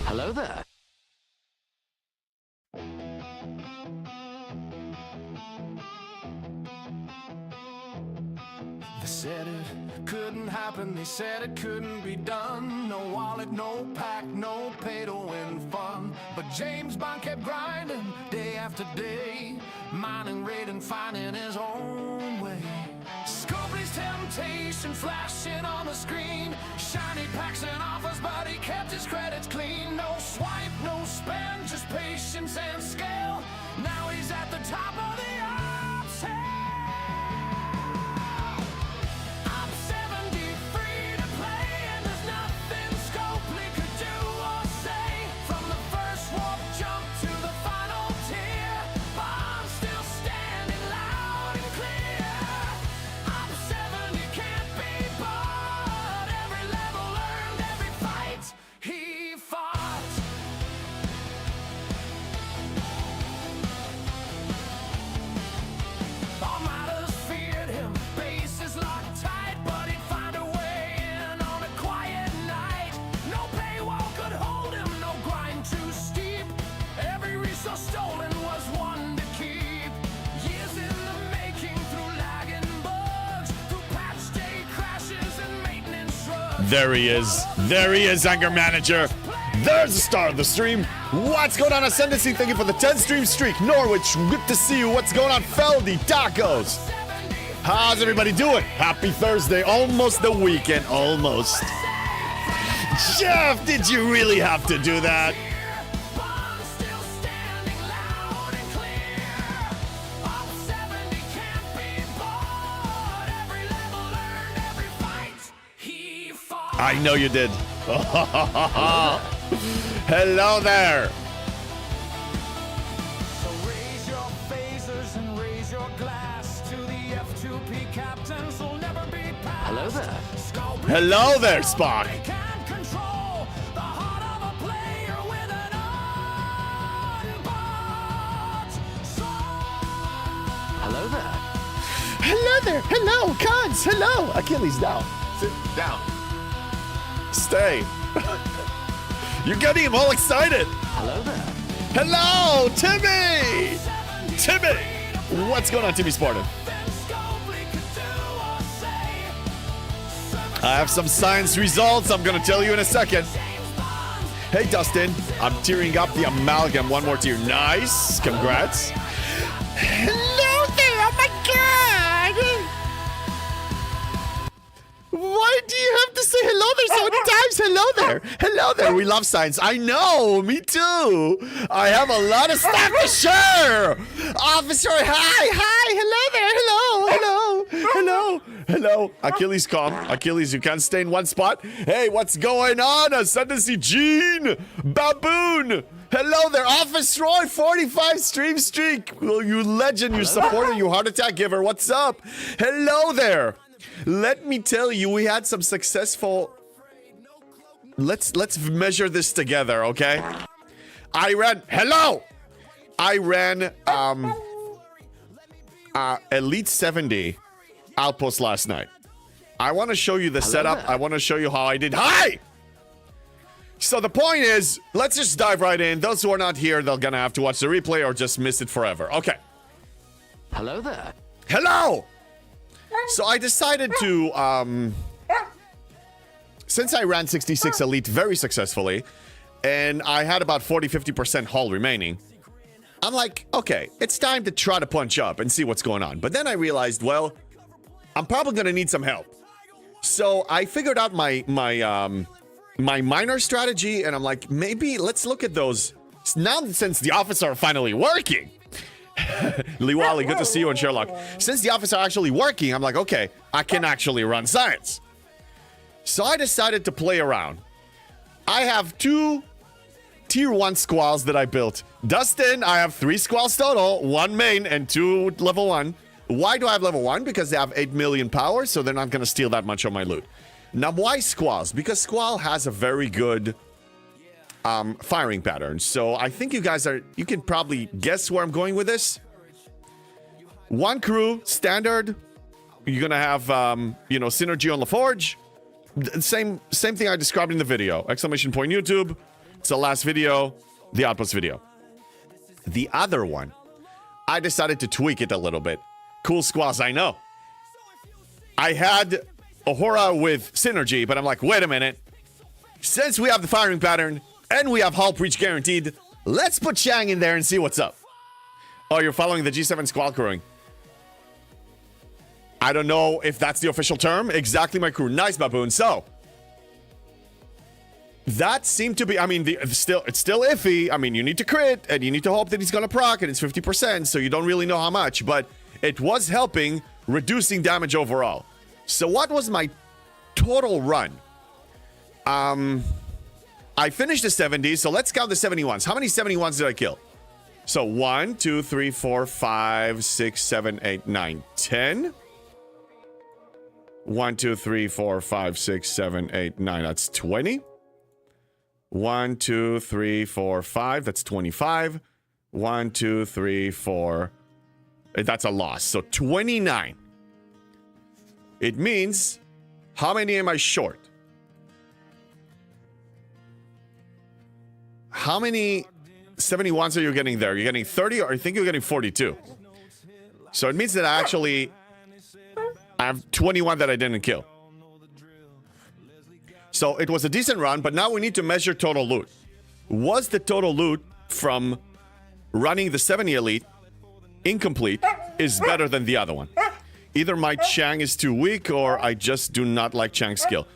Hello there. They said it couldn't happen, they said it couldn't be done. No wallet, no pack, no pay to win fun. But James Bond kept grinding day after day, mining, raiding, finding his own way. Scopely's temptation flashing on the screen, shiny packs and offers, but he kept his credits clean. No swipe, no spend, just patience and scale. Now he's at the top of the ops hill. There he is. There he is, anger manager. There's the star of the stream. What's going on, Ascendancy? Thank you for the 10 stream streak. Norwich, good to see you. What's going on, Feldy? Tacos. How's everybody doing? Happy Thursday. Almost the weekend. Almost. Jeff, did you really have to do that? I know you did. Hello there. So raise your phasers and raise your glass to the F2P captains who'll never be passed. Hello there. Hello there, Spock. Can't control the heart of a player with an unbought soul. Hello there. Hello there. Hello, Cons. Hello. Achilles, down. Sit down. Stay. You're getting him all excited. Hello there. Hello, Timmy. Timmy. What's going on, Timmy Spartan? I have some science results I'm going to tell you in a second. Hey, Dustin. I'm tearing up the amalgam. One more tear. Nice. Congrats. Hello there. Oh, my God. Why do you have to say hello there so many times? Hello there. Hello there. We love science. I know. Me too. I have a lot of stuff to share. Officer, hi. Hi. Hello there. Hello. Hello. Hello. Hello. Achilles, calm. Achilles, you can't stay in one spot. Hey, what's going on? Ascendancy Gene. Baboon. Hello there. Office Roy, 45 stream streak. Well, you legend, you supporter, you heart attack giver. What's up? Hello there. Let me tell you, we had some successful... Let's measure this together, okay? I ran... Hello! I ran Elite 70 Outpost last night. I want to show you the setup. I want to show you how I did. Hi! So the point is, let's just dive right in. Those who are not here, they're gonna have to watch the replay or just miss it forever. Okay. Hello there. Hello! So I decided to, since I ran 66 Elite very successfully, and I had about 40-50% hull remaining, I'm like, okay, it's time to try to punch up and see what's going on. But then I realized, well, I'm probably going to need some help. So I figured out my minor strategy, and I'm like, maybe let's look at those. Now, since the office are finally working, Liwali, good to see you, and Sherlock. Since the office are actually working, I'm like, okay, I can actually run science. So I decided to play around. I have 2 tier 1 squalls that I built. Dustin, I have 3 squalls total, 1 main and 2 level 1. Why do I have level 1? Because they have 8 million power, so they're not going to steal that much of my loot. Now, why squalls? Because squall has a very good firing pattern. So I think you can probably guess where I'm going with this. 1 crew, standard. You're going to have, synergy on LaForge. Same thing I described in the video. Exclamation point YouTube. It's the last video, the Outpost video. The other one, I decided to tweak it a little bit. Cool squaws, I know. I had Ahura with synergy, but I'm like, wait a minute. Since we have the firing pattern and we have hull breach guaranteed, let's put Chang in there and see what's up. Oh, you're following the G7 squad crewing. I don't know if that's the official term. Exactly my crew. Nice, Baboon. So, that seemed to be, I mean, it's still iffy. I mean, you need to crit, and you need to hope that he's going to proc, and it's 50%, so you don't really know how much, but it was helping reducing damage overall. So what was my total run? I finished the 70s, so let's count the 71s. How many 71s did I kill? So 1, 2, 3, 4, 5, 6, 7, 8, 9, 10. 1, 2, 3, 4, 5, 6, 7, 8, 9. That's 20. 1, 2, 3, 4, 5. That's 25. 1, 2, 3, 4. That's a loss. So 29. It means, how many am I short? How many 71s are you getting there? You're getting 30, or I think you're getting 42. So it means that I have 21 that I didn't kill. So it was a decent run, but now we need to measure total loot. Was the total loot from running the 70 elite incomplete is better than the other one? Either my Chang is too weak, or I just do not like Chang's skill.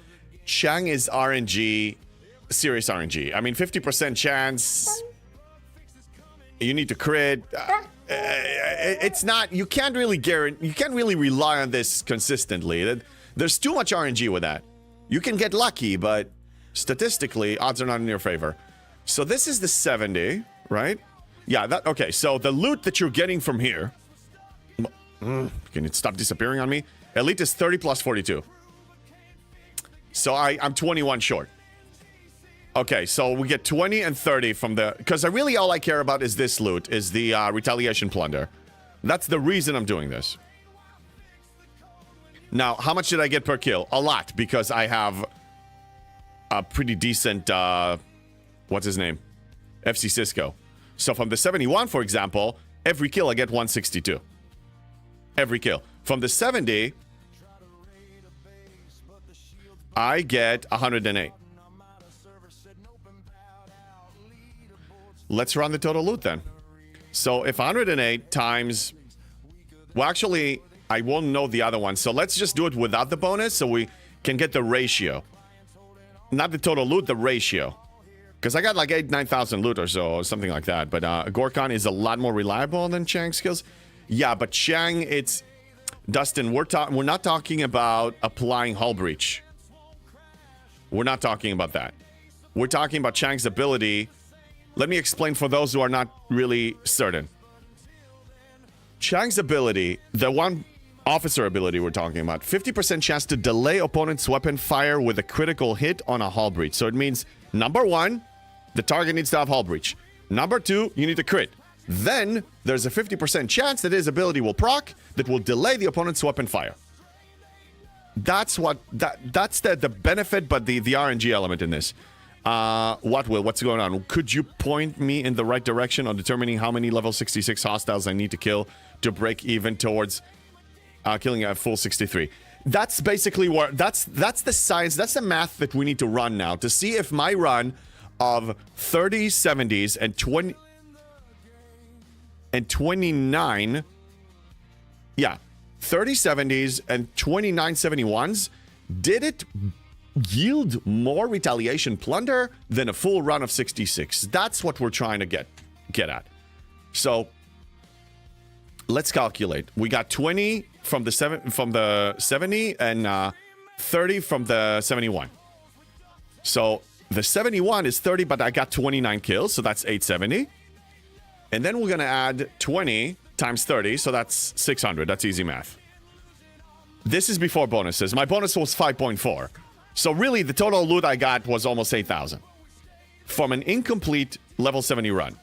Chang is RNG, serious RNG. I mean, 50% chance. You need to crit. It's not. You can't really guarantee. You can't really rely on this consistently. There's too much RNG with that. You can get lucky, but statistically, odds are not in your favor. So this is the 70, right? Yeah. Okay. So the loot that you're getting from here. Can it stop disappearing on me? Elite is 30 plus 42. So I'm 21 short. Okay, so we get 20 and 30 from the... Because really all I care about is this loot, is the retaliation plunder. That's the reason I'm doing this. Now, how much did I get per kill? A lot, because I have a pretty decent... what's his name? FC Cisco. So from the 71, for example, every kill I get 162. Every kill. From the 70, I get 108. Let's run the total loot then. So if 108 times... Well, actually, I won't know the other one. So let's just do it without the bonus so we can get the ratio. Not the total loot, the ratio. Because I got like 9,000 loot or so, or something like that. But Gorkon is a lot more reliable than Chang's skills. Yeah, but Chang, it's... Dustin, we're not talking about applying hull breach. We're not talking about that. We're talking about Chang's ability... Let me explain for those who are not really certain. Chang's ability, the one officer ability we're talking about, 50% chance to delay opponent's weapon fire with a critical hit on a hull breach. So it means, number one, the target needs to have hull breach. Number two, you need to crit. Then, there's a 50% chance that his ability will proc that will delay the opponent's weapon fire. That's the benefit, but the RNG element in this. What's going on? Could you point me in the right direction on determining how many level 66 hostiles I need to kill to break even towards killing a full 63? That's basically what that's the science, that's the math that we need to run now to see if my run of 30 70s and 20 and 29, yeah, 30 70s and 29 71s, did it yield more retaliation plunder than a full run of 66? That's what we're trying to get at. So let's calculate. We got 20 from the 70 and 30 from the 71. So the 71 is 30, but I got 29 kills, so that's 870. And then we're gonna add 20 times 30, so that's 600. That's easy math. This is before bonuses. My bonus was 5.4. So really, the total loot I got was almost 8,000 from an incomplete level 70 run.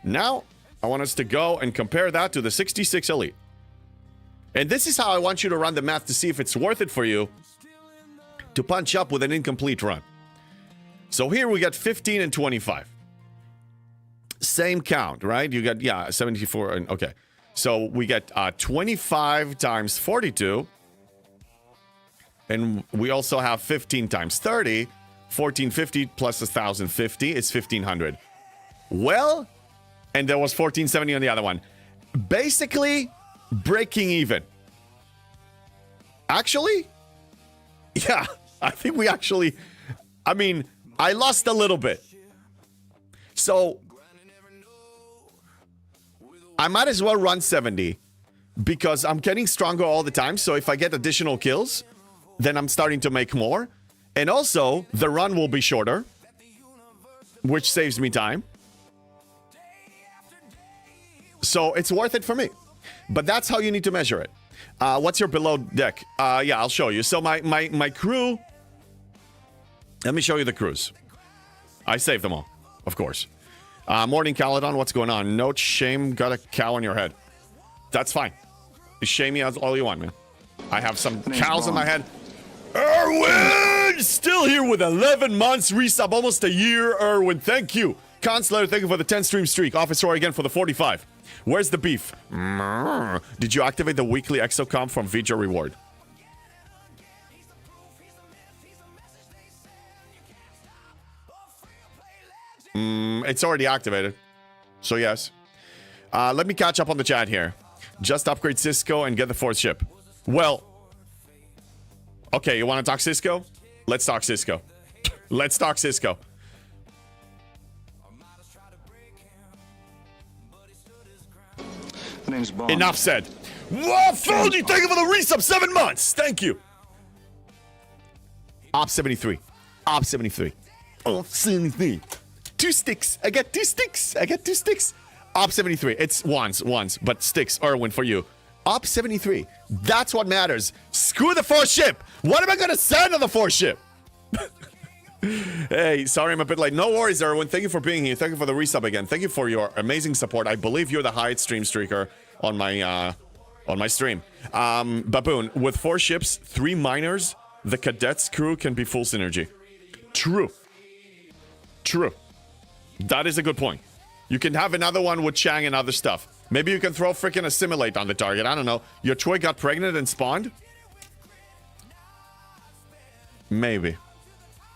Now, I want us to go and compare that to the 66 elite. And this is how I want you to run the math to see if it's worth it for you to punch up with an incomplete run. So here we got 15 and 25. Same count, right? You got, yeah, 74. And okay. So we get 25 times 42. And we also have 15 times 30. 1450 plus 1050 is 1500. Well, and there was 1470 on the other one. Basically, breaking even. Actually, yeah, I think we actually, I mean, I lost a little bit. So, I might as well run 70 because I'm getting stronger all the time. So if I get additional kills, then I'm starting to make more. And also, the run will be shorter, which saves me time. So it's worth it for me. But that's how you need to measure it. What's your below deck? Yeah, I'll show you. So my crew... Let me show you the crews. I saved them all, of course. Morning Caledon, what's going on? No shame, got a cow on your head. That's fine. You shame me all you want, man. I have some cows on my head. Erwin! Still here with 11 months, resub, almost a year, Erwin. Thank you. Consular, thank you for the 10 stream streak. Office Roy again for the 45. Where's the beef? Did you activate the weekly exocomp from Vija Reward? It's already activated. So yes. Let me catch up on the chat here. Just upgrade Cisco and get the 4th ship. Well, okay, you want to talk Cisco? Let's talk Cisco. Let's talk Cisco. The name's Bond. Enough said. Whoa, Foldy, thank you for the resub. 7 months. Thank you. Op 73. Op 73. Op 73. 2 sticks. I got 2 sticks. I got 2 sticks. Op 73. It's ones, but sticks. Erwin for you. Op 73. That's what matters. Screw the 4th ship. What am I going to send on the 4th ship? Hey, sorry I'm a bit late. No worries, Erwin. Thank you for being here. Thank you for the resub again. Thank you for your amazing support. I believe you're the highest stream streaker on my stream. Baboon, with 4 ships, 3 miners, the cadets crew can be full synergy. True. True. That is a good point. You can have another one with Chang and other stuff. Maybe you can throw freaking assimilate on the target. I don't know. Your Troy got pregnant and spawned? Maybe.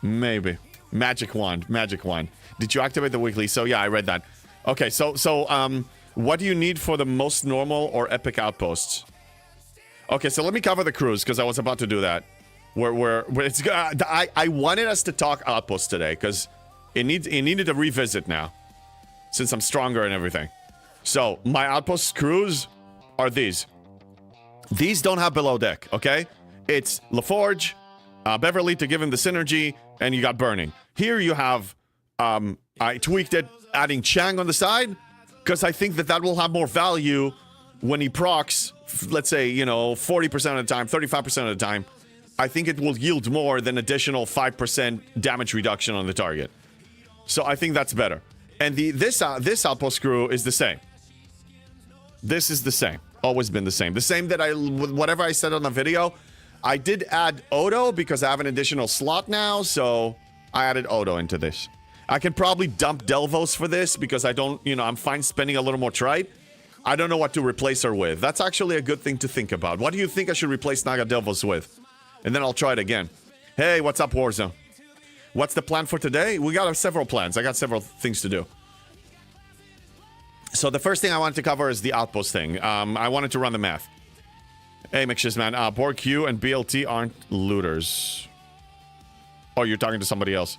Maybe. Magic wand. Magic wand. Did you activate the weekly? So yeah, I read that. Okay, so what do you need for the most normal or epic outposts? Okay, so let me cover the crews because I was about to do that. Where it's I wanted us to talk outposts today because it needed a revisit now, since I'm stronger and everything. So my outpost crews are these. These don't have below deck. Okay, it's LaForge, Beverly to give him the synergy, and you got Burning. Here you have I tweaked it, adding Chang on the side because I think that will have more value when he procs, let's say, 40% of the time, 35% of the time. I think it will yield more than additional 5% damage reduction on the target. So I think that's better. And this outpost crew is the same. This is the same. Always been the same. The same that whatever I said on the video, I did add Odo because I have an additional slot now, so I added Odo into this. I can probably dump Delvos for this because I don't, I'm fine spending a little more trite. I don't know what to replace her with. That's actually a good thing to think about. What do you think I should replace Naga Delvos with? And then I'll try it again. Hey, what's up, Warzone? What's the plan for today? We got several plans. I got several things to do. So the first thing I wanted to cover is the outpost thing. I wanted to run the math. Hey, Mixes, man. Borg Q and BLT aren't looters. Oh, you're talking to somebody else.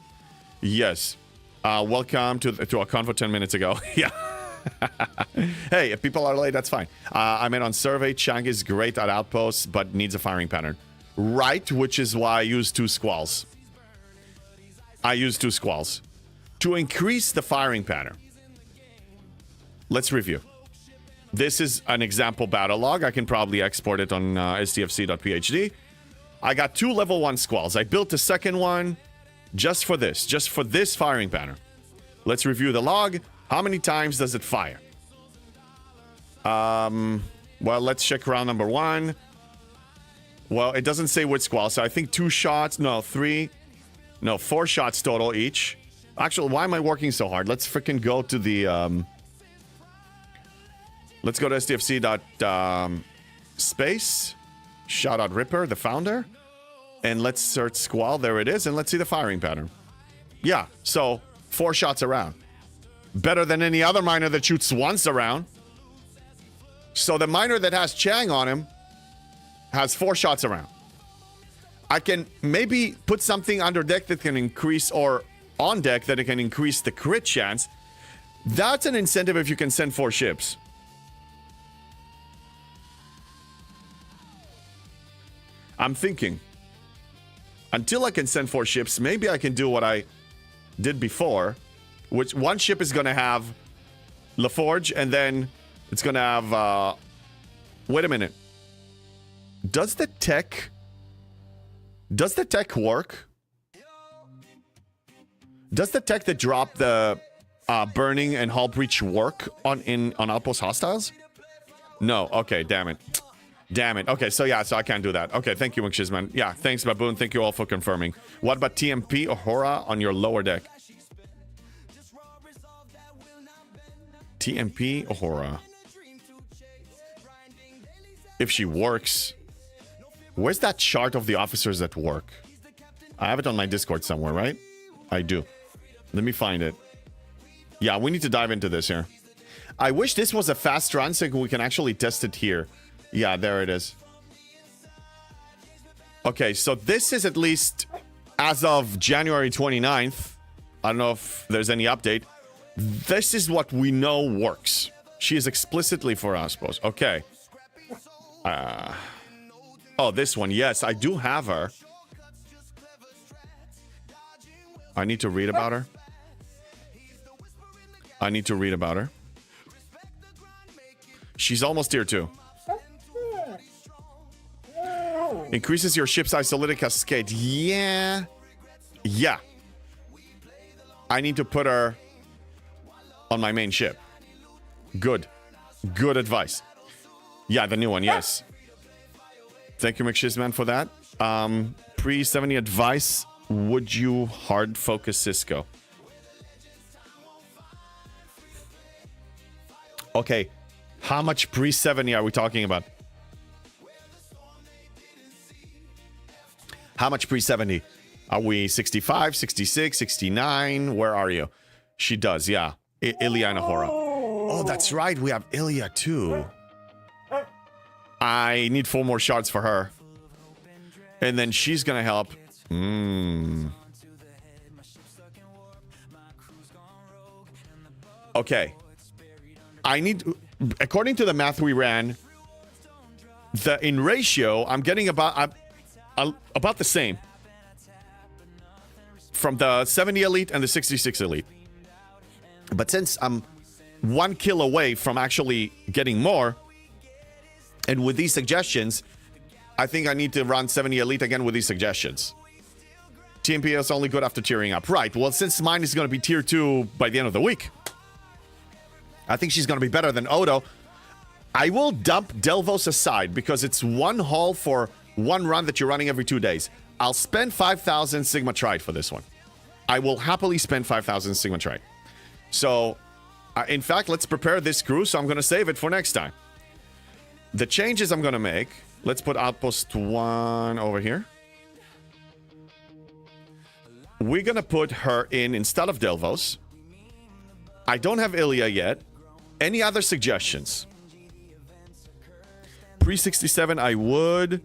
Yes. Welcome to a convo 10 minutes ago. Yeah. Hey, if people are late, that's fine. I meant on survey, Chang is great at outposts, but needs a firing pattern. Right, which is why I use 2 squalls. I use 2 squalls. To increase the firing pattern. Let's review. This is an example battle log. I can probably export it on stfc.phd. I got 2 level 1 squalls. I built a second one just for this firing pattern. Let's review the log. How many times does it fire? Well, let's check round number 1. Well, it doesn't say which squall, so I think 2 shots. No, 3. No, 4 shots total each. Actually, why am I working so hard? Let's freaking go to the... let's go to SDFC.space. Shout out Ripper, the founder. And let's search Squall. There it is. And let's see the firing pattern. Yeah, so 4 shots around. Better than any other miner that shoots once around. So the miner that has Chang on him has 4 shots around. I can maybe put something under deck that can increase, or on deck that it can increase the crit chance. That's an incentive if you can send 4 ships. I'm thinking, until I can send 4 ships, maybe I can do what I did before, which one ship is going to have LaForge, and then it's going to have, wait a minute. Does the tech work? Does the tech that dropped the burning and hull breach work on Outpost hostiles? No. Okay, damn it. Damn it. Okay, so yeah, so I can't do that. Okay, thank you, McShizman. Yeah, thanks, Baboon. Thank you all for confirming. What about TMP Ahura on your lower deck? TMP Ahura. If she works... Where's that chart of the officers that work? I have it on my Discord somewhere, right? I do. Let me find it. Yeah, we need to dive into this here. I wish this was a fast run so we can actually test it here. Yeah, there it is. Okay, so this is at least as of January 29th. I don't know if there's any update. This is what we know works. She is explicitly for Outpost. Okay. Oh, this one. Yes, I do have her. I need to read about her. I need to read about her. She's almost here too. Increases your ship's isolytic cascade. Yeah. Yeah. I need to put her on my main ship. Good. Good advice. Yeah, the new one, yes. Thank you, McShizman, for that. Pre-70 advice. Would you hard focus Cisco? Okay. How much pre-70 are we talking about? How much pre-70? Are we 65, 66, 69? Where are you? She does, yeah. Ilya and Ahura. Oh, that's right. We have Ilya, too. I need 4 more shots for her. And then she's gonna help. Okay. I need... According to the math we ran, in ratio, I'm getting about the same. From the 70 elite and the 66 elite. But since I'm 1 kill away from actually getting more, and with these suggestions, I think I need to run 70 elite again with these suggestions. TMP is only good after tiering up. Right, well, since mine is going to be tier 2 by the end of the week, I think she's going to be better than Odo. I will dump Delvos aside because it's 1 haul for 1 run that you're running every 2 days. I'll spend 5,000 Sigma Trite for this one. I will happily spend 5,000 Sigma Trite. So, in fact, let's prepare this crew, so I'm going to save it for next time. The changes I'm going to make, let's put Outpost 1 over here. We're going to put her in instead of Delvos. I don't have Ilya yet. Any other suggestions? Pre-67,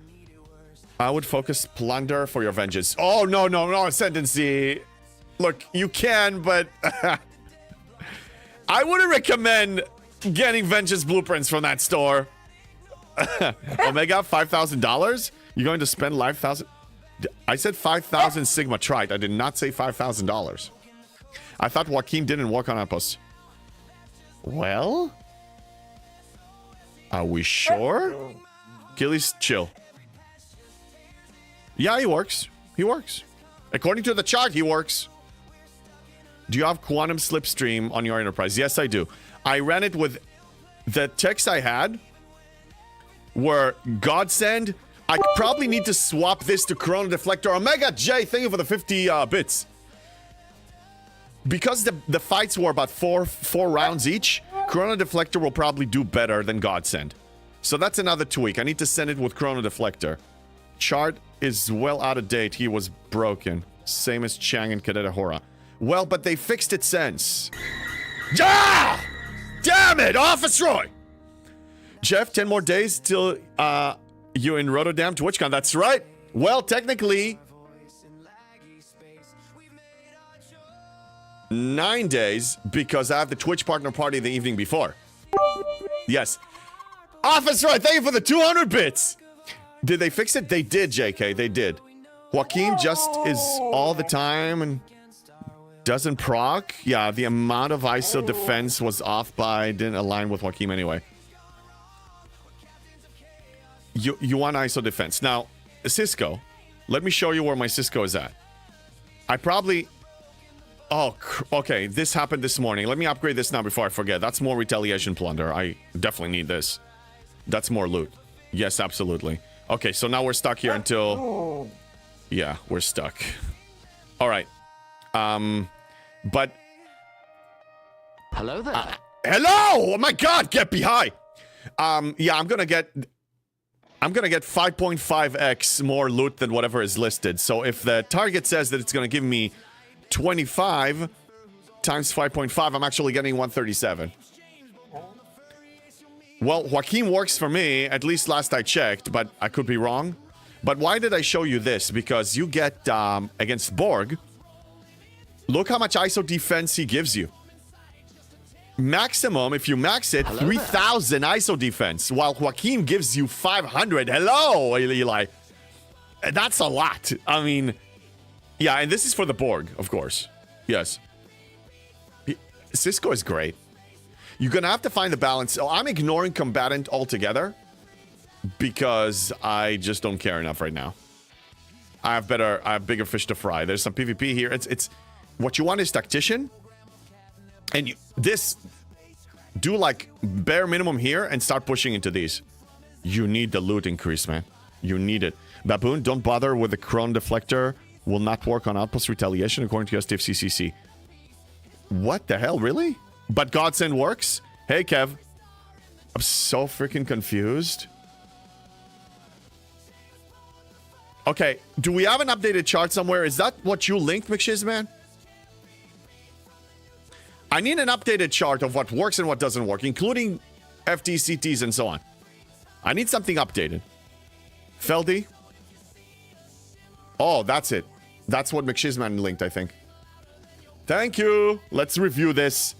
I would focus Plunder for your vengeance. Oh, no, Ascendancy. Look, you can, but... I wouldn't recommend getting vengeance blueprints from that store. Omega, $5,000? You're going to spend 5,000? I said 5,000 Sigma Trite. I did not say $5,000. I thought Joaquin didn't work on Outpost. Well? Are we sure? Achilles, chill. Yeah, he works. He works. According to the chart, he works. Do you have Quantum Slipstream on your Enterprise? Yes, I do. I ran it with the techs I had were Godsend. I probably need to swap this to Chrono Deflector. Omega J, thank you for the 50 bits. Because the fights were about four rounds each, Chrono Deflector will probably do better than Godsend. So that's another tweak. I need to send it with Chrono Deflector. Chart is well out of date. He was broken. Same as Chang and Cadet Ahura. Well, but they fixed it since. Ah! Damn it! Office Roy! Jeff, 10 more days till you in Rotterdam to TwitchCon. That's right. Well, technically, 9 days because I have the Twitch partner party the evening before. Yes. Office Roy, thank you for the 200 bits. Did they fix it? They did, JK. They did. Joaquin just is all the time and doesn't proc. Yeah, the amount of ISO defense was off by, didn't align with Joaquin anyway. You want ISO defense. Now, Cisco, let me show you where my Cisco is at. I probably... Oh, okay, this happened this morning. Let me upgrade this now before I forget. That's more retaliation plunder. I definitely need this. That's more loot. Yes, absolutely. Okay, so now we're stuck here until... Yeah, we're stuck. All right. But... Hello there. Hello! Oh my god, get behind! Yeah, I'm gonna get 5.5x more loot than whatever is listed. So if the target says that it's gonna give me 25 times 5.5, I'm actually getting 137. Well, Joaquin works for me, at least last I checked, but I could be wrong. But why did I show you this? Because you get, against Borg, look how much ISO defense he gives you. Maximum, if you max it, 3,000 ISO defense, while Joaquin gives you 500. Hello, Eli. That's a lot. I mean, yeah, and this is for the Borg, of course. Yes. Cisco is great. You're going to have to find the balance. Oh, I'm ignoring combatant altogether because I just don't care enough right now. I have bigger fish to fry. There's some PvP here. It's what you want is tactician. And do like bare minimum here and start pushing into these. You need the loot increase, man. You need it. Baboon, don't bother with the Chrono Deflector. Will not work on Outpost retaliation according to STFCCC. What the hell, really? But Godsend works? Hey, Kev. I'm so freaking confused. Okay, do we have an updated chart somewhere? Is that what you linked, McShizman? I need an updated chart of what works and what doesn't work, including FTCTs and so on. I need something updated. Feldy? Oh, that's it. That's what McShizman linked, I think. Thank you. Let's review this.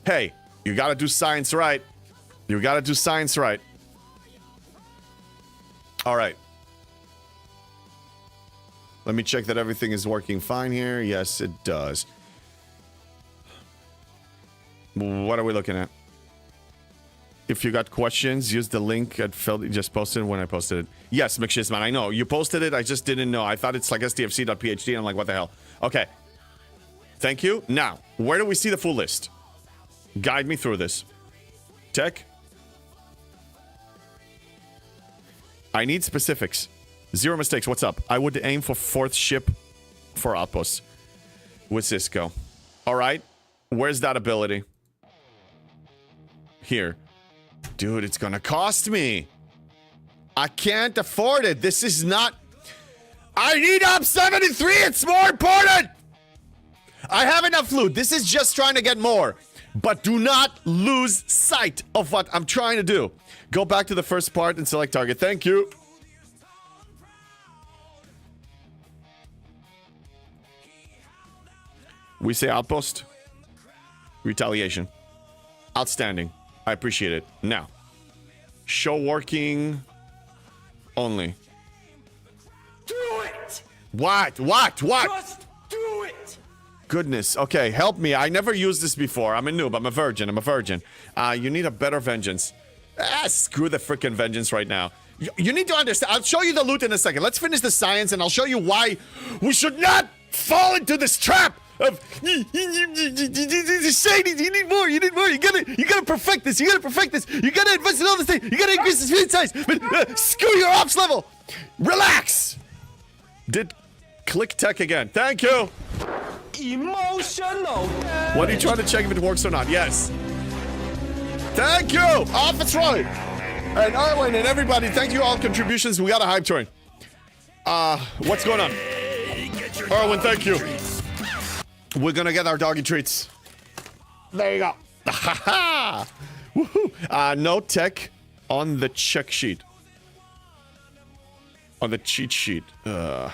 Hey, you gotta do science right. You gotta do science right. All right. Let me check that everything is working fine here. Yes, it does. What are we looking at? If you got questions, use the link at Feldy just posted when I posted it. Yes, McShizman, I know. You posted it, I just didn't know. I thought it's like stfc.phd, and I'm like, what the hell? Okay. Thank you. Now, where do we see the full list? Guide me through this. Tech. I need specifics. Zero mistakes. What's up? I would aim for 4th ship for Outpost with Cisco. All right. Where's that ability? Here. Dude, it's gonna cost me. I can't afford it. This is not... I need up 73. It's more important. I have enough loot. This is just trying to get more. But do not lose sight of what I'm trying to do. Go back to the first part and select target. Thank you. We say Outpost. Retaliation. Outstanding. I appreciate it. Now. Show working only. Do it! What? Just do it! Goodness. Okay, help me. I never used this before. I'm a noob. I'm a virgin. You need a better vengeance. Screw the freaking vengeance right now. You need to understand. I'll show you the loot in a second. Let's finish the science and I'll show you why we should not fall into this trap shiny. You need more. You gotta perfect this. You gotta invest in all this thing. You gotta increase the speed size. But screw your ops level. Relax. Did click tech again. Thank you. Emotional. What are you trying to check if it works or not? Yes. Thank you. Off it's right. And Arwen and everybody, thank you all contributions. We got a hype train. What's going on? Arwen, thank you. We're gonna get our doggy treats. There you go. Ha Woohoo. No tech on the check sheet. On the cheat sheet. I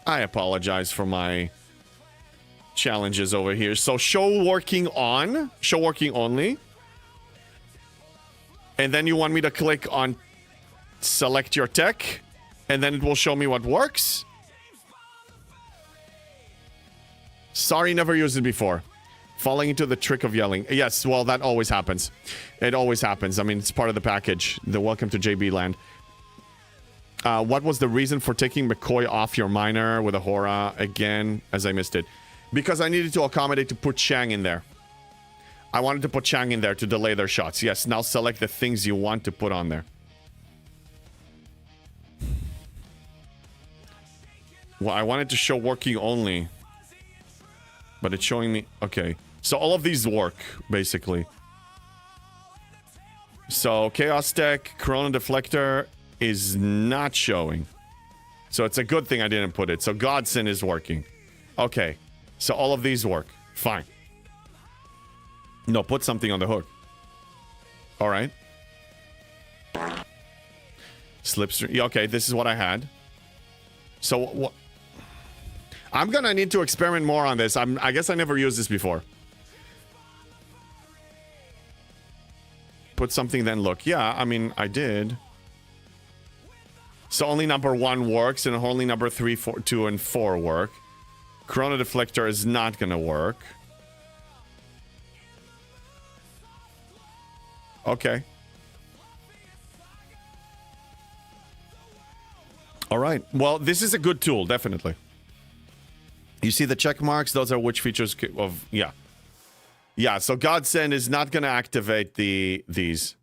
apologize for my challenges over here. So show working only. And then you want me to click on select your tech, and then it will show me what works. Sorry, never used it before. Falling into the trick of yelling. Yes, well, that always happens. It always happens. I mean, it's part of the package. The welcome to JB land. What was the reason for taking McCoy off your miner with a Hora again, as I missed it? Because I needed to accommodate to put Chang in there. I wanted to put Chang in there to delay their shots. Yes, now select the things you want to put on there. Well, I wanted to show working only. But it's showing me... Okay. So all of these work, basically. So Chaos Tech, Corona Deflector is not showing. So it's a good thing I didn't put it. So Godsend is working. Okay. So all of these work. Fine. No, put something on the hook. All right. Slipstream. Yeah, okay, this is what I had. So what? I'm gonna need to experiment more on this. I guess I never used this before. Put something, then look. Yeah, I mean, I did. So only number 1 works, and only number 3, 4, 2, and 4 work. Chrono Deflector is not gonna work. Okay. All right. Well, this is a good tool, definitely. You see the check marks? Those are which features of... Yeah. Yeah, so Godsend is not going to activate these.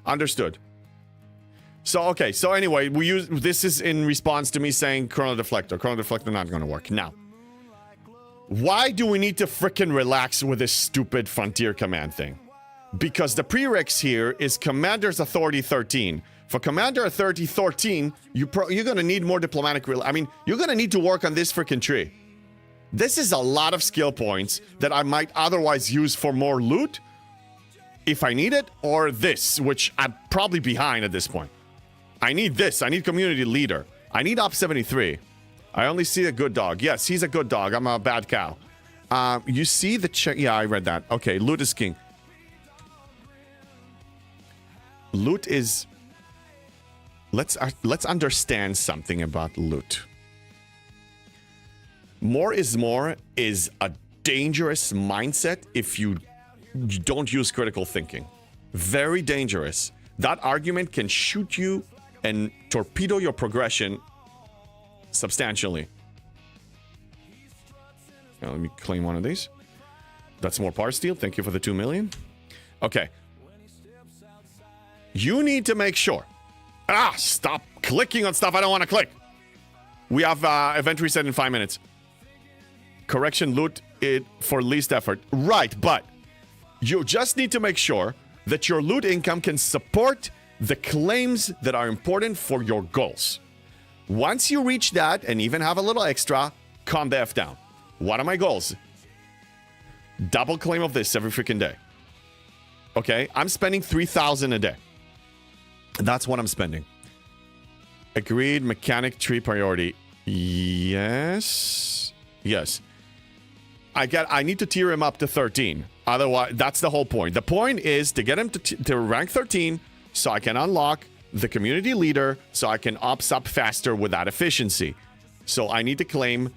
Understood. So, okay. So, anyway, we use... This is in response to me saying Chrono Deflector. Chrono Deflector not going to work. Now, why do we need to frickin' relax with this stupid Frontier Command thing? Because the prereqs here is Commander's Authority 13. For Commander Authority 13, you're going to need more diplomatic... I mean, you're going to need to work on this frickin' tree. This is a lot of skill points that I might otherwise use for more loot, if I need it, or this, which I'm probably behind at this point. I need this. I need Community Leader. I need Op 73. I only see a good dog. Yes, he's a good dog. I'm a bad cow. You see the check... Yeah, I read that. Okay, loot is king. Loot is... Let's understand something about loot. More is more is a dangerous mindset if you don't use critical thinking. Very dangerous. That argument can shoot you and torpedo your progression substantially. Now, let me claim one of these. That's more par steel. Thank you for the 2 million. Okay. You need to make sure. Stop clicking on stuff I don't want to click. We have event reset in 5 minutes. Correction, loot it for least effort. Right, but you just need to make sure that your loot income can support the claims that are important for your goals. Once you reach that and even have a little extra, calm the F down. What are my goals? Double claim of this every freaking day. Okay, I'm spending 3,000 a day. That's what I'm spending. Agreed, mechanic tree priority. Yes. Yes. I need to tier him up to 13. Otherwise, that's the whole point. The point is to get him to rank 13 so I can unlock the community leader so I can ops up faster with that efficiency. So I need to claim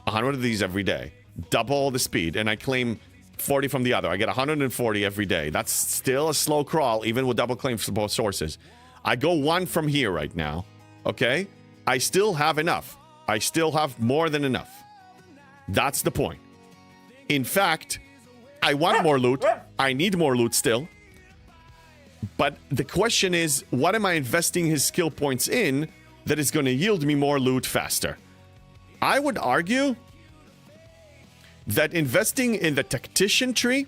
100 of these every day. Double the speed. And I claim 40 from the other. I get 140 every day. That's still a slow crawl, even with double claims from both sources. I go 1 from here right now. Okay? I still have enough. I still have more than enough. That's the point. In fact, I want more loot. I need more loot still. But the question is, what am I investing his skill points in that is going to yield me more loot faster? I would argue that investing in the tactician tree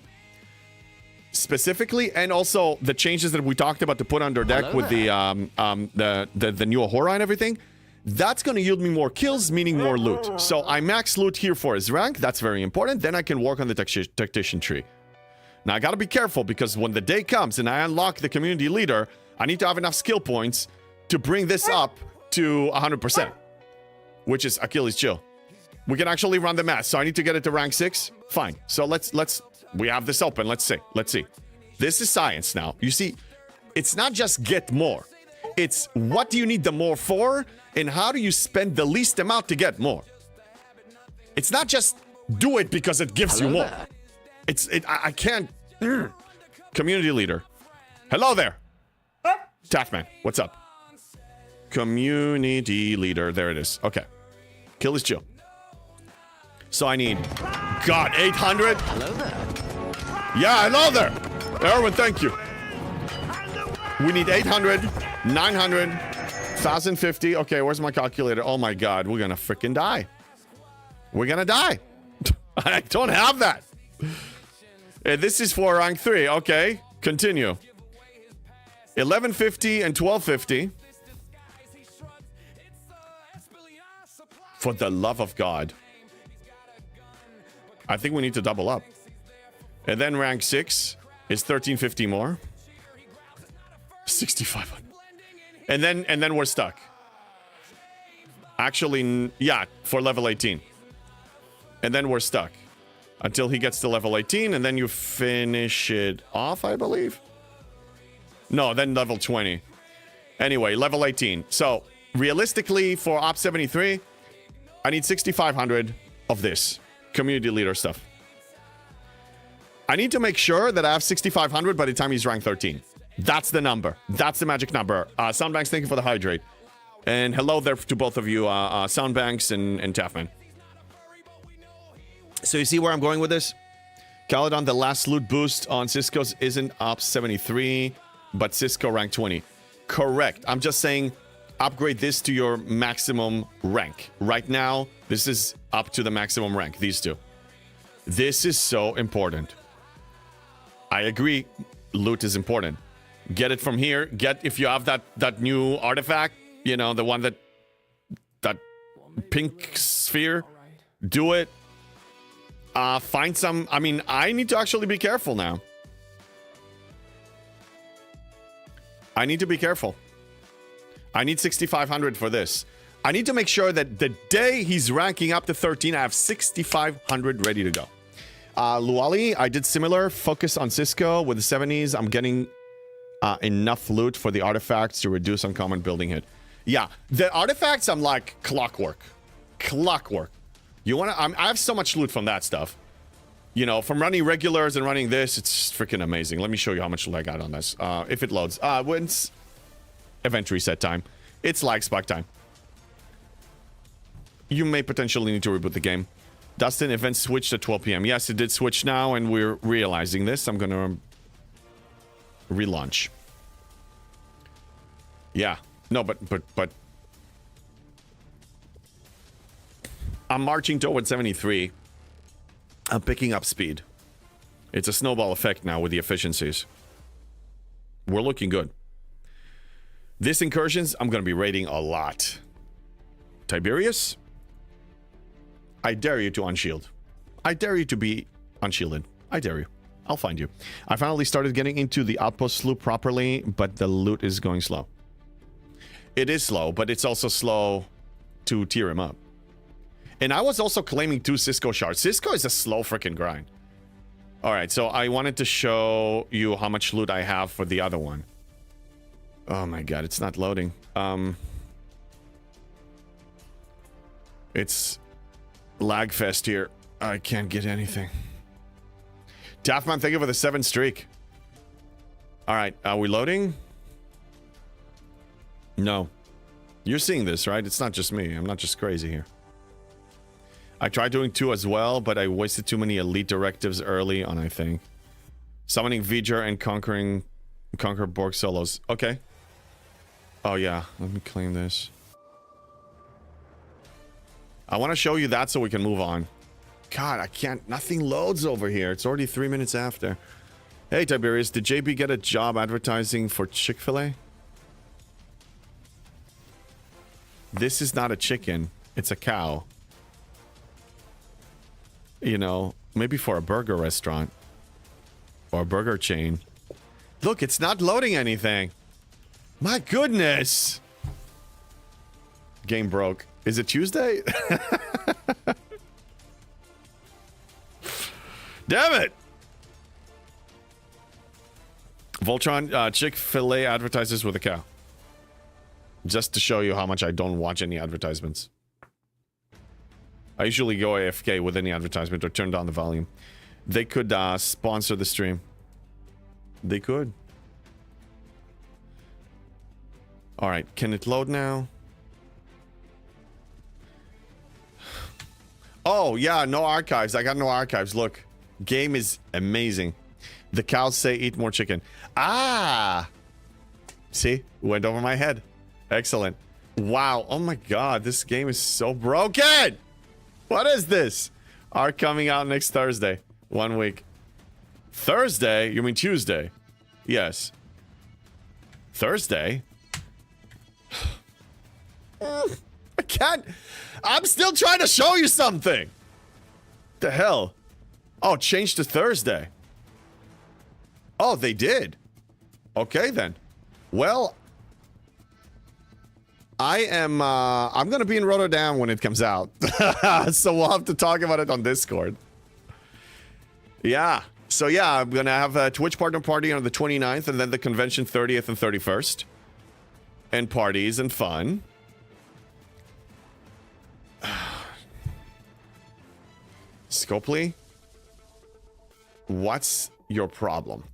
specifically, and also the changes that we talked about to put under deck with the new Ahura and everything, that's going to yield me more kills, meaning more loot. So I max loot here for his rank. That's very important. Then I can work on the tactician tree. Now, I got to be careful because when the day comes and I unlock the community leader, I need to have enough skill points to bring this up to 100%, which is Achilles chill. We can actually run the math. So I need to get it to rank 6. Fine. So we have this open. Let's see. This is science now. You see, it's not just get more. It's what do you need the more for and how do you spend the least amount to get more. It's not just do it because it gives you more. I can't. Community leader. Hello there. Taffman, what's up? Community leader. There it is. Okay. Kill is chill. So I need, God, 800? Hello there. Yeah, hello there. Erwin, thank you. We need 800, 900, 1,050. Okay, where's my calculator? Oh my God, we're gonna freaking die. We're gonna die. I don't have that. This is for rank 3. Okay, continue. 1150 and 1250. For the love of God. I think we need to double up. And then rank 6 is 1350 more. 6,500. And then we're stuck. Actually, yeah, for level 18. And then we're stuck. Until he gets to level 18, and then you finish it off, I believe. No, then level 20. Anyway, level 18. So, realistically, for Op 73, I need 6,500 of this community leader stuff. I need to make sure that I have 6,500 by the time he's rank 13. That's the number. That's the magic number. Soundbanks, thank you for the hydrate. And hello there to both of you, Soundbanks and Taffman. So you see where I'm going with this? Caledon, the last loot boost on Cisco's isn't Op 73, but Cisco rank 20. Correct. I'm just saying upgrade this to your maximum rank. Right now, this is up to the maximum rank, these two. This is so important. I agree, loot is important. Get it from here. If you have that new artifact, you know, the one that pink sphere, do it. Find some. I mean, I need to actually be careful now. I need to be careful. I need 6,500 for this. I need to make sure that the day he's ranking up to 13, I have 6,500 ready to go. Luali, I did similar. Focus on Cisco with the 70s. I'm getting enough loot for the artifacts to reduce uncommon building hit. Yeah, the artifacts, I'm like clockwork. Clockwork. You want to? I have so much loot from that stuff. You know, from running regulars and running this, it's freaking amazing. Let me show you how much loot I got on this. If it loads. When it's event reset time. It's lag spike time. You may potentially need to reboot the game. Dustin, event switched at 12 p.m. Yes, it did switch now, and we're realizing this. I'm gonna relaunch. Yeah. No, but I'm marching toward 73. I'm picking up speed. It's a snowball effect now with the efficiencies. We're looking good. This incursions, I'm going to be raiding a lot. Tiberius? I dare you to unshield. I dare you to be unshielded. I dare you. I'll find you. I finally started getting into the Outpost loop properly, but the loot is going slow. It is slow, but it's also slow to tier him up. And I was also claiming 2 Cisco shards. Cisco is a slow freaking grind. Alright, so I wanted to show you how much loot I have for the other one. Oh my god, it's not loading. It's lag fest here. I can't get anything. Taffman, thank you for the 7 streak. Alright, are we loading? No. You're seeing this, right? It's not just me. I'm not just crazy here. I tried doing 2 as well, but I wasted too many elite directives early on, I think. Summoning V'ger and conquer Borg solos. Okay. Oh, yeah. Let me claim this. I want to show you that so we can move on. God, I can't... Nothing loads over here. It's already 3 minutes after. Hey, Tiberius, did JB get a job advertising for Chick-fil-A? This is not a chicken. It's a cow. You know, maybe for a burger restaurant. Or a burger chain. Look, it's not loading anything. My goodness. Game broke. Is it Tuesday? Damn it. Voltron, Chick-fil-A advertises with a cow. Just to show you how much I don't watch any advertisements. I usually go AFK with any advertisement or turn down the volume. They could sponsor the stream. They could. Alright, can it load now? Oh, yeah, no archives. I got no archives. Look, game is amazing. The cows say eat more chicken. Ah! See? Went over my head. Excellent. Wow. Oh my god, this game is so broken! What is this? Are coming out next Thursday. 1 week. Thursday? You mean Tuesday? Yes. Thursday? I can't... I'm still trying to show you something! The hell? Oh, change to Thursday. Oh, they did. Okay, then. Well... I'm gonna be in Rotterdam when it comes out. So we'll have to talk about it on Discord. Yeah. So yeah, I'm gonna have a Twitch partner party on the 29th and then the convention 30th and 31st. And parties and fun. Scopely? What's your problem?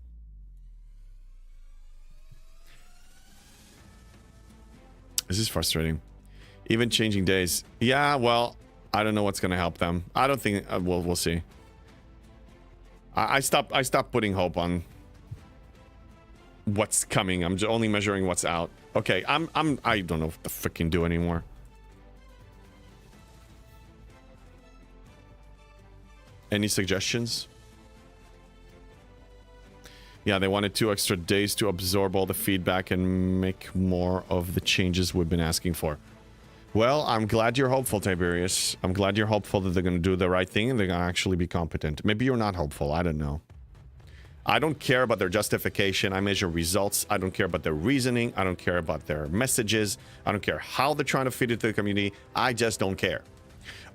This is frustrating. Even changing days. Yeah, well, I don't know what's going to help them. I don't think... we'll see. I stopped putting hope on what's coming. I'm only measuring what's out. Okay, I don't know what to freaking do anymore. Any suggestions? Yeah, they wanted 2 extra days to absorb all the feedback and make more of the changes we've been asking for. Well, I'm glad you're hopeful, Tiberius. I'm glad you're hopeful that they're going to do the right thing and they're going to actually be competent. Maybe you're not hopeful. I don't know. I don't care about their justification. I measure results. I don't care about their reasoning. I don't care about their messages. I don't care how they're trying to feed it to the community. I just don't care.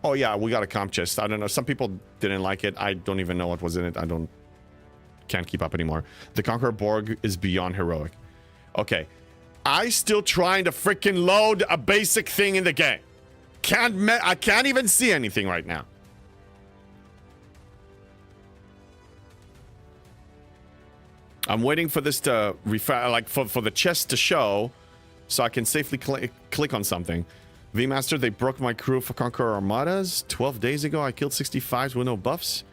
Oh, yeah, we got a comp chest. I don't know. Some people didn't like it. I don't even know what was in it. Can't keep up anymore. The Conqueror Borg is beyond heroic. Okay. I still trying to freaking load a basic thing in the game. I can't even see anything right now. I'm waiting for this to for the chest to show so I can safely click on something. V-Master, they broke my crew for Conqueror Armadas. 12 days ago, I killed 65s with no buffs.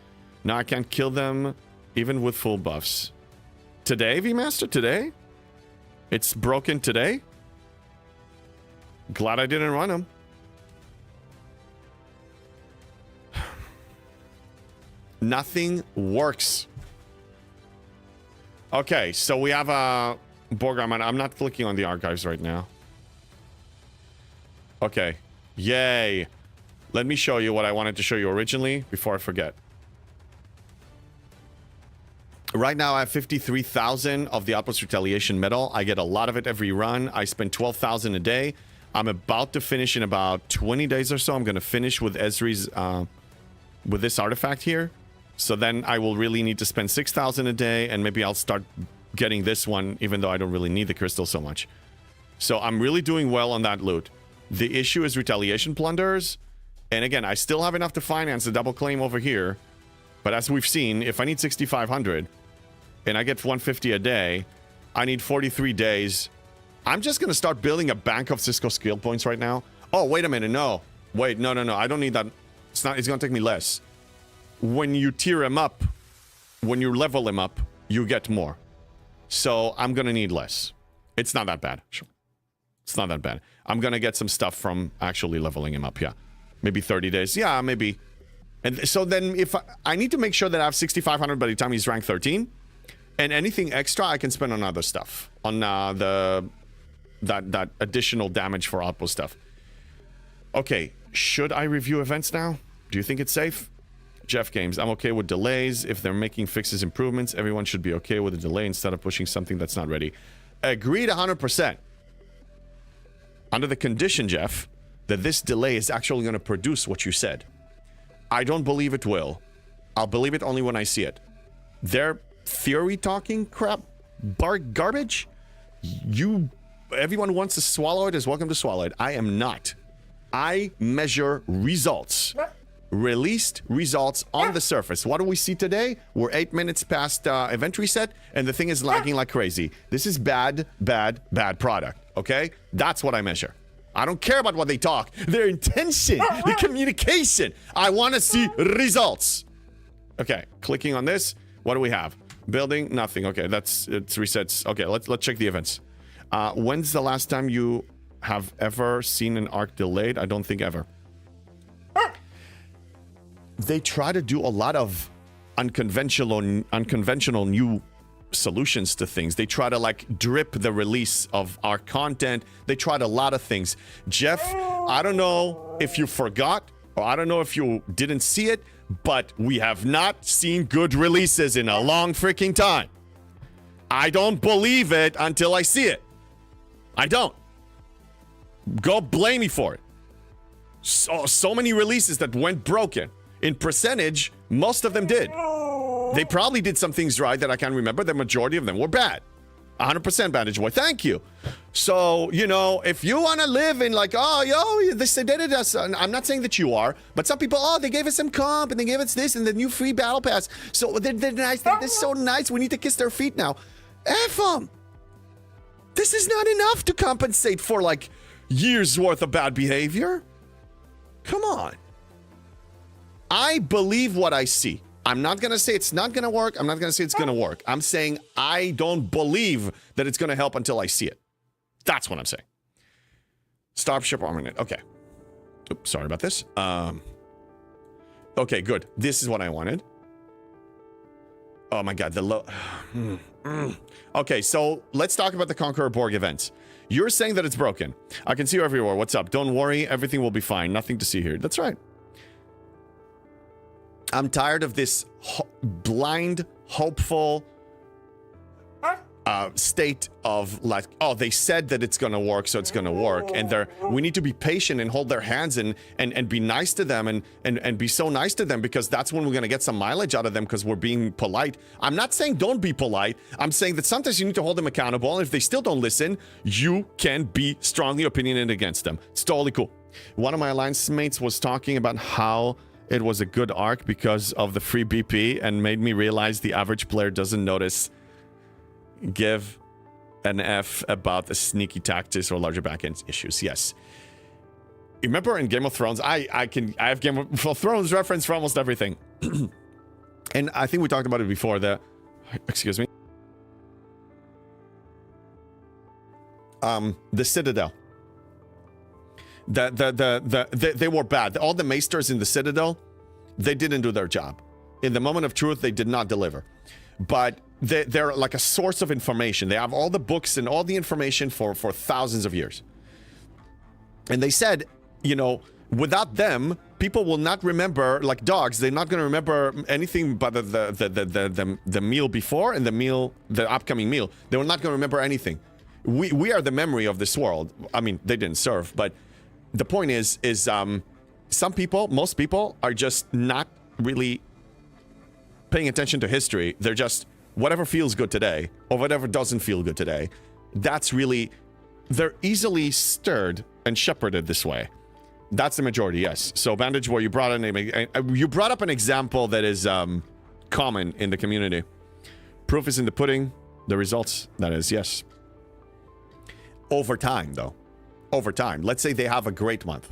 Now I can't kill them even with full buffs. Today, V-Master? Today? It's broken today? Glad I didn't run them. Nothing works. Okay, so we have a Borg Armada. I'm not clicking on the archives right now. Okay. Yay. Let me show you what I wanted to show you originally before I forget. Right now, I have 53,000 of the Outpost Retaliation Medal. I get a lot of it every run. I spend 12,000 a day. I'm about to finish in about 20 days or so. I'm going to finish with Ezri's, with this artifact here. So then I will really need to spend 6,000 a day, and maybe I'll start getting this one, even though I don't really need the crystal so much. So I'm really doing well on that loot. The issue is Retaliation Plunders. And again, I still have enough to finance the double claim over here. But as we've seen, if I need 6,500... and I get 150 a day, I need 43 days I'm just gonna start building a bank of Cisco skill points right now. Oh, wait a minute, no. Wait, no. I don't need that. It's gonna take me less. When you tier him up, when you level him up, you get more. So I'm gonna need less. It's not that bad. It's not that bad. I'm gonna get some stuff from actually leveling him up, yeah. Maybe 30 days. Yeah, maybe. And so then if I need to make sure that I have 6,500 by the time he's rank 13. And anything extra I can spend on other stuff. On that additional damage for Outpost stuff. Okay, should I review events now? Do you think it's safe? Jeff Games, I'm okay with delays. If they're making fixes, improvements, everyone should be okay with a delay instead of pushing something that's not ready. Agreed 100%. Under the condition, Jeff, that this delay is actually going to produce what you said. I don't believe it will. I'll believe it only when I see it. They're theory talking crap, garbage. Everyone wants to swallow it is welcome to swallow it. I am not. I measure results. Released results on the surface. What do we see today? We're 8 minutes past event reset, and the thing is lagging like crazy. This is bad product, okay? That's what I measure. I don't care about what they talk. Their intention, the communication. I want to see results. Okay, clicking on this. What do we have? Building, nothing. Okay, it's resets. Okay, let's check the events. When's the last time you have ever seen an arc delayed? I don't think ever. They try to do a lot of unconventional new solutions to things. They try to like drip the release of our content. They tried a lot of things. Jeff, I don't know if you forgot or I don't know if you didn't see it, but we have not seen good releases in a long freaking time. I don't believe it until I see it. I don't. Go blame me for it. So many releases that went broken. In percentage, most of them did. They probably did some things right that I can't remember. The majority of them were bad. 100% Bandage Boy. Thank you. So, you know, if you want to live in like, oh, yo, they did us. I'm not saying that you are, but some people, oh, they gave us some comp and they gave us this and the new free battle pass. So they're nice. They're so nice. We need to kiss their feet now. F them. This is not enough to compensate for like years worth of bad behavior. Come on. I believe what I see. I'm not going to say it's not going to work. I'm not going to say it's going to work. I'm saying I don't believe that it's going to help until I see it. That's what I'm saying. Starship Armament. Okay. Oops, sorry about this. Okay, good. This is what I wanted. Oh my god, the low... Okay, so let's talk about the Conqueror Borg events. You're saying that it's broken. I can see you everywhere. What's up? Don't worry. Everything will be fine. Nothing to see here. That's right. I'm tired of this blind, hopeful state of like, oh, they said that it's gonna work, so it's gonna work. And we need to be patient and hold their hands and be nice to them and be so nice to them because that's when we're gonna get some mileage out of them because we're being polite. I'm not saying don't be polite. I'm saying that sometimes you need to hold them accountable, and if they still don't listen, you can be strongly opinionated against them. It's totally cool. One of my alliance mates was talking about how it was a good arc because of the free BP and made me realize the average player doesn't notice. Give an F about the sneaky tactics or larger backend issues. Yes. Remember in Game of Thrones, I have Game of Thrones reference for almost everything. And I think we talked about it before. Excuse me. The Citadel. They were bad. All the maesters in the Citadel, they didn't do their job. In the moment of truth, they did not deliver. But they're like a source of information. They have all the books and all the information for thousands of years. And they said, you know, without them, people will not remember, like dogs, they're not going to remember anything but the meal before and the upcoming meal. They were not going to remember anything. We are the memory of this world. I mean, they didn't serve, but the point is some people, most people, are just not really paying attention to history. They're just whatever feels good today or whatever doesn't feel good today. That's really, they're easily stirred and shepherded this way. That's the majority, yes. So Bandage Boy, you brought up an example that is common in the community. Proof is in the pudding. The results, that is, yes. over time, though. Over time. Let's say they have a great month.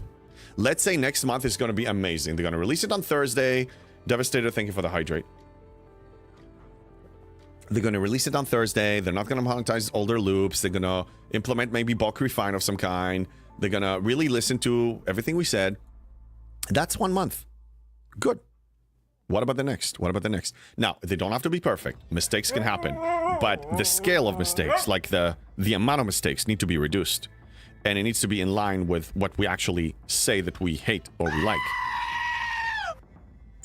Let's say next month is going to be amazing. They're going to release it on Thursday. Devastator, thank you for the hydrate. They're going to release it on Thursday. They're not going to monetize older loops. They're going to implement maybe bulk refine of some kind. They're going to really listen to everything we said. That's 1 month. Good. What about the next? What about the next? Now, they don't have to be perfect. Mistakes can happen. But the scale of mistakes, like the amount of mistakes, need to be reduced. And it needs to be in line with what we actually say that we hate or we like.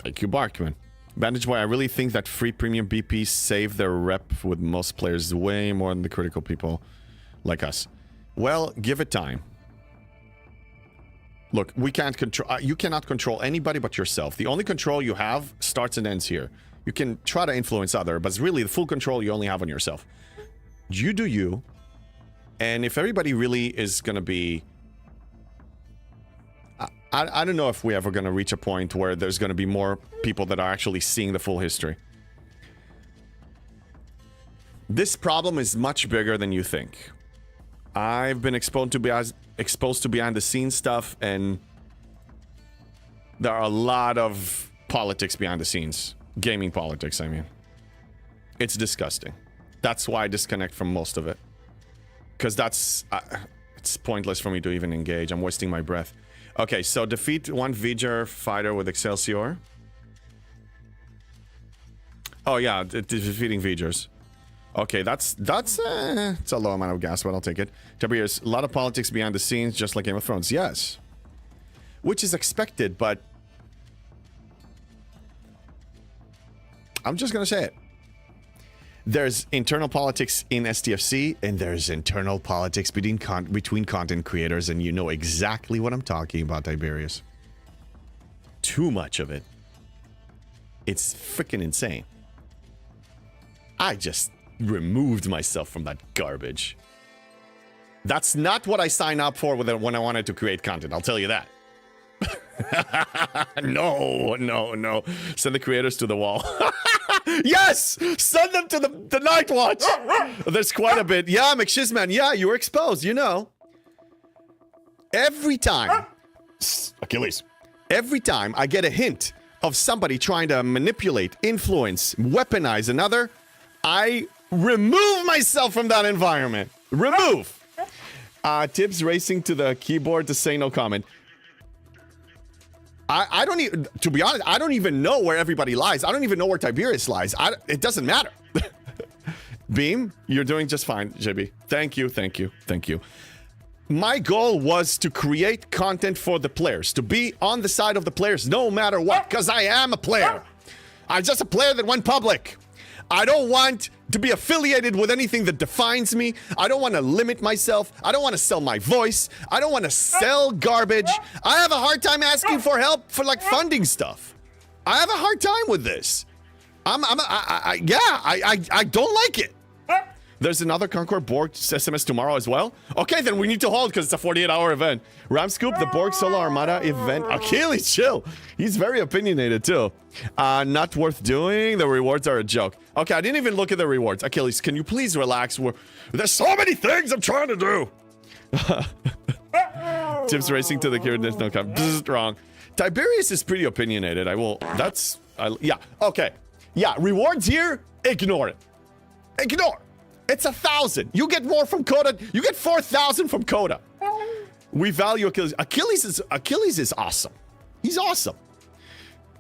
Thank you, Barkman. Bandage Boy, I really think that free premium BPs save their rep with most players way more than the critical people like us. Well, give it time. Look, we can't control. You cannot control anybody but yourself. The only control you have starts and ends here. You can try to influence other, but really the full control you only have on yourself. You do you, and if everybody really is going to be... I don't know if we're ever going to reach a point where there's going to be more people that are actually seeing the full history. This problem is much bigger than you think. I've been exposed to behind the scenes stuff, and there are a lot of politics behind the scenes. Gaming politics, I mean. It's disgusting. That's why I disconnect from most of it. Because that's... it's pointless for me to even engage. I'm wasting my breath. Okay, so defeat one V'ger fighter with Excelsior. Oh yeah, defeating V'gers. Okay, that's it's a low amount of gas, but I'll take it. Tiberius, a lot of politics behind the scenes, just like Game of Thrones. Yes. Which is expected, but... I'm just gonna say it. There's internal politics in STFC, and there's internal politics between content creators, and you know exactly what I'm talking about, Tiberius. Too much of it. It's freaking insane. I just removed myself from that garbage. That's not what I signed up for when I wanted to create content, I'll tell you that. No. Send the creators to the wall. Yes! Send them to the Night Watch! There's quite a bit. Yeah, McShizman, yeah, you were exposed, you know. Every time... Achilles. Every time I get a hint of somebody trying to manipulate, influence, weaponize another, I remove myself from that environment. Remove! Tibbs racing to the keyboard to say no comment. I don't even, to be honest, I don't even know where everybody lies. I don't even know where Tiberius lies. It doesn't matter. Beam, you're doing just fine, JB. Thank you. My goal was to create content for the players, to be on the side of the players no matter what, because I am a player. I'm just a player that went public. I don't want to be affiliated with anything that defines me. I don't want to limit myself. I don't want to sell my voice. I don't want to sell garbage. I have a hard time asking for help for like funding stuff. I have a hard time with this. I don't like it. There's another Concord Borg SMS tomorrow as well. Okay, then we need to hold because it's a 48-hour event. Ramscoop, the Borg Solo Armada event. Achilles, chill. He's very opinionated too. Not worth doing. The rewards are a joke. Okay, I didn't even look at the rewards. Achilles, can you please relax? There's so many things I'm trying to do. Tips racing to the cure. There's no comment. This is wrong. Tiberius is pretty opinionated. Yeah, okay. Yeah, rewards here, ignore it. Ignore. It's 1,000. You get more from Coda. You get 4,000 from Coda. We value Achilles. Achilles is awesome. He's awesome.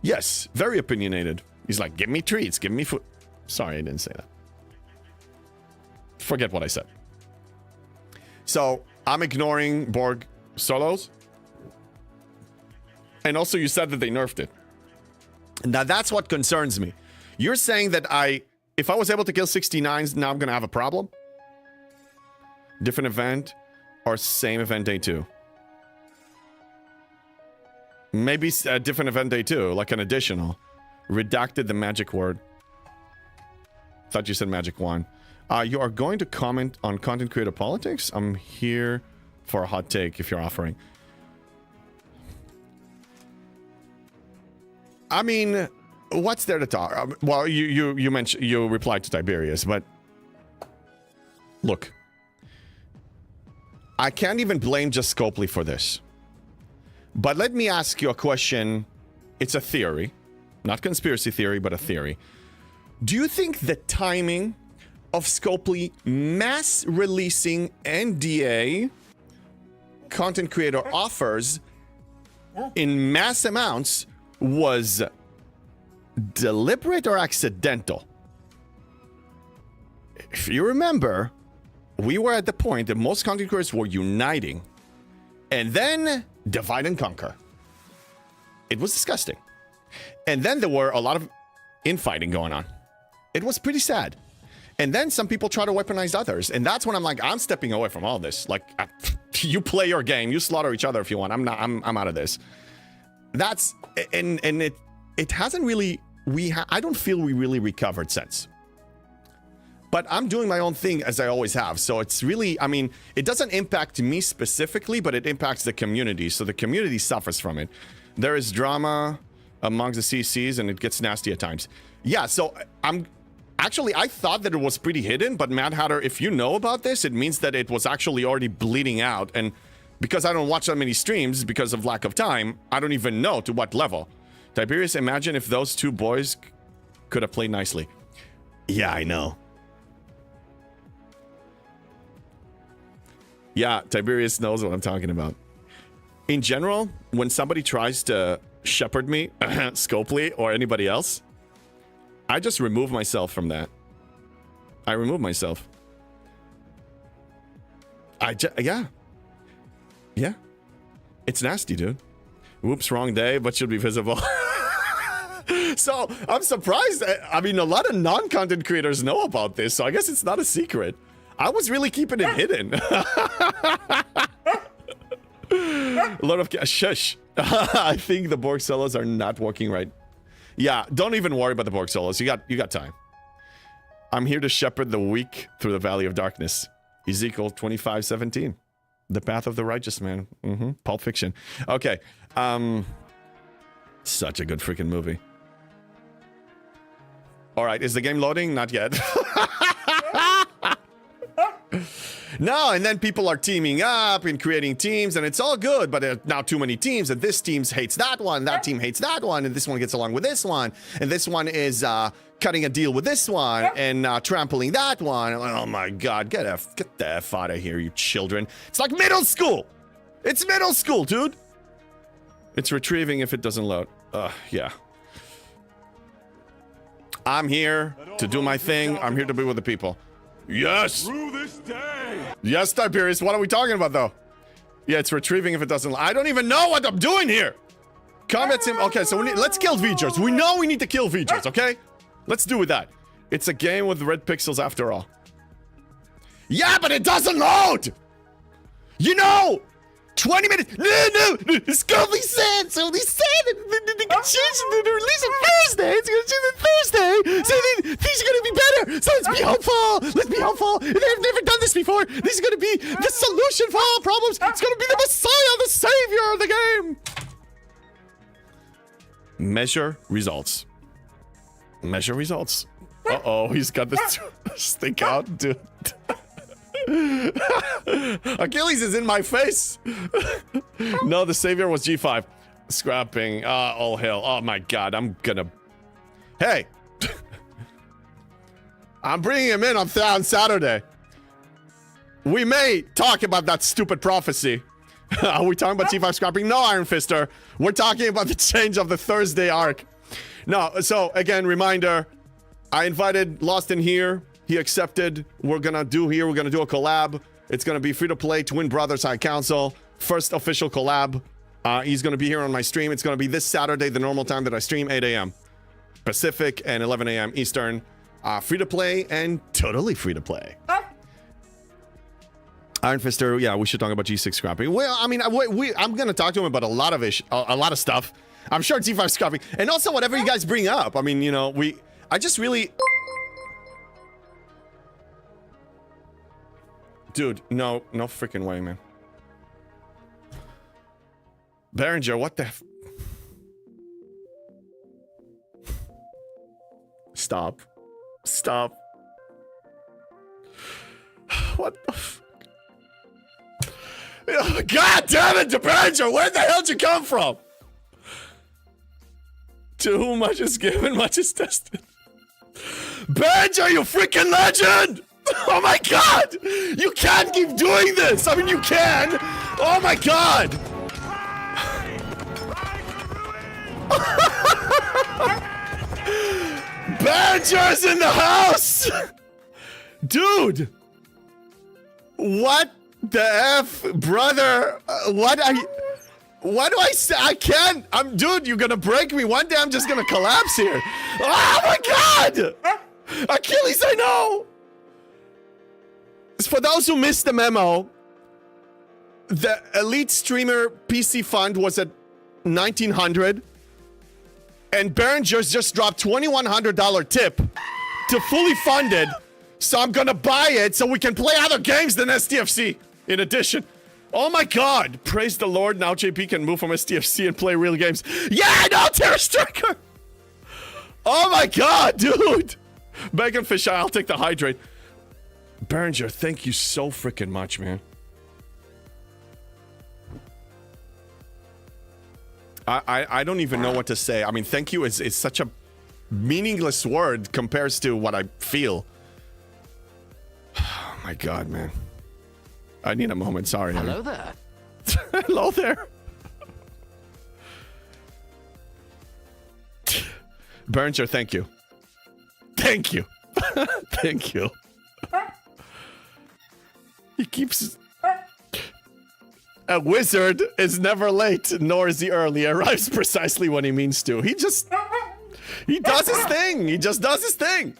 Yes, very opinionated. He's like, give me treats, give me food. Sorry, I didn't say that. Forget what I said. So, I'm ignoring Borg solos. And also, you said that they nerfed it. Now, that's what concerns me. You're saying that if I was able to kill 69s, now I'm going to have a problem? Different event or same event day 2? Maybe a different event day 2, like an additional. Redacted the magic word. Thought you said magic 1. You are going to comment on content creator politics? I'm here for a hot take if you're offering. I mean... What's there to talk? Well, you mentioned, you replied to Tiberius, but look, I can't even blame just Scopely for this. But let me ask you a question. It's a theory. Not conspiracy theory, but a theory. Do you think the timing of Scopely mass releasing NDA content creator offers in mass amounts was deliberate or accidental? If you remember, we were at the point that most content creators were uniting and then divide and conquer. It was disgusting. And then there were a lot of infighting going on. It was pretty sad. And then some people try to weaponize others. And that's when I'm like, I'm stepping away from all this. Like, you play your game, you slaughter each other if you want. I'm out of this. That's, and it hasn't really, I don't feel we really recovered since. But I'm doing my own thing as I always have. So it's really, I mean, it doesn't impact me specifically, but it impacts the community. So the community suffers from it. There is drama amongst the CCs and it gets nasty at times. Yeah, so I thought that it was pretty hidden, but Mad Hatter, if you know about this, it means that it was actually already bleeding out. And because I don't watch that many streams because of lack of time, I don't even know to what level. Tiberius, imagine if those two boys could have played nicely. Yeah, I know. Yeah, Tiberius knows what I'm talking about. In general, when somebody tries to shepherd me, Scopely, or anybody else, I just remove myself from that. I remove myself. Yeah. Yeah. It's nasty, dude. Whoops, wrong day, but should be visible. So, I'm surprised. I mean, a lot of non-content creators know about this, so I guess it's not a secret. I was really keeping it hidden. A lot of shush. I think the Borg solos are not working right. Yeah, don't even worry about the Borg solos. You got time. I'm here to shepherd the weak through the valley of darkness. Ezekiel 25:17. The path of the righteous man. Pulp Fiction. Okay. Such a good freaking movie. All right, is the game loading? Not yet. No, and then people are teaming up and creating teams, and it's all good, but there are now too many teams, and this team hates that one, that team hates that one, and this one gets along with this one, and this one is cutting a deal with this one, and trampling that one. Oh my god, get the F out of here, you children. It's like middle school! It's middle school, dude! It's retrieving if it doesn't load. Yeah. I'm here to do my thing. I'm here to be with the people. Yes! Yes, Tiberius. What are we talking about, though? Yeah, it's retrieving if it doesn't... I don't even know what I'm doing here! Combat sim... Okay, so let's kill features. We know we need to kill features, okay? Let's do with that. It's a game with red pixels after all. Yeah, but it doesn't load! You know! 20 minutes... No! Scopely said! So they said they can change the release on Thursday! It's gonna change on Thursday! So things are gonna be better! So let's be hopeful! Let's be hopeful! They've never done this before! This is gonna be the solution for all problems! It's gonna be the Messiah, the savior of the game! Measure results. Measure results. Uh-oh, he's got this stick out, dude. Achilles is in my face. No, the savior was G5. Scrapping. Oh hell. Oh my god. I'm gonna... Hey. I'm bringing him in on Saturday. We may talk about that stupid prophecy. Are we talking about G5 scrapping? No, Iron Fister. We're talking about the change of the Thursday arc. No, so again, reminder. I invited Lost in here. He accepted. We're gonna do a collab. It's gonna be free to play Twin Brothers High Council. First official collab. He's gonna be here on my stream. It's gonna be this Saturday, the normal time that I stream, 8 a.m. Pacific and 11 a.m. Eastern. Free to play and totally free to play. Iron Fister, yeah, we should talk about G6 scrapping. Well, I mean, I'm gonna talk to him about a lot of stuff. I'm sure G5 scrapping, and also whatever you guys bring up. I mean, you know, I just really... Dude, no freaking way, man. Berenger, what the... Stop. What the God damn it, Banter! Where the hell did you come from? To whom much is given, much is tested. Banter, you freaking legend! Oh my god! You can't keep doing this! I mean, you can! Oh my god! Banter's in the house! Dude! What the F, brother? What do I say? I can't. Dude, you're gonna break me. One day I'm just gonna collapse here. Oh my god! Achilles, I know! For those who missed the memo, the Elite Streamer PC Fund was at 1900 and Behringer's just dropped $2,100 tip to fully fund it. So I'm gonna buy it so we can play other games than STFC in addition. Oh my god! Praise the Lord, now JP can move from STFC and play real games. Yeah, I know, Terror Striker! Oh my god, dude! Bacon Fish, I'll take the hydrate. Behringer, thank you so freaking much, man. I don't even know what to say. I mean, thank you is such a meaningless word compares to what I feel. Oh my god, man. I need a moment, sorry. Hello there. Hello there. Behringer, thank you. Thank you. Thank you. He keeps... A wizard is never late, nor is he early. He arrives precisely when he means to. He does his thing. He just does his thing.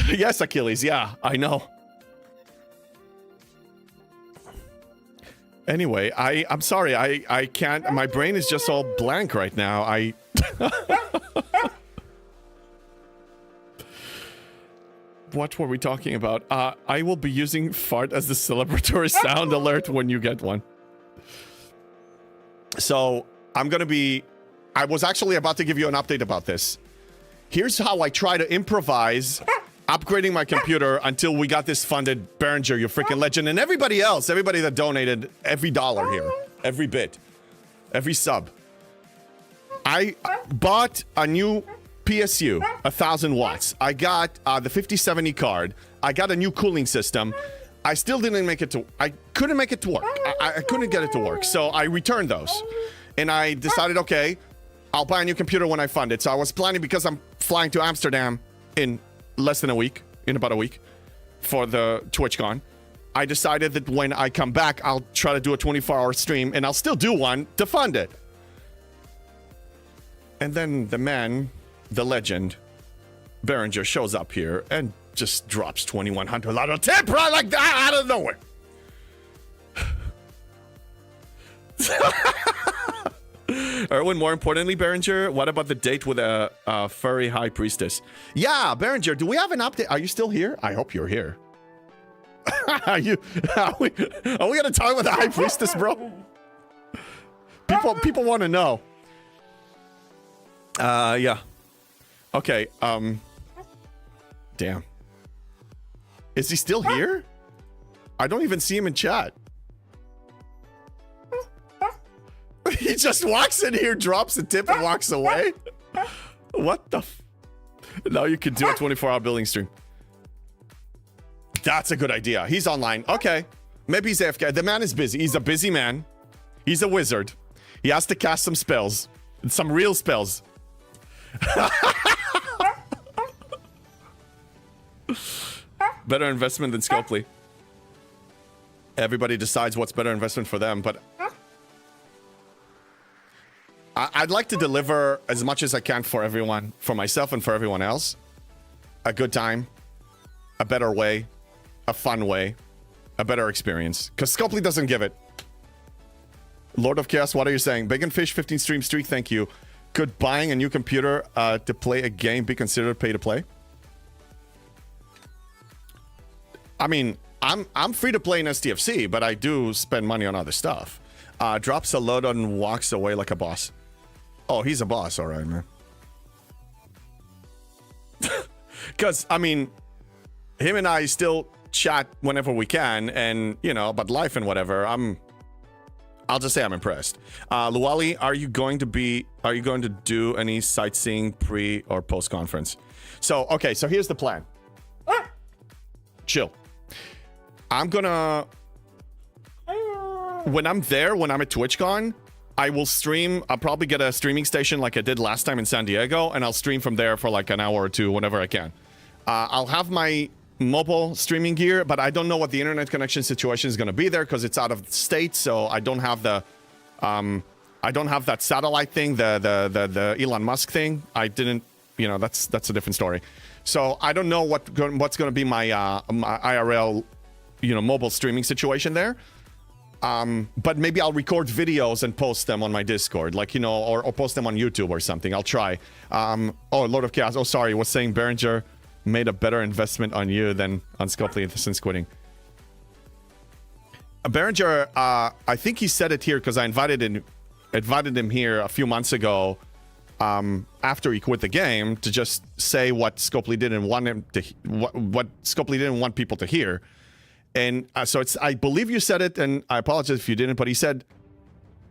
Yes, Achilles. Yeah, I know. Anyway, I'm sorry. I can't. My brain is just all blank right now. What were we talking about? I will be using fart as the celebratory sound alert when you get one. So, I was actually about to give you an update about this. Here's how I try to improvise upgrading my computer until we got this funded. Behringer, you freaking legend. And everybody else, everybody that donated every dollar here, every bit, every sub. I bought a new PSU, 1000 watts. I got the 5070 card. I got a new cooling system. I still didn't make it to... I couldn't make it to work. I couldn't get it to work. So I returned those. And I decided, okay, I'll buy a new computer when I fund it. So I was planning, because I'm flying to Amsterdam in less than a week, in about a week, for the TwitchCon. I decided that when I come back, I'll try to do a 24-hour stream, and I'll still do one to fund it. And then the man... the legend, Behringer, shows up here and just drops $2,100 tip right like that out of nowhere. Erwin, more importantly, Behringer, what about the date with a furry high priestess? Yeah, Behringer, do we have an update? Are you still here? I hope you're here. Are we gonna talk about the high priestess, bro? People want to know. Yeah. Okay, damn. Is he still here? I don't even see him in chat. He just walks in here, drops a tip, and walks away? What the f... Now you can do a 24-hour billing stream. That's a good idea. He's online. Okay. Maybe he's AFK. The man is busy. He's a busy man. He's a wizard. He has to cast some spells. Some real spells. Better investment than Scopely. Everybody decides what's better investment for them, but I'd like to deliver as much as I can for everyone, for myself and for everyone else. A good time, a better way, a fun way, a better experience. Because Scopely doesn't give it. Lord of Chaos, what are you saying? Bacon Fish, 15 stream streak, thank you. Could buying a new computer to play a game be considered pay to play? I mean, I'm free to play in STFC, but I do spend money on other stuff. Drops a load and walks away like a boss. Oh, he's a boss, all right, man. Because, I mean, him and I still chat whenever we can, and you know, about life and whatever. I'll just say I'm impressed. Luwali, are you going to do any sightseeing pre or post conference? So okay, so here's the plan. Chill. I'm gonna, when I'm there, when I'm at TwitchCon, I will stream. I'll probably get a streaming station like I did last time in San Diego, and I'll stream from there for like an hour or two, whenever I can. I'll have my mobile streaming gear, but I don't know what the internet connection situation is going to be there because it's out of the state, so I don't have the I don't have that satellite thing, the Elon Musk thing. I didn't, you know, that's a different story. So I don't know what's going to be my my IRL, you know, mobile streaming situation there. But maybe I'll record videos and post them on my Discord, like, you know, or post them on YouTube or something. I'll try. Oh, Lord of Chaos. Oh, sorry. Was saying Behringer made a better investment on you than on Scopely since quitting. Behringer, I think he said it here because I invited him here a few months ago, after he quit the game, to just say what Scopely didn't want him to, what Scopely didn't want people to hear. And so it's, I believe you said it, and I apologize if you didn't, but he said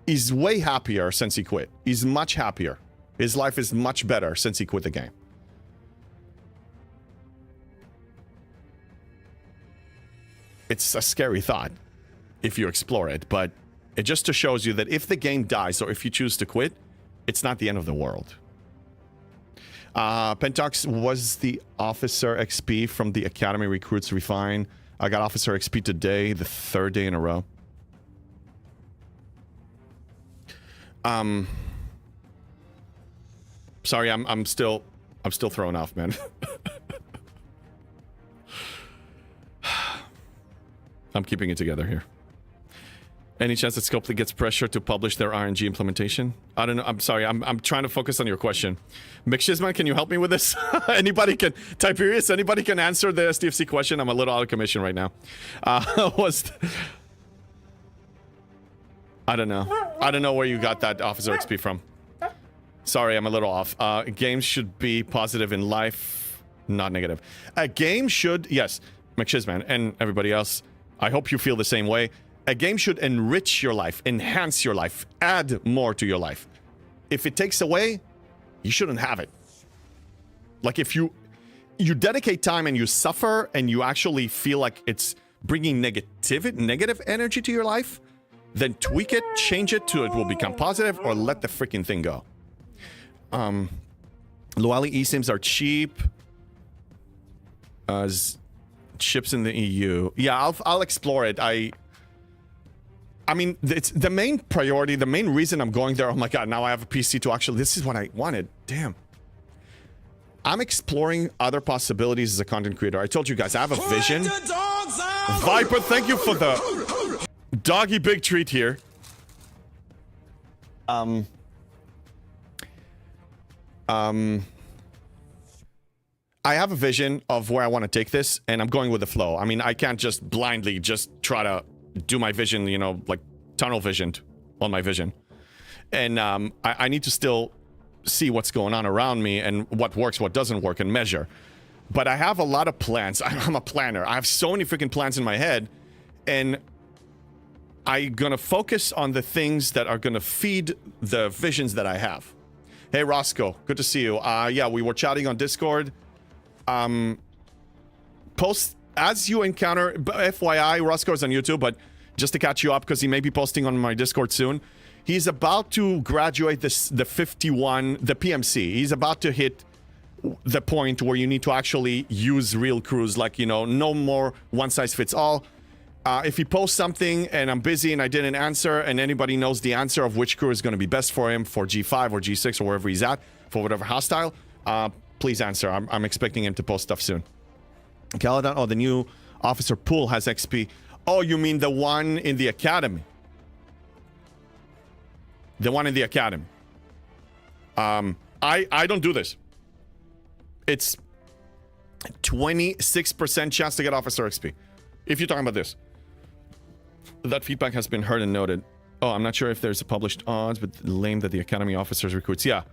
he's way happier since he quit. He's much happier. His life is much better since he quit the game. It's a scary thought if you explore it, but it just shows you that if the game dies or if you choose to quit, it's not the end of the world. Pentox, was the Officer XP from the Academy recruits refined? I got Officer XP today, the third day in a row. Sorry, I'm still thrown off, man. I'm keeping it together here. Any chance that Scopely gets pressure to publish their RNG implementation? I don't know. I'm sorry. I'm trying to focus on your question. McShizman, can you help me with this? Anybody can, Tiberius, anybody can answer the SDFC question? I'm a little out of commission right now. I don't know. I don't know where you got that Officer XP from. Sorry, I'm a little off. Games should be positive in life, not negative. A game should, yes, McShizman and everybody else, I hope you feel the same way. A game should enrich your life, enhance your life, add more to your life. If it takes away, you shouldn't have it. Like if you dedicate time and you suffer and you actually feel like it's bringing negative energy to your life, then tweak it, change it to it will become positive, or let the freaking thing go. Luali eSIMs are cheap as chips in the EU. Yeah, I'll explore it. I mean, it's the main priority, the main reason I'm going there. Oh my god, now I have a PC to actually, this is what I wanted. Damn. I'm exploring other possibilities as a content creator. I told you guys, I have a vision. Viper, thank you for the doggy big treat here. I have a vision of where I want to take this, and I'm going with the flow. I mean, I can't just blindly just try to do my vision, you know, like tunnel visioned on my vision. And I need to still see what's going on around me and what works, what doesn't work, and measure. But I have a lot of plans. I'm a planner. I have so many freaking plans in my head, and I'm gonna focus on the things that are gonna feed the visions that I have. Hey, Roscoe, good to see you. Yeah, we were chatting on Discord. Post as you encounter, FYI, Roscoe's on YouTube, but just to catch you up, because he may be posting on my Discord soon. He's about to graduate the 51, the PMC. He's about to hit the point where you need to actually use real crews, like, you know, no more one size fits all. If he posts something and I'm busy and I didn't answer, and anybody knows the answer of which crew is going to be best for him for G5 or G6 or wherever he's at, for whatever hostile, please answer. I'm expecting him to post stuff soon. Caledon, oh, the new officer pool has XP. Oh, you mean the one in the academy? The one in the academy. I don't do this. It's 26% chance to get officer XP. If you're talking about this. That feedback has been heard and noted. Oh, I'm not sure if there's a published odds, but lame that the academy officers recruits. Yeah.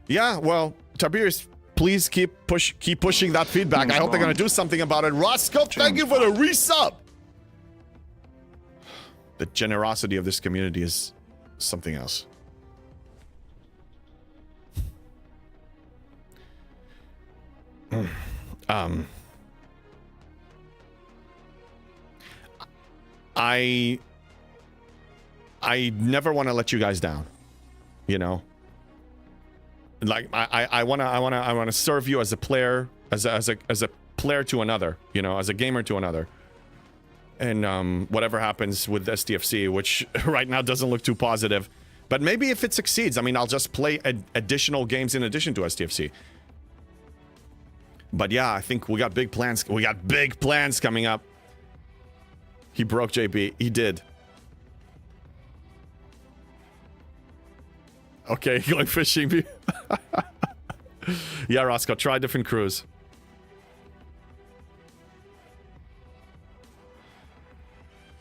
Yeah, well, Tiberius, Please keep pushing that feedback. I hope they're gonna do something about it. Roscoe, thank you for the resub. The generosity of this community is something else. I never want to let you guys down, you know. Like I wanna serve you as a player, as a player to another, you know, as a gamer to another. And whatever happens with STFC, which right now doesn't look too positive, but maybe if it succeeds, I mean, I'll just play additional games in addition to STFC. But yeah, I think we got big plans. We got big plans coming up. He broke JB. He did. Okay, going fishing. Yeah, Roscoe, try different crews.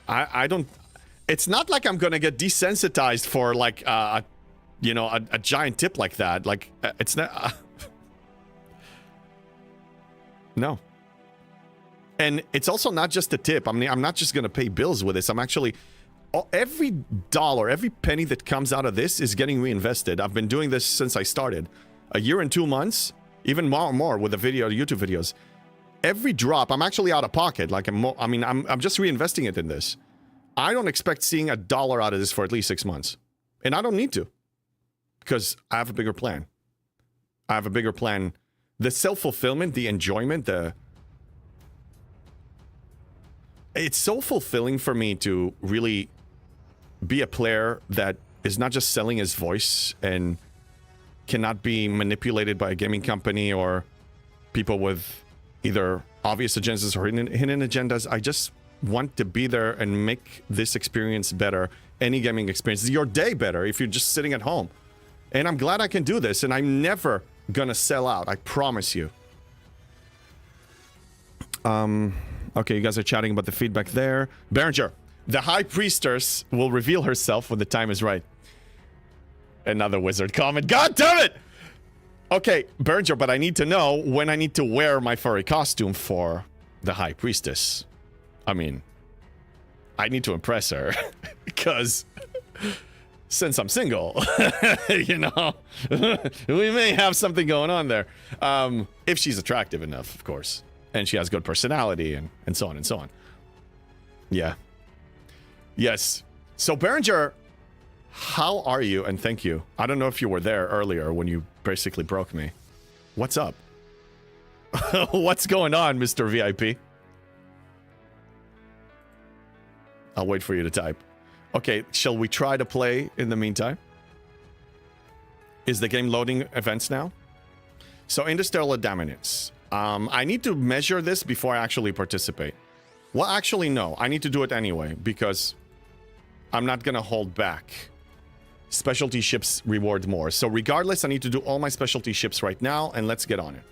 I don't... It's not like I'm gonna get desensitized for, like, you know, a giant tip like that. Like, it's not... No. And it's also not just a tip. I mean, I'm not just gonna pay bills with this. I'm actually... Every dollar, every penny that comes out of this is getting reinvested. I've been doing this since I started. A year and 2 months, even more with the YouTube videos. Every drop, I'm actually out of pocket. Like, I'm just reinvesting it in this. I don't expect seeing a dollar out of this for at least 6 months. And I don't need to. Because I have a bigger plan. I have a bigger plan. The self-fulfillment, the enjoyment, it's so fulfilling for me to really be a player that is not just selling his voice and cannot be manipulated by a gaming company or people with either obvious agendas or hidden agendas. I just want to be there and make this experience better. Any gaming experience, your day better if you're just sitting at home. And I'm glad I can do this, and I'm never gonna sell out, I promise you. Okay, you guys are chatting about the feedback there. Berenger, the High Priestess will reveal herself when the time is right. Another wizard comment. God damn it! Okay, Berenger, but I need to know when I need to wear my furry costume for the High Priestess. I mean, I need to impress her. Because since I'm single, you know, we may have something going on there. If she's attractive enough, of course. And she has good personality and so on and so on. Yeah. Yes. So, Berenger, how are you? And thank you. I don't know if you were there earlier when you basically broke me. What's up? What's going on, Mr. VIP? I'll wait for you to type. Okay, shall we try to play in the meantime? Is the game loading events now? So, Interstellar Dominance. I need to measure this before I actually participate. Well, actually, no. I need to do it anyway, because I'm not going to hold back. Specialty ships reward more. So regardless, I need to do all my specialty ships right now, and let's get on it.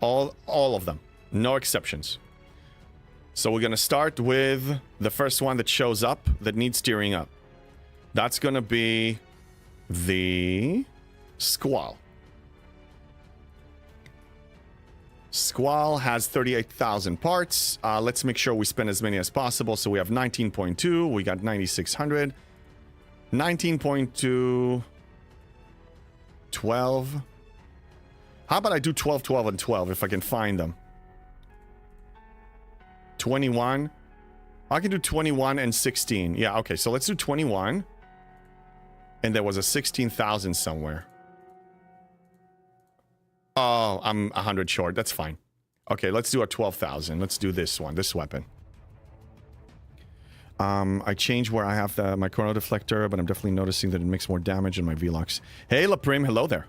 All of them. No exceptions. So we're going to start with the first one that shows up that needs steering up. That's going to be the Squall. Squall has 38,000 parts. Let's make sure we spend as many as possible. So we have 19.2. We got 9,600. 19.2. 12. How about I do 12, 12, and 12 if I can find them? 21. I can do 21 and 16. Yeah, okay. So let's do 21. And there was a 16,000 somewhere. Oh, I'm 100 short. That's fine. Okay, let's do a 12,000. Let's do this one, this weapon. I changed where I have my chrono deflector, but I'm definitely noticing that it makes more damage in my Velux. Hey, Laprim, hello there.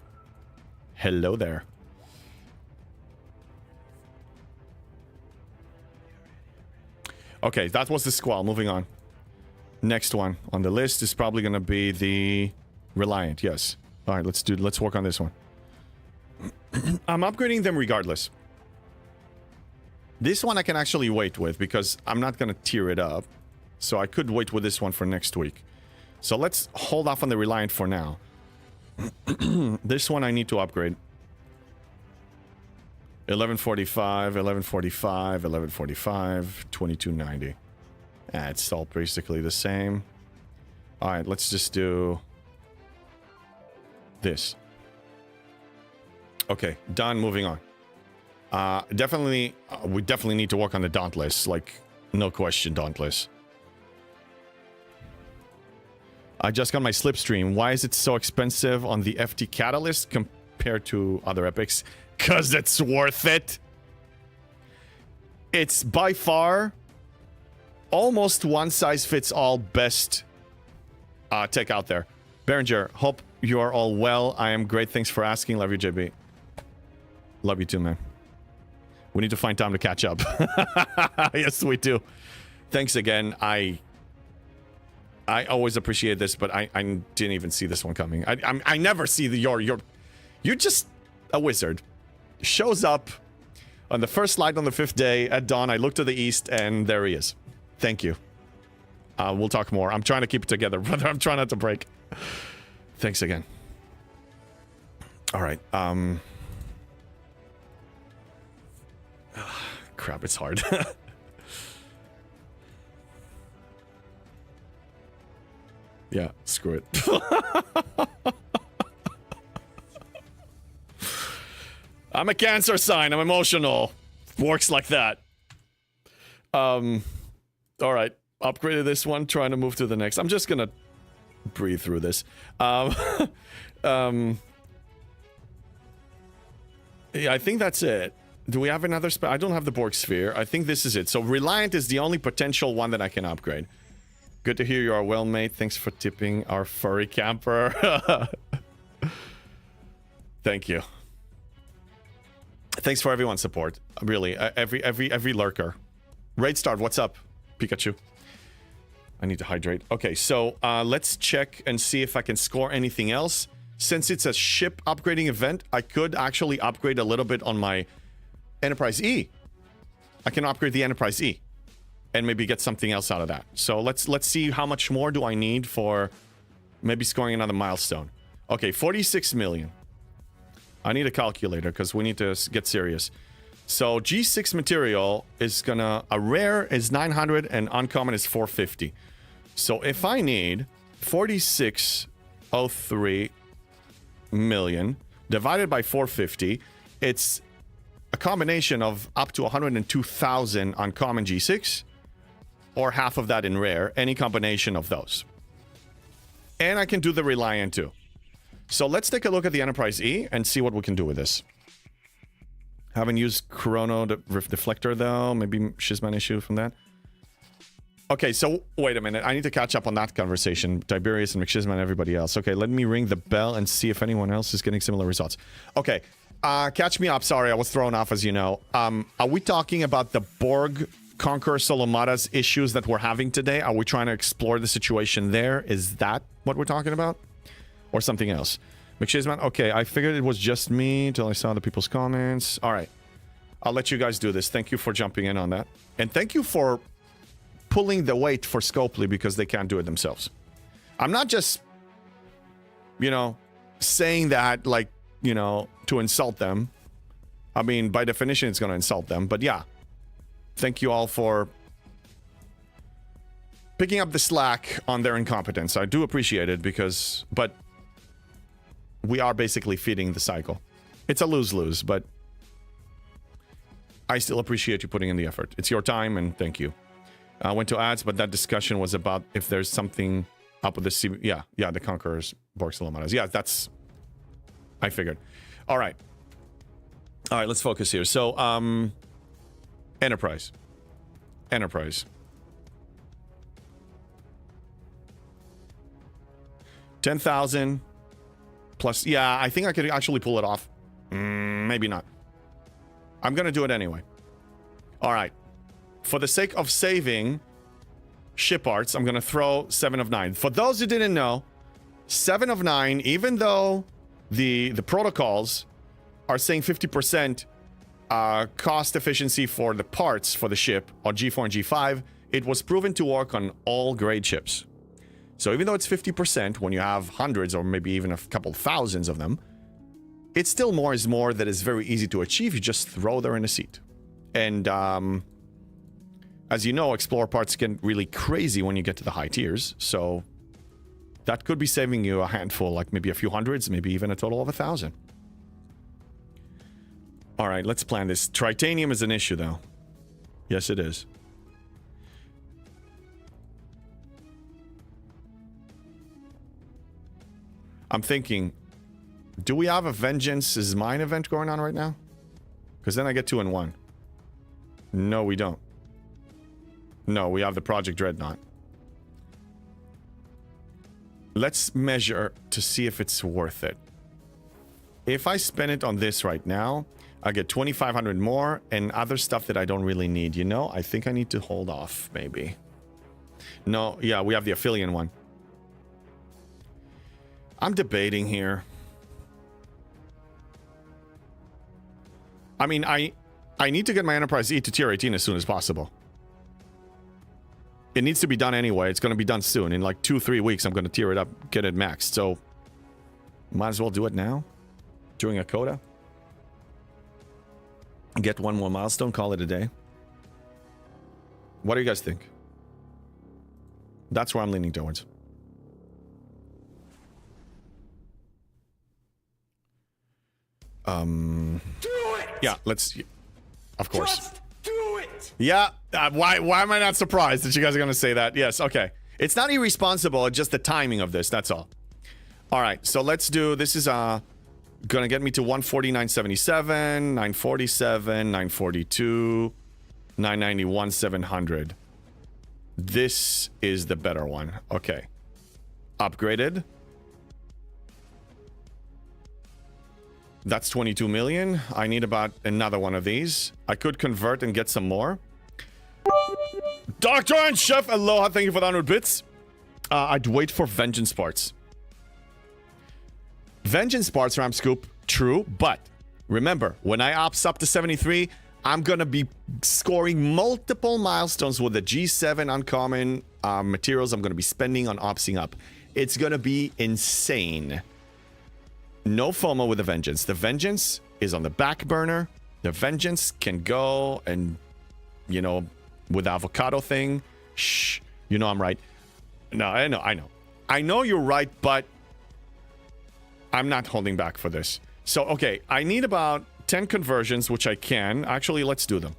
Hello there. Okay, that was the Squall. Moving on. Next one on the list is probably going to be the Reliant. Yes. All right, let's work on this one. I'm upgrading them regardless. This one I can actually wait with because I'm not going to tear it up. So I could wait with this one for next week. So let's hold off on the Reliant for now. This one I need to upgrade. 1145, 1145, 1145, 2290. It's all basically the same. All right, let's just do this. Okay, done. Moving on. We definitely need to work on the Dauntless. Like, no question, Dauntless. I just got my Slipstream. Why is it so expensive on the FT Catalyst compared to other epics? Because it's worth it. It's by far almost one-size-fits-all best tech out there. Berenger, hope you are all well. I am great. Thanks for asking. Love you, JB. Love you too, man. We need to find time to catch up. Yes, we do. Thanks again. I always appreciate this, but I didn't even see this one coming. I never see you're just a wizard. Shows up on the first light on the 5th day at dawn. I look to the east and there he is. Thank you. We'll talk more. I'm trying to keep it together, brother. I'm trying not to break. Thanks again. All right. Crap, it's hard. Yeah, screw it. I'm a Cancer sign. I'm emotional. Works like that. All right. Upgraded this one. Trying to move to the next. I'm just gonna breathe through this. Yeah, I think that's it. Do we have another I don't have the Borg Sphere. I think this is it. So Reliant is the only potential one that I can upgrade. Good to hear you are well, mate. Thanks for tipping our furry camper. Thank you. Thanks for everyone's support. Really, every lurker. Raid Start, what's up, Pikachu? I need to hydrate. Okay, so let's check and see if I can score anything else. Since it's a ship upgrading event, I could actually upgrade a little bit on my Enterprise E. I can upgrade the Enterprise E and maybe get something else out of that. So let's see how much more do I need for maybe scoring another milestone. Okay, 46 million. I need a calculator because we need to get serious. So G6 material is gonna, a rare is 900 and uncommon is 450. So if I need 4603 million divided by 450, it's a combination of up to 102,000 uncommon G6 or half of that in rare, any combination of those. And I can do the Reliant too. So let's take a look at the Enterprise E and see what we can do with this. Haven't used Chrono Deflector though. Maybe Shizman issue from that. Okay, so wait a minute. I need to catch up on that conversation. Tiberius and McShizman and everybody else. Okay, let me ring the bell and see if anyone else is getting similar results. Okay, catch me up. Sorry, I was thrown off, as you know. Are we talking about the Borg Conqueror Solomata's issues that we're having today? Are we trying to explore the situation there? Is that what we're talking about? Or something else? McShizman, okay, I figured it was just me until I saw the people's comments. All right, I'll let you guys do this. Thank you for jumping in on that. And thank you for pulling the weight for Scopely because they can't do it themselves. I'm not just, you know, saying that like, you know, to insult them. I mean, by definition, it's going to insult them. But yeah, thank you all for picking up the slack on their incompetence. I do appreciate it because, but we are basically feeding the cycle. It's a lose-lose, but I still appreciate you putting in the effort. It's your time, and thank you. I went to ads, but that discussion was about if there's something up with the yeah, the Conquerors, Borg Salomatas. Yeah, that's... I figured. All right, let's focus here. So, Enterprise. 10,000 plus... Yeah, I think I could actually pull it off. Maybe not. I'm gonna do it anyway. All right. For the sake of saving ship arts, I'm gonna throw 7 of 9. For those who didn't know, 7 of 9, even though the protocols are saying 50% cost efficiency for the parts for the ship on G4 and G5, it was proven to work on all grade ships. So even though it's 50%, when you have hundreds or maybe even a couple thousands of them, it's still more is more that is very easy to achieve. You just throw there in a seat. And as you know, Explorer parts get really crazy when you get to the high tiers. So that could be saving you a handful, like maybe a few hundreds, maybe even a total of 1,000. All right, let's plan this. Tritanium is an issue, though. Yes, it is. I'm thinking, do we have a Vengeance is Mine event going on right now? Because then I get 2 in 1. No, we don't. No, we have the Project Dreadnought. Let's measure to see if it's worth it. If I spend it on this right now, I get 2,500 more and other stuff that I don't really need. You know, I think I need to hold off, maybe. No, yeah, we have the Aphelion one. I'm debating here. I mean, I need to get my Enterprise E to tier 18 as soon as possible. It needs to be done anyway. It's going to be done soon. In like 2-3 weeks, I'm going to tier it up, get it maxed. So, might as well do it now. During a coda. Get one more milestone, call it a day. What do you guys think? That's where I'm leaning towards. Do it! Yeah, let's... Of course. Just do it! Yeah, why am I not surprised that you guys are going to say that? Yes, okay. It's not irresponsible, it's just the timing of this, that's all. Alright, so let's do... This is gonna get me to 149.77, 947, 942, 991, 700. This is the better one. Okay. Upgraded. That's 22 million. I need about another one of these. I could convert and get some more. Doctor and Chef, aloha. Thank you for the 100 bits. I'd wait for Vengeance parts. Vengeance parts, Ram Scoop, true, but remember, when I ops up to 73, I'm gonna be scoring multiple milestones with the G7 uncommon materials I'm gonna be spending on opsing up. It's gonna be insane. No FOMO with the Vengeance. The Vengeance is on the back burner. The Vengeance can go and, you know, with the avocado thing. Shh, you know I'm right. No, I know. I know you're right, but I'm not holding back for this. So, okay, I need about 10 conversions, which I can. Actually, let's do them.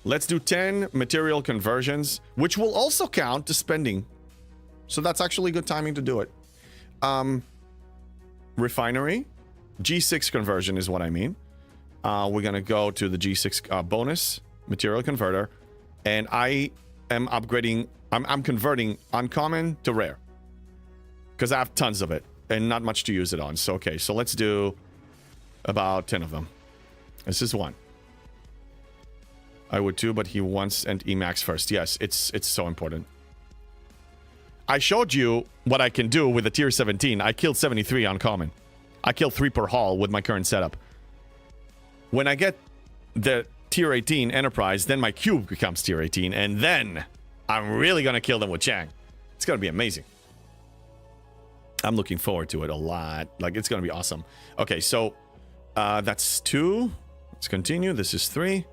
Let's do 10 material conversions, which will also count to spending. So that's actually good timing to do it. Refinery. G6 conversion is what I mean. We're going to go to the G6 bonus material converter. And I am upgrading... I'm converting uncommon to rare. Because I have tons of it and not much to use it on. So, okay, so let's do about 10 of them. This is one. I would too, but he wants an Emax first. Yes, it's so important. I showed you what I can do with the tier 17. I killed 73 uncommon. I killed 3 per haul with my current setup. When I get the tier 18 Enterprise, then my cube becomes tier 18, and then I'm really going to kill them with Chang. It's going to be amazing. I'm looking forward to it a lot. Like, it's going to be awesome. Okay, so that's 2. Let's continue. This is 3.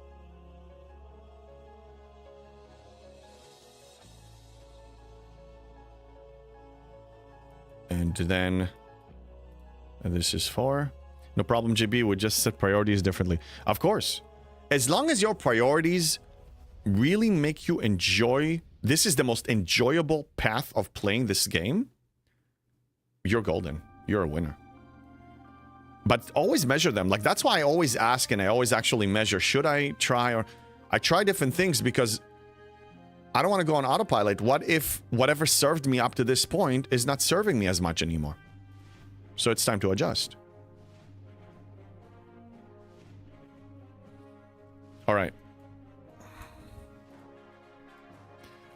And then this is 4. No problem, JB. We just set priorities differently. Of course. As long as your priorities really make you enjoy... This is the most enjoyable path of playing this game. You're golden. You're a winner. But always measure them. Like, that's why I always ask and I always actually measure. Should I try or... I try different things because I don't want to go on autopilot. What if whatever served me up to this point is not serving me as much anymore? So it's time to adjust. All right.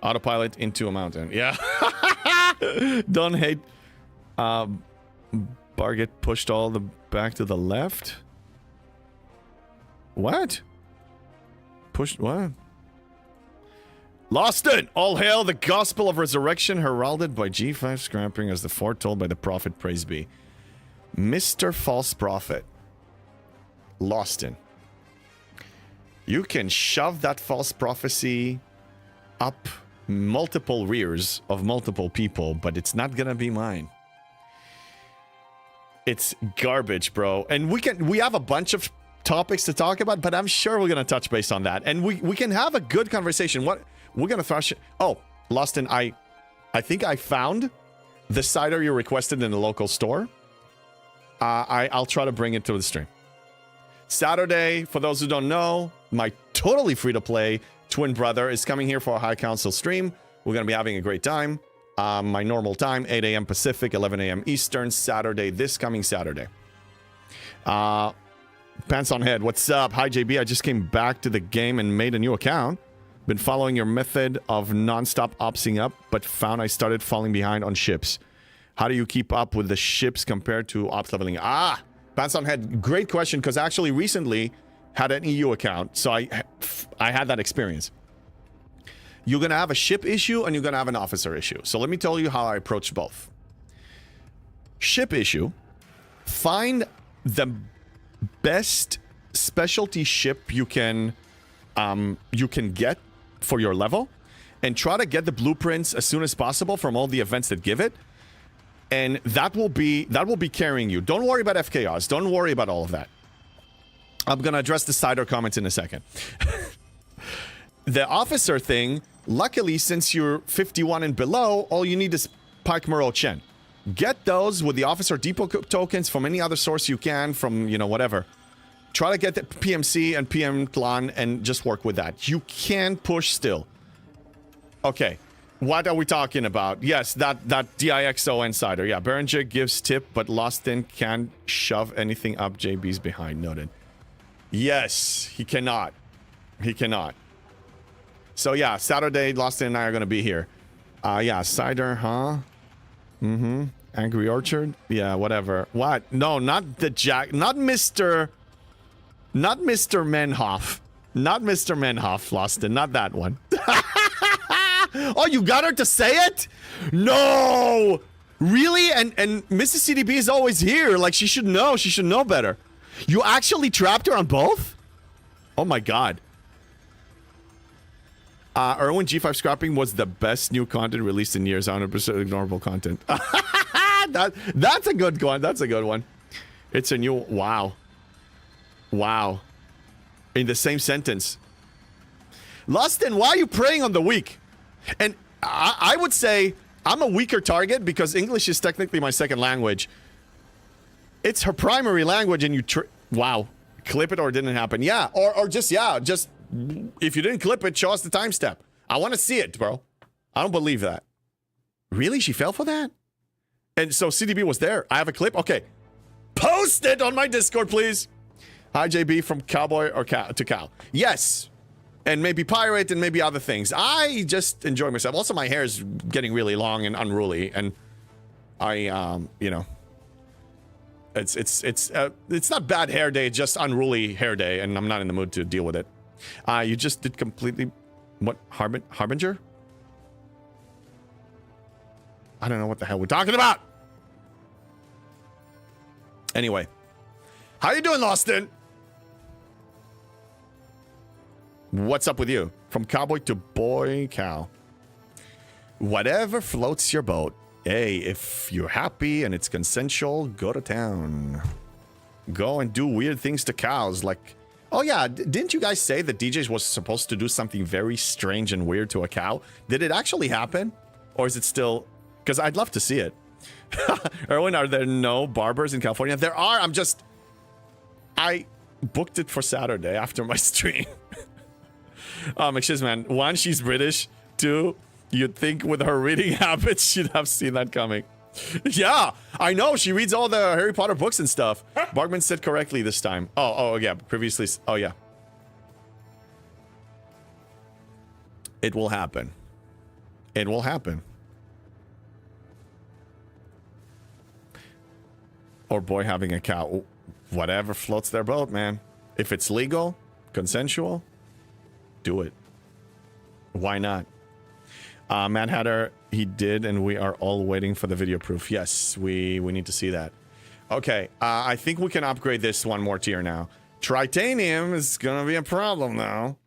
Autopilot into a mountain. Yeah. Don't hate... Bar get pushed all the back to the left? What? Pushed what? Lost it! All hail the gospel of resurrection heralded by G5 scrapping as the foretold by the prophet, praise be. Mr. False Prophet. Lostin. You can shove that false prophecy up multiple rears of multiple people, but it's not gonna be mine. It's garbage, bro. And we have a bunch of topics to talk about, but I'm sure we're gonna touch base on that. And we can have a good conversation. What we're gonna thrash it. Oh, Lostin, I think I found the cider you requested in the local store. I'll try to bring it to the stream. Saturday, for those who don't know, my totally free-to-play twin brother is coming here for a High Council stream. We're going to be having a great time. My normal time, 8 a.m. Pacific, 11 a.m. Eastern, Saturday, this coming Saturday. Pants on Head, what's up? Hi, JB. I just came back to the game and made a new account. Been following your method of non-stop opsing up, but found I started falling behind on ships. How do you keep up with the ships compared to ops leveling? Pants on Head, great question, because actually recently had an EU account, so I had that experience. You're going to have a ship issue and you're going to have an officer issue. So let me tell you how I approach both. Ship issue, find the best specialty ship you can get for your level, and try to get the blueprints as soon as possible from all the events that give it. And that will be carrying you. Don't worry about FKRs. Don't worry about all of that. I'm going to address the cider comments in a second. The officer thing, luckily, since you're 51 and below, all you need is Pike Muro Chen. Get those with the officer depot tokens from any other source you can, from, you know, whatever. Try to get the PMC and PM Clan and just work with that. You can push still. Okay. What are we talking about? Yes, that DIXO insider. Yeah, Berenger gives tip, but Lostin can't shove anything up JB's behind. Noted. Yes, he cannot. He cannot. So yeah, Saturday, Lostin and I are going to be here. Yeah, cider, huh? Mm-hmm. Angry Orchard? Yeah, whatever. What? No, not the Jack. Not Mr. Menhoff. Not Mr. Menhoff, Lostin. Not that one. Oh, you got her to say it? No! Really? And Mrs. CDB is always here. Like, she should know. She should know better. You actually trapped her on both? Oh my god. Erwin G5 Scrapping was the best new content released in years. 100% ignorable content. That's a good one. That's a good one. It's a new... Wow. Wow. In the same sentence. Lostin, why are you preying on the weak? And I would say I'm a weaker target because English is technically my second language. It's her primary language, and you... Wow. Clip it or it didn't happen. Yeah. Or just, yeah, just... If you didn't clip it, show us the time step. I want to see it, bro. I don't believe that. Really? She fell for that? And so CDB was there. I have a clip? Okay. Post it on my Discord, please. Hi, JB, from Cowboy or to Cal. Yes. And maybe Pirate and maybe other things. I just enjoy myself. Also, my hair is getting really long and unruly. And I, you know... It's not bad hair day, it's just unruly hair day, and I'm not in the mood to deal with it. You just did completely... What? Harbinger? I don't know what the hell we're talking about! Anyway. How you doing, Lostin? What's up with you? From cowboy to boy cow. Whatever floats your boat. Hey, if you're happy and it's consensual, go to town. Go and do weird things to cows, like... Oh yeah, didn't you guys say that DJs was supposed to do something very strange and weird to a cow? Did it actually happen? Or is it still... Because I'd love to see it. Erwin, are there no barbers in California? There are, I booked it for Saturday after my stream. McShiz, man. One, she's British. Two, you'd think with her reading habits, she'd have seen that coming. Yeah, I know. She reads all the Harry Potter books and stuff. Bargman said correctly this time. Oh, yeah. Previously. Oh, yeah. It will happen. It will happen. Or boy having a cow. Whatever floats their boat, man. If it's legal, consensual, do it. Why not? Mad Hatter, he did, and we are all waiting for the video proof. Yes, we need to see that. Okay, I think we can upgrade this one more tier now. Tritanium is gonna be a problem now.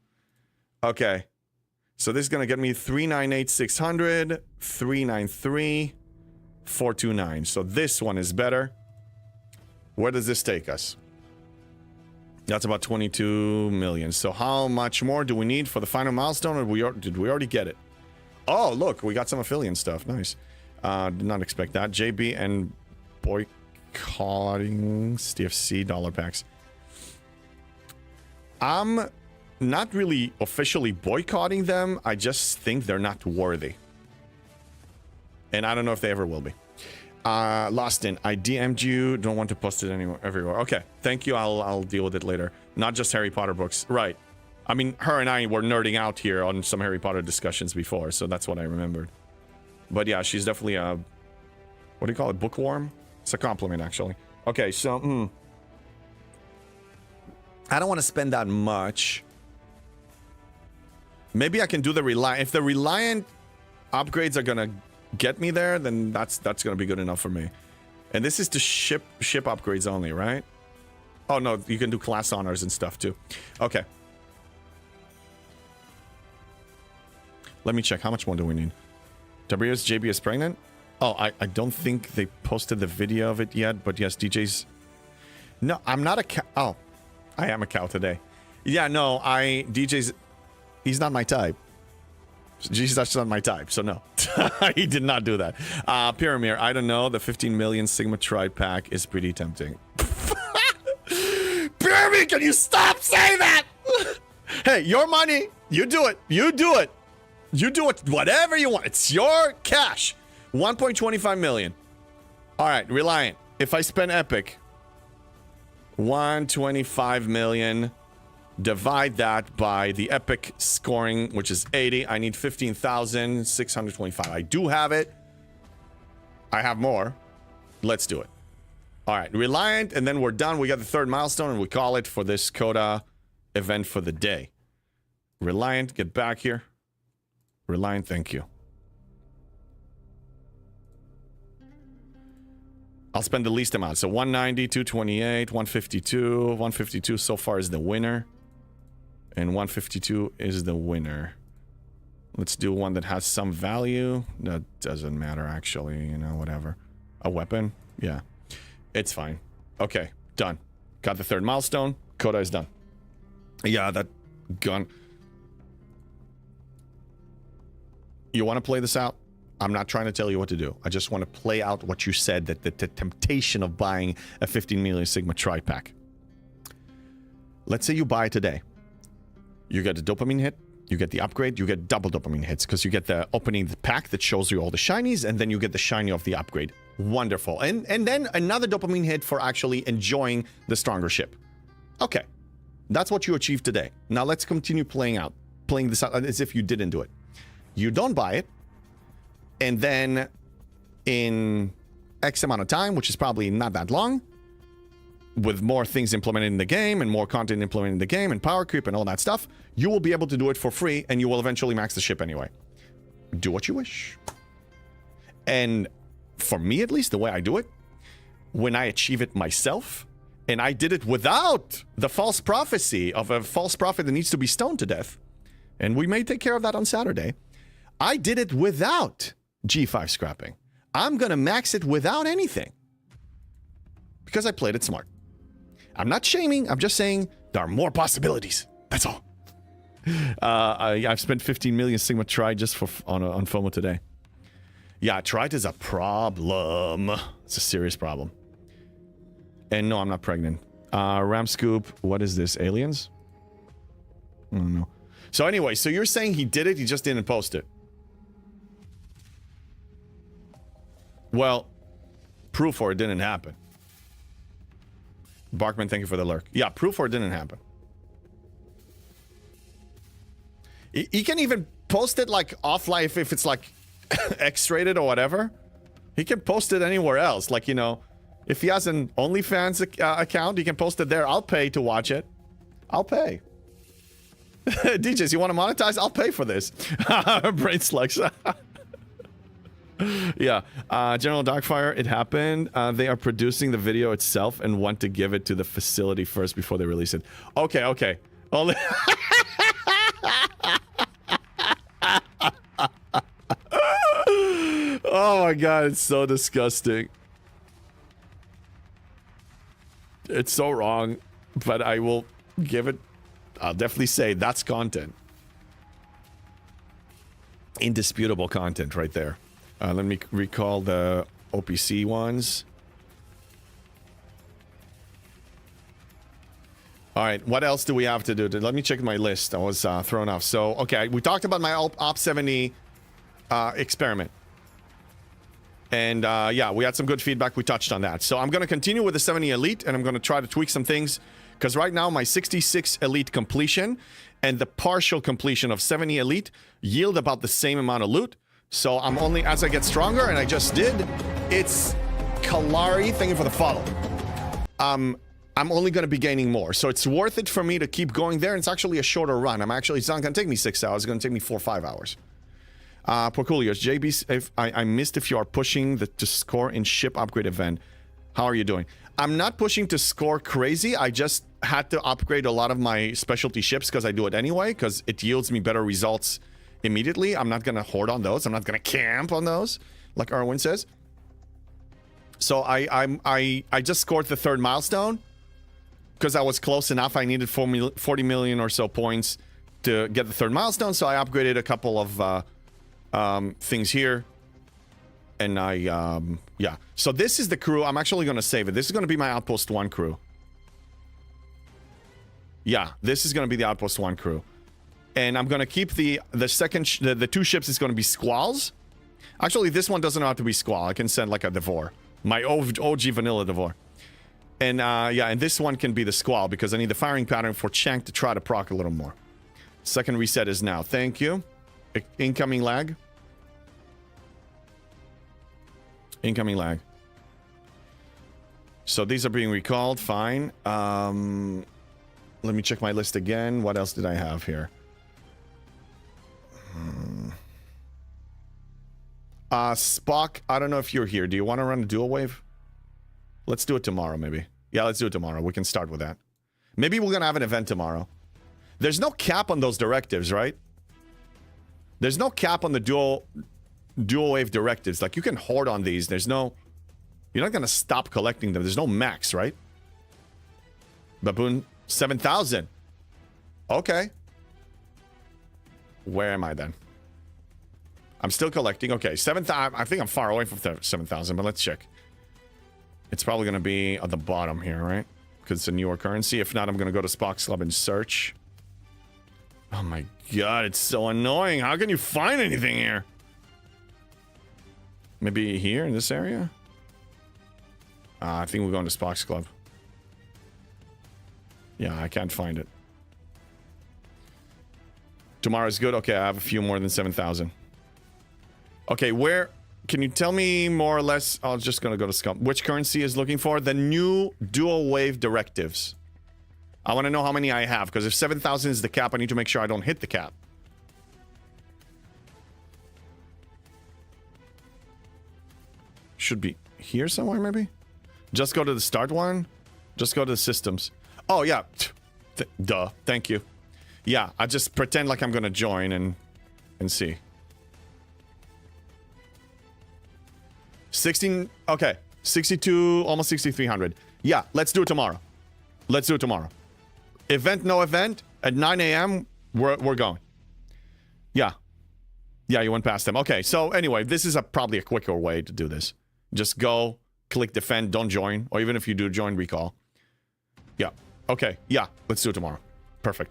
Okay. So this is gonna get me 398,600, 393, 429. So this one is better. Where does this take us? That's about 22 million. So how much more do we need for the final milestone, or did we already get it? Oh, look, we got some affiliate stuff. Nice. Did not expect that. JB and boycotting STFC dollar packs. I'm not really officially boycotting them. I just think they're not worthy. And I don't know if they ever will be. Lost in. I DM'd you. Don't want to post it anywhere, everywhere. Okay. Thank you. I'll deal with it later. Not just Harry Potter books. Right. I mean, her and I were nerding out here on some Harry Potter discussions before, so that's what I remembered. But yeah, she's definitely a... What do you call it? Bookworm? It's a compliment, actually. Okay, so... I don't want to spend that much. Maybe I can do the Reliant. If the Reliant upgrades are gonna get me there, then that's gonna be good enough for me. And this is to ship upgrades only, right? Oh no, you can do class honors and stuff too. Okay. Let me check. How much more do we need? WS JB is pregnant? Oh, I don't think they posted the video of it yet, but yes, DJ's... No, I'm not a cow. Oh, I am a cow today. Yeah, no, DJ's... He's not my type. Jesus, that's not my type, so no. He did not do that. Pyramir, I don't know. The 15 million Sigma Tride pack is pretty tempting. Pyramir, can you stop saying that? Hey, your money. You do it. You do it. You do it. Whatever you want. It's your cash. 1.25 million. All right, Reliant. If I spend Epic, 125 million... Divide that by the Epic scoring, which is 80. I need 15,625. I do have it. I have more. Let's do it. All right, Reliant, and then we're done. We got the third milestone, and we call it for this Coda event for the day. Reliant, get back here. Reliant, thank you. I'll spend the least amount. So 190, 228, 152. 152 so far is the winner. And 152 is the winner. Let's do one that has some value. That doesn't matter, actually. You know, whatever. A weapon? Yeah. It's fine. Okay, done. Got the third milestone. Coda is done. Yeah, that gun. You want to play this out? I'm not trying to tell you what to do. I just want to play out what you said, that the temptation of buying a 15 million Sigma Tri pack. Let's say you buy it today. You get a dopamine hit, you get the upgrade, you get double dopamine hits because you get the opening the pack that shows you all the shinies, and then you get the shiny of the upgrade. Wonderful. And then another dopamine hit for actually enjoying the stronger ship. Okay. That's what you achieved today. Now let's continue playing this out as if you didn't do it. You don't buy it, and then in X amount of time, which is probably not that long, with more things implemented in the game and more content implemented in the game and power creep and all that stuff, you will be able to do it for free, and you will eventually max the ship anyway. Do what you wish. And for me, at least, the way I do it, when I achieve it myself, and I did it without the false prophecy of a false prophet that needs to be stoned to death, and we may take care of that on Saturday, I did it without G5 scrapping. I'm going to max it without anything. Because I played it smart. I'm not shaming. I'm just saying there are more possibilities. That's all. I've spent 15 million Sigma Tride just on FOMO today. Yeah, Tride is a problem. It's a serious problem. And no, I'm not pregnant. Ram Scoop, what is this? Aliens? I don't know. So anyway, so you're saying he did it, he just didn't post it. Well, proof for it didn't happen. Barkman, thank you for the lurk. Yeah, proof for it didn't happen. He can even post it like offline if it's like X-rated or whatever. He can post it anywhere else. Like, you know, if he has an OnlyFans account, he can post it there. I'll pay to watch it. I'll pay. DJs, you want to monetize? I'll pay for this. Brain slugs. Yeah. General Darkfire, it happened. They are producing the video itself and want to give it to the facility first before they release it. Okay, okay. Only... Oh my god, it's so disgusting. It's so wrong, but I will give it... I'll definitely say that's content. Indisputable content right there. Let me recall the OPC ones. All right, what else do we have to do? Let me check my list. I was thrown off. So, okay, we talked about my Op 70 experiment. And yeah, we had some good feedback. We touched on that. So I'm going to continue with the 70 Elite, and I'm going to try to tweak some things. Because right now, my 66 Elite completion and the partial completion of 70 Elite yield about the same amount of loot. So I'm only, as I get stronger, and I just did, it's Kalari, thank you for the follow. I'm only going to be gaining more. So it's worth it for me to keep going there. And it's actually a shorter run. It's not going to take me 6 hours. It's going to take me 4 or 5 hours. Porculius, JB, if I missed if you are pushing to score in ship upgrade event. How are you doing? I'm not pushing to score crazy. I just had to upgrade a lot of my specialty ships because I do it anyway, because it yields me better results immediately. I'm not going to hoard on those. I'm not going to camp on those, like Erwin says. So I just scored the 3rd milestone because I was close enough. I needed 40 million or so points to get the 3rd milestone, so I upgraded a couple of things here. And yeah. So this is the crew. I'm actually going to save it. This is going to be my Outpost 1 crew. Yeah, this is going to be the Outpost 1 crew. And I'm going to keep the 2 ships is going to be Squalls. Actually, this one doesn't have to be Squall. I can send like a Devore. My OG vanilla Devore. And yeah, and this one can be the Squall because I need the firing pattern for Shank to try to proc a little more. Second reset is now. Thank you. Incoming lag. Incoming lag. So these are being recalled. Fine. Let me check my list again. What else did I have here? Spock, I don't know if you're here. Do you want to run a dual wave? Let's do it tomorrow, maybe. Yeah, let's do it tomorrow. We can start with that. Maybe we're going to have an event tomorrow. There's no cap on those directives, right? There's no cap on the dual wave directives. Like, you can hoard on these. There's no... You're not going to stop collecting them. There's no max, right? Baboon, 7,000. Okay. Where am I then? I'm still collecting. Okay, 7,000. I think I'm far away from 7,000, but let's check. It's probably going to be at the bottom here, right? Because it's a newer currency. If not, I'm going to go to Spock's Club and search. Oh my god, it's so annoying. How can you find anything here? Maybe here in this area? I think we're going to Spock's Club. Yeah, I can't find it. Tomorrow's good? Okay, I have a few more than 7,000. Okay, where... Can you tell me more or less... I'm just going to go to Scum. Which currency is looking for? The new dual wave directives. I want to know how many I have, because if 7,000 is the cap, I need to make sure I don't hit the cap. Should be here somewhere, maybe? Just go to the start one. Just go to the systems. Oh, yeah. Duh. Thank you. Yeah, I just pretend like I'm going to join and see. 16... Okay. 62, almost 6,300. Yeah, let's do it tomorrow. Let's do it tomorrow. Event, no event. At 9 a.m., we're going. Yeah. Yeah, you went past them. Okay, so anyway, this is probably a quicker way to do this. Just go, click defend, don't join. Or even if you do join, recall. Yeah. Okay, yeah, let's do it tomorrow. Perfect.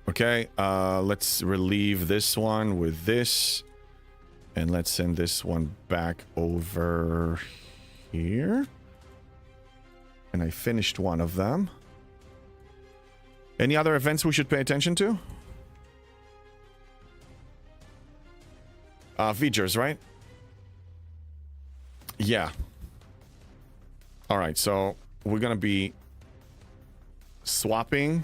Okay, let's relieve this one with this. And let's send this one back over here. And I finished one of them. Any other events we should pay attention to? Features, right? Yeah. Alright, so we're gonna be swapping.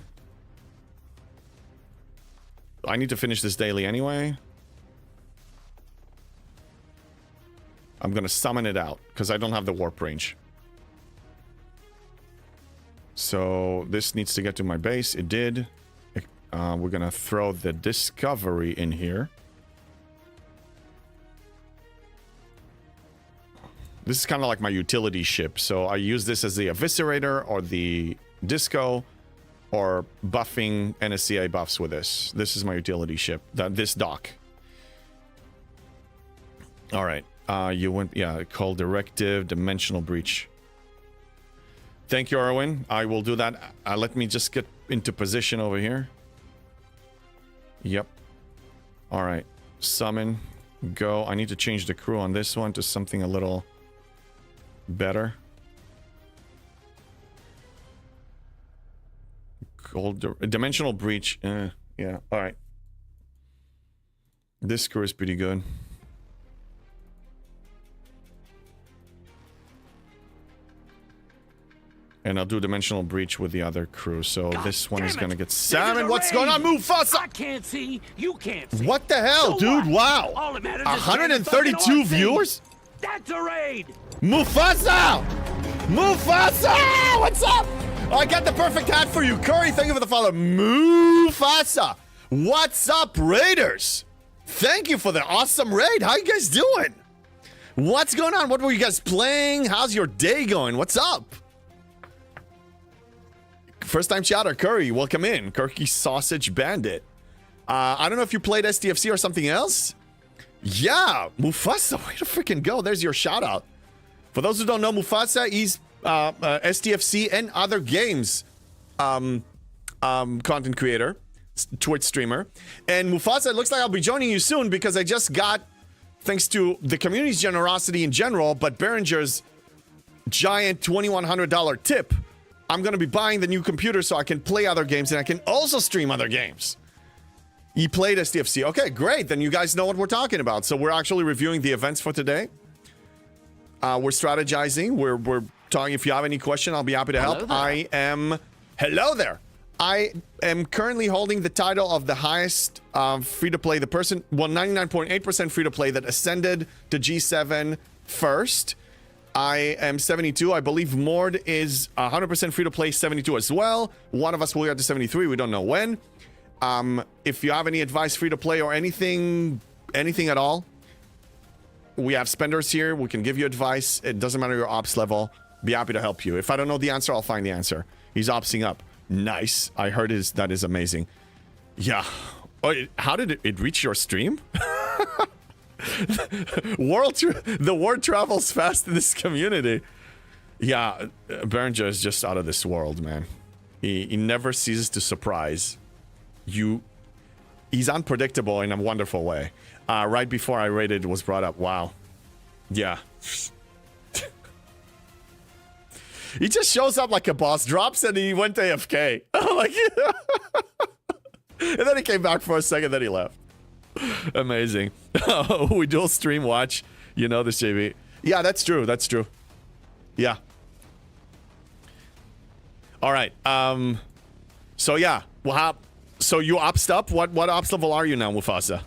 I need to finish this daily anyway. I'm gonna summon it out because I don't have the warp range. So this needs to get to my base. It did. We're gonna throw the discovery in here. This is kind of like my utility ship. So I use this as the eviscerator or the disco or buffing NSCA buffs with this. This is my utility ship. This dock. All right. You went, yeah, call directive, dimensional breach. Thank you, Erwin. I will do that. Let me just get into position over here. Yep. All right. Summon. Go. I need to change the crew on this one to something a little better. Dimensional breach. Yeah. All right. This crew is pretty good. And I'll do dimensional breach with the other crew. So God, this one is gonna get salmon. What's going on, Mufasa? I can't see. You can't see. What the hell, so dude? What? Wow. 132 viewers? That's a raid. Mufasa! Mufasa! What's up? Oh, I got the perfect hat for you. Curry, thank you for the follow. Mufasa! What's up, Raiders? Thank you for the awesome raid. How you guys doing? What's going on? What were you guys playing? How's your day going? What's up? First time chatter, Curry, welcome in. Kirky Sausage Bandit. I don't know if you played STFC or something else. Yeah, Mufasa, way to freaking go. There's your shout out. For those who don't know, Mufasa, he's STFC and other games content creator, Twitch streamer. And Mufasa, it looks like I'll be joining you soon because I just got, thanks to the community's generosity in general, but Behringer's giant $2,100 tip, I'm going to be buying the new computer so I can play other games and I can also stream other games. You played STFC. Okay, great. Then you guys know what we're talking about. So we're actually reviewing the events for today. We're strategizing. We're talking. If you have any question, I'll be happy to help. Hello there. I am currently holding the title of the highest free-to-play, 99.8% free-to-play that ascended to G7 first. I am 72. I believe Mord is 100% free-to-play 72 as well. One of us will get to 73. We don't know when. If you have any advice, free-to-play or anything at all, we have spenders here. We can give you advice. It doesn't matter your ops level. Be happy to help you. If I don't know the answer, I'll find the answer. He's opsing up. Nice. I heard that is amazing. Yeah. Oh, how did it reach your stream? The word travels fast in this community. Yeah, Behringer is just out of this world, man. He never ceases to surprise you. He's unpredictable in a wonderful way. Right before I rated was brought up. Wow. Yeah. He just shows up like a boss, drops, and he went to AFK. Like, and then he came back for a second, then he left. Amazing. We dual stream watch. You know this, JB. Yeah, that's true. That's true. Yeah. All right. So yeah. Well, so you opsed up. What ops level are you now, Mufasa?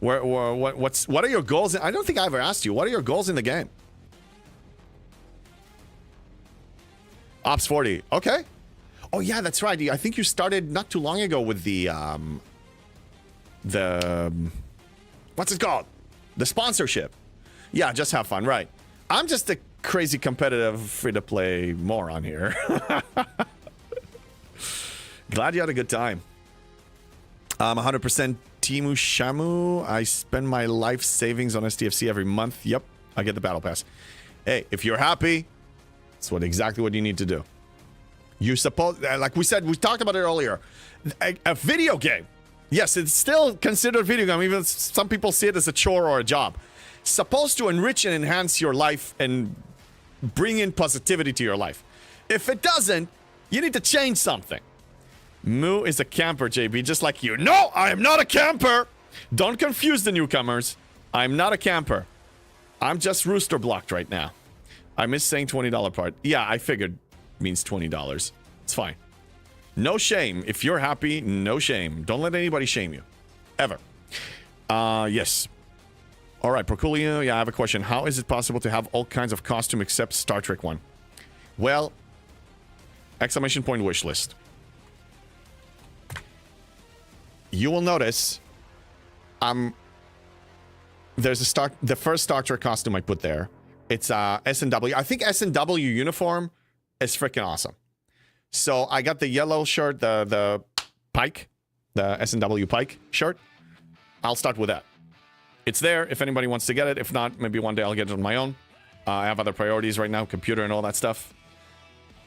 What are your goals? I don't think I ever asked you. What are your goals in the game? Ops 40. Okay. Oh yeah, that's right. I think you started not too long ago with the what's it called? The sponsorship. Yeah, just have fun, right? I'm just a crazy competitive free-to-play moron here. Glad you had a good time. 100% Timu Shamu. I spend my life savings on STFC every month. Yep, I get the battle pass. Hey, if you're happy, that's exactly what you need to do. You suppose, like we said, we talked about it earlier. A video game. Yes, it's still considered video game. Even some people see it as a chore or a job. Supposed to enrich and enhance your life and bring in positivity to your life. If it doesn't, you need to change something. Moo is a camper, JB, just like you. No, I am not a camper. Don't confuse the newcomers. I'm not a camper. I'm just rooster blocked right now. I miss saying $20 part. Yeah, I figured means $20. It's fine. No shame. If you're happy, no shame. Don't let anybody shame you. Ever. Yes. All right, Proculio, yeah, I have a question. How is it possible to have all kinds of costume except Star Trek one? Well, exclamation point wish list. You will notice there's the first Star Trek costume I put there. It's S&W. I think S&W uniform is freaking awesome. So I got the yellow shirt, the Pike, the S&W Pike shirt. I'll start with that. It's there if anybody wants to get it. If not, maybe one day I'll get it on my own. I have other priorities right now, computer and all that stuff.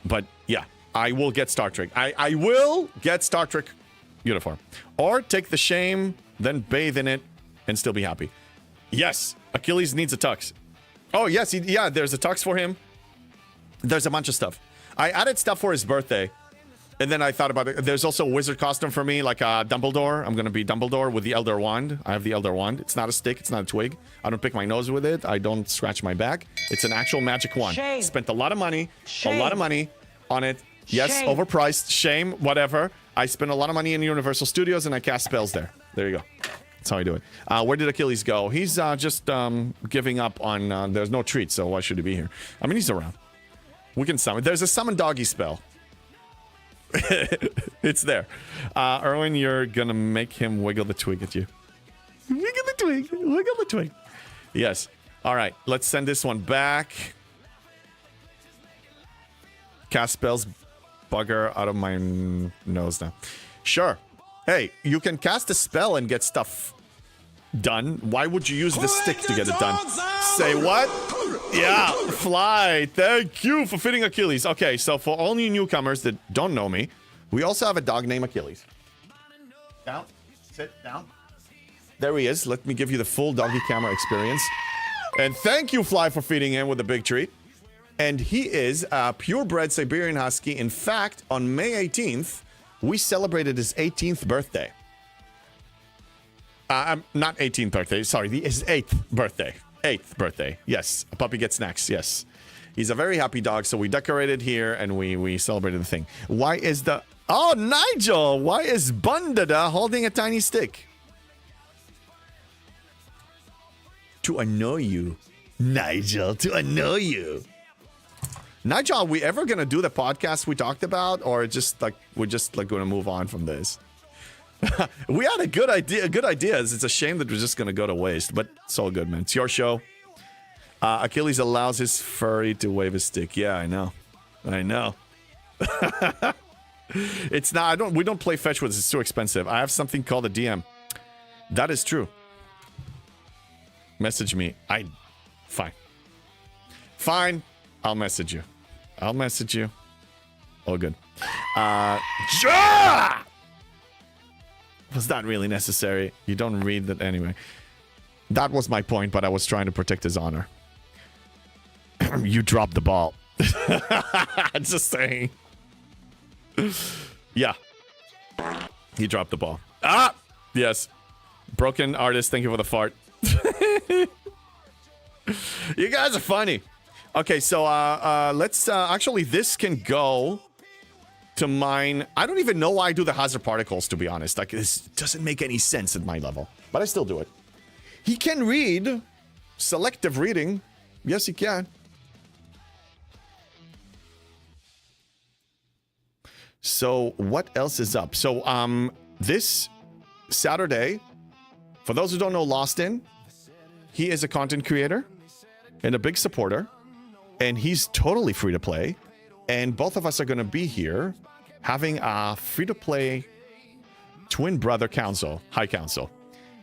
But yeah, I will get Star Trek. I will get Star Trek uniform. Or take the shame, then bathe in it, and still be happy. Yes, Achilles needs a tux. Oh, yes, yeah, there's a tux for him. There's a bunch of stuff. I added stuff for his birthday. And then I thought about it. There's also a wizard costume for me, like Dumbledore. I'm going to be Dumbledore with the Elder Wand. I have the Elder Wand. It's not a stick. It's not a twig. I don't pick my nose with it. I don't scratch my back. It's an actual magic wand. Shame. Spent a lot of money. Shame. A lot of money on it. Yes, Shame. overpriced. Shame, whatever. I spent a lot of money in Universal Studios, and I cast spells there. There you go. That's how I do it. Where did Achilles go? He's just giving up on... there's no treat, so why should he be here? I mean, he's around. We can summon. There's a summon doggy spell. It's there. Erwin, you're gonna make him wiggle the twig at you. Wiggle the twig. Wiggle the twig. Yes. All right. Let's send this one back. Cast spells. Bugger out of my nose now. Sure. Hey, you can cast a spell and get stuff done. Why would you use the stick to get it done? Say what? Yeah, Fly. Thank you for fitting Achilles. Okay, so for all you newcomers that don't know me, we also have a dog named Achilles. Down. Sit down. There he is. Let me give you the full doggy camera experience. And thank you, Fly, for feeding him with a big treat. And he is a purebred Siberian Husky. In fact, on May 18th, we celebrated his 18th birthday. Not 18th birthday. Sorry, his 8th birthday. 8th birthday. Yes. A puppy gets snacks. Yes. He's a very happy dog, so we decorated here and we celebrated the thing. Why is the... Oh, Nigel! Why is Bundada holding a tiny stick? To annoy you. Nigel, to annoy you. Nigel, are we ever going to do the podcast we talked about? Or just like we're just like going to move on from this? We had a good ideas. It's a shame that we're just going to go to waste. But it's all good, man. It's your show. Achilles allows his furry to wave his stick. Yeah, I know. I know. It's not... we don't play fetch with it. It's too expensive. I have something called a DM. That is true. Message me. Fine. Fine. I'll message you. I'll message you. All good. Was that really necessary? You don't read that anyway. That was my point, but I was trying to protect his honor. You dropped the ball. Just saying. Yeah. He dropped the ball. Ah! Yes. Broken artist, thank you for the fart. You guys are funny. Okay, so let's actually this can go to mine. I don't even know why I do the hazard particles, to be honest. Like, this doesn't make any sense at my level, but I still do it. He can read. Selective reading. Yes, he can. So what else is up? So this Saturday, for those who don't know Lostin, he is a content creator and a big supporter, and he's totally free to play. And both of us are going to be here having a free to play twin brother council, high council.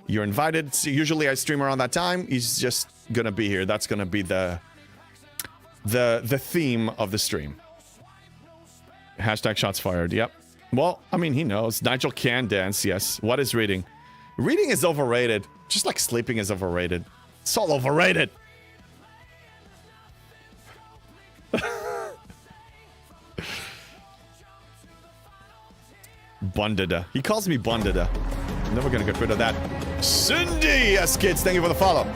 You're invited. So usually I stream around that time. He's just going to be here. That's going to be the theme of the stream. Hashtag shots fired. Yep. Well, I mean, he knows. Nigel can dance. Yes. What is reading? Reading is overrated. Just like sleeping is overrated. It's all overrated. Bundada. He calls me Bundada. I'm never gonna get rid of that. Cindy! Yes, kids, thank you for the follow.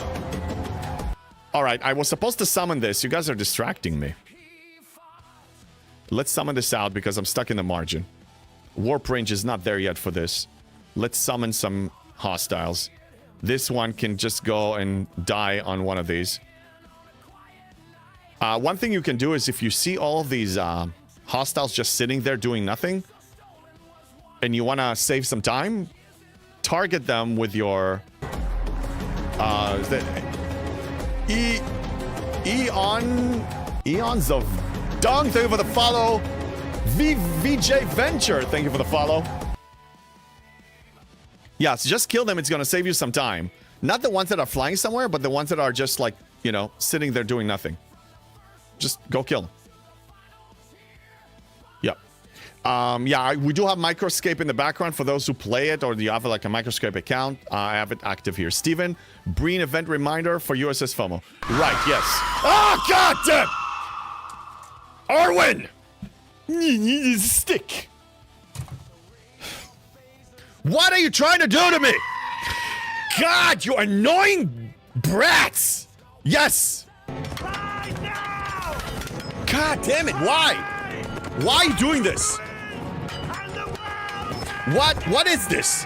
Alright, I was supposed to summon this. You guys are distracting me. Let's summon this out because I'm stuck in the margin. Warp range is not there yet for this. Let's summon some hostiles. This one can just go and die on one of these. One thing you can do is if you see all of these hostiles just sitting there doing nothing, and you want to save some time, target them with your Eons of Dung. Thank you for the follow. VJ Venture, thank you for the follow. Yeah, so just kill them. It's gonna save you some time. Not the ones that are flying somewhere, but the ones that are just like, you know, sitting there doing nothing. Just go kill them. Yep. Yeah, we do have Microscape in the background for those who play it, or you have like a Microscape account. I have it active here. Steven, Breen event reminder for USS FOMO. Right, yes. Oh, God damn! Arwen! Stick. What are you trying to do to me? God, you annoying brats! Yes! God damn it, why? Why are you doing this? What is this?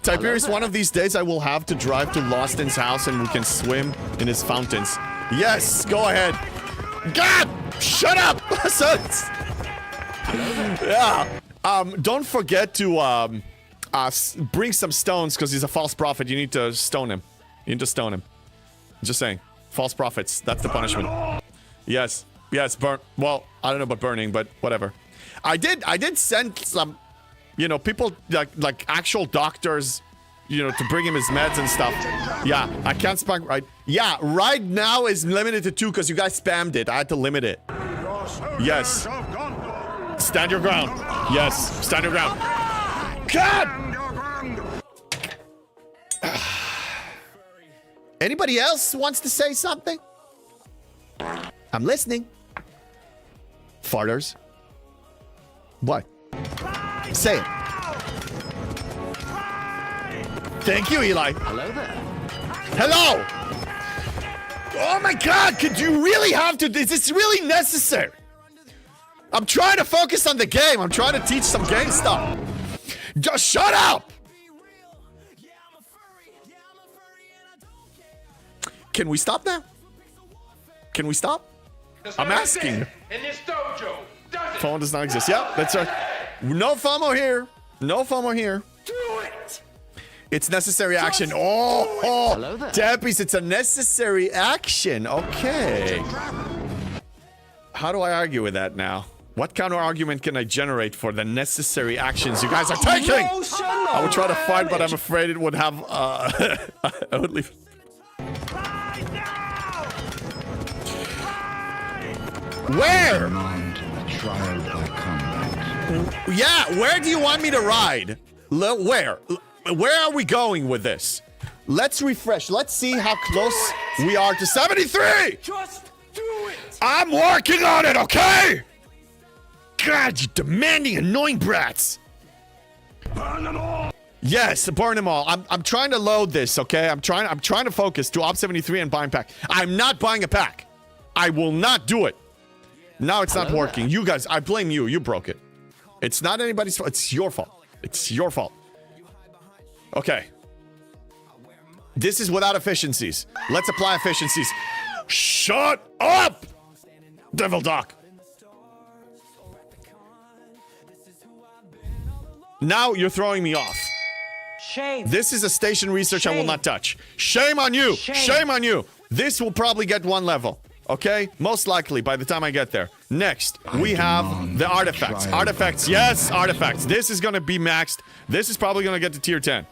Tiberius, one of these days I will have to drive to Lostin's house and we can swim in his fountains. Yes, go ahead. God! Shut up! Yeah. Don't forget to bring some stones because he's a false prophet. You need to stone him. You need to stone him. Just saying. False prophets. That's the punishment. Yes. Yes, burn. Well, I don't know about burning, but whatever. I did send some, you know, people like actual doctors, you know, to bring him his meds and stuff. Yeah, I can't spam right. Yeah, right now is limited to 2 because you guys spammed it. I had to limit it. Yes. Stand your ground. Yes, stand your ground. God! Anybody else wants to say something? I'm listening. Farters. What? Say it. Thank you, Eli. Hello there. Hello! Oh my God, could you really have to? Is this really necessary? I'm trying to focus on the game. I'm trying to teach some game stuff. Just shut up! Can we stop now? Can we stop? I'm asking. In this dojo, FOMO does not exist. Yeah, that's right. No FOMO here. No FOMO here. do it. It's necessary action. Oh, Hello there. Dappies, it's a necessary action. Okay. How do I argue with that now? What counter argument can I generate for the necessary actions you guys are taking? I would try to fight, but I'm afraid it would have. I would leave. Where? Yeah, where do you want me to ride? Where? Where are we going with this? Let's refresh. Let's see how close we are to 73. Just do it. I'm working on it, okay? God, you demanding, annoying brats. Burn them all. Yes, burn them all. I'm trying to load this, okay? I'm trying to focus to Op 73 and buying pack. I'm not buying a pack. I will not do it. Now it's not working. You guys, I blame you. You broke it. It's not anybody's fault. It's your fault. It's your fault. Okay. This is without efficiencies. Let's apply efficiencies. Shut up! Devil Doc. Now you're throwing me off. Shame. This is a station research I will not touch. Shame on you. Shame on you. This will probably get 1 level. Okay? Most likely by the time I get there. Next, we have the artifacts. Artifacts. Yes, artifacts. This is going to be maxed. This is probably going to get to tier 10.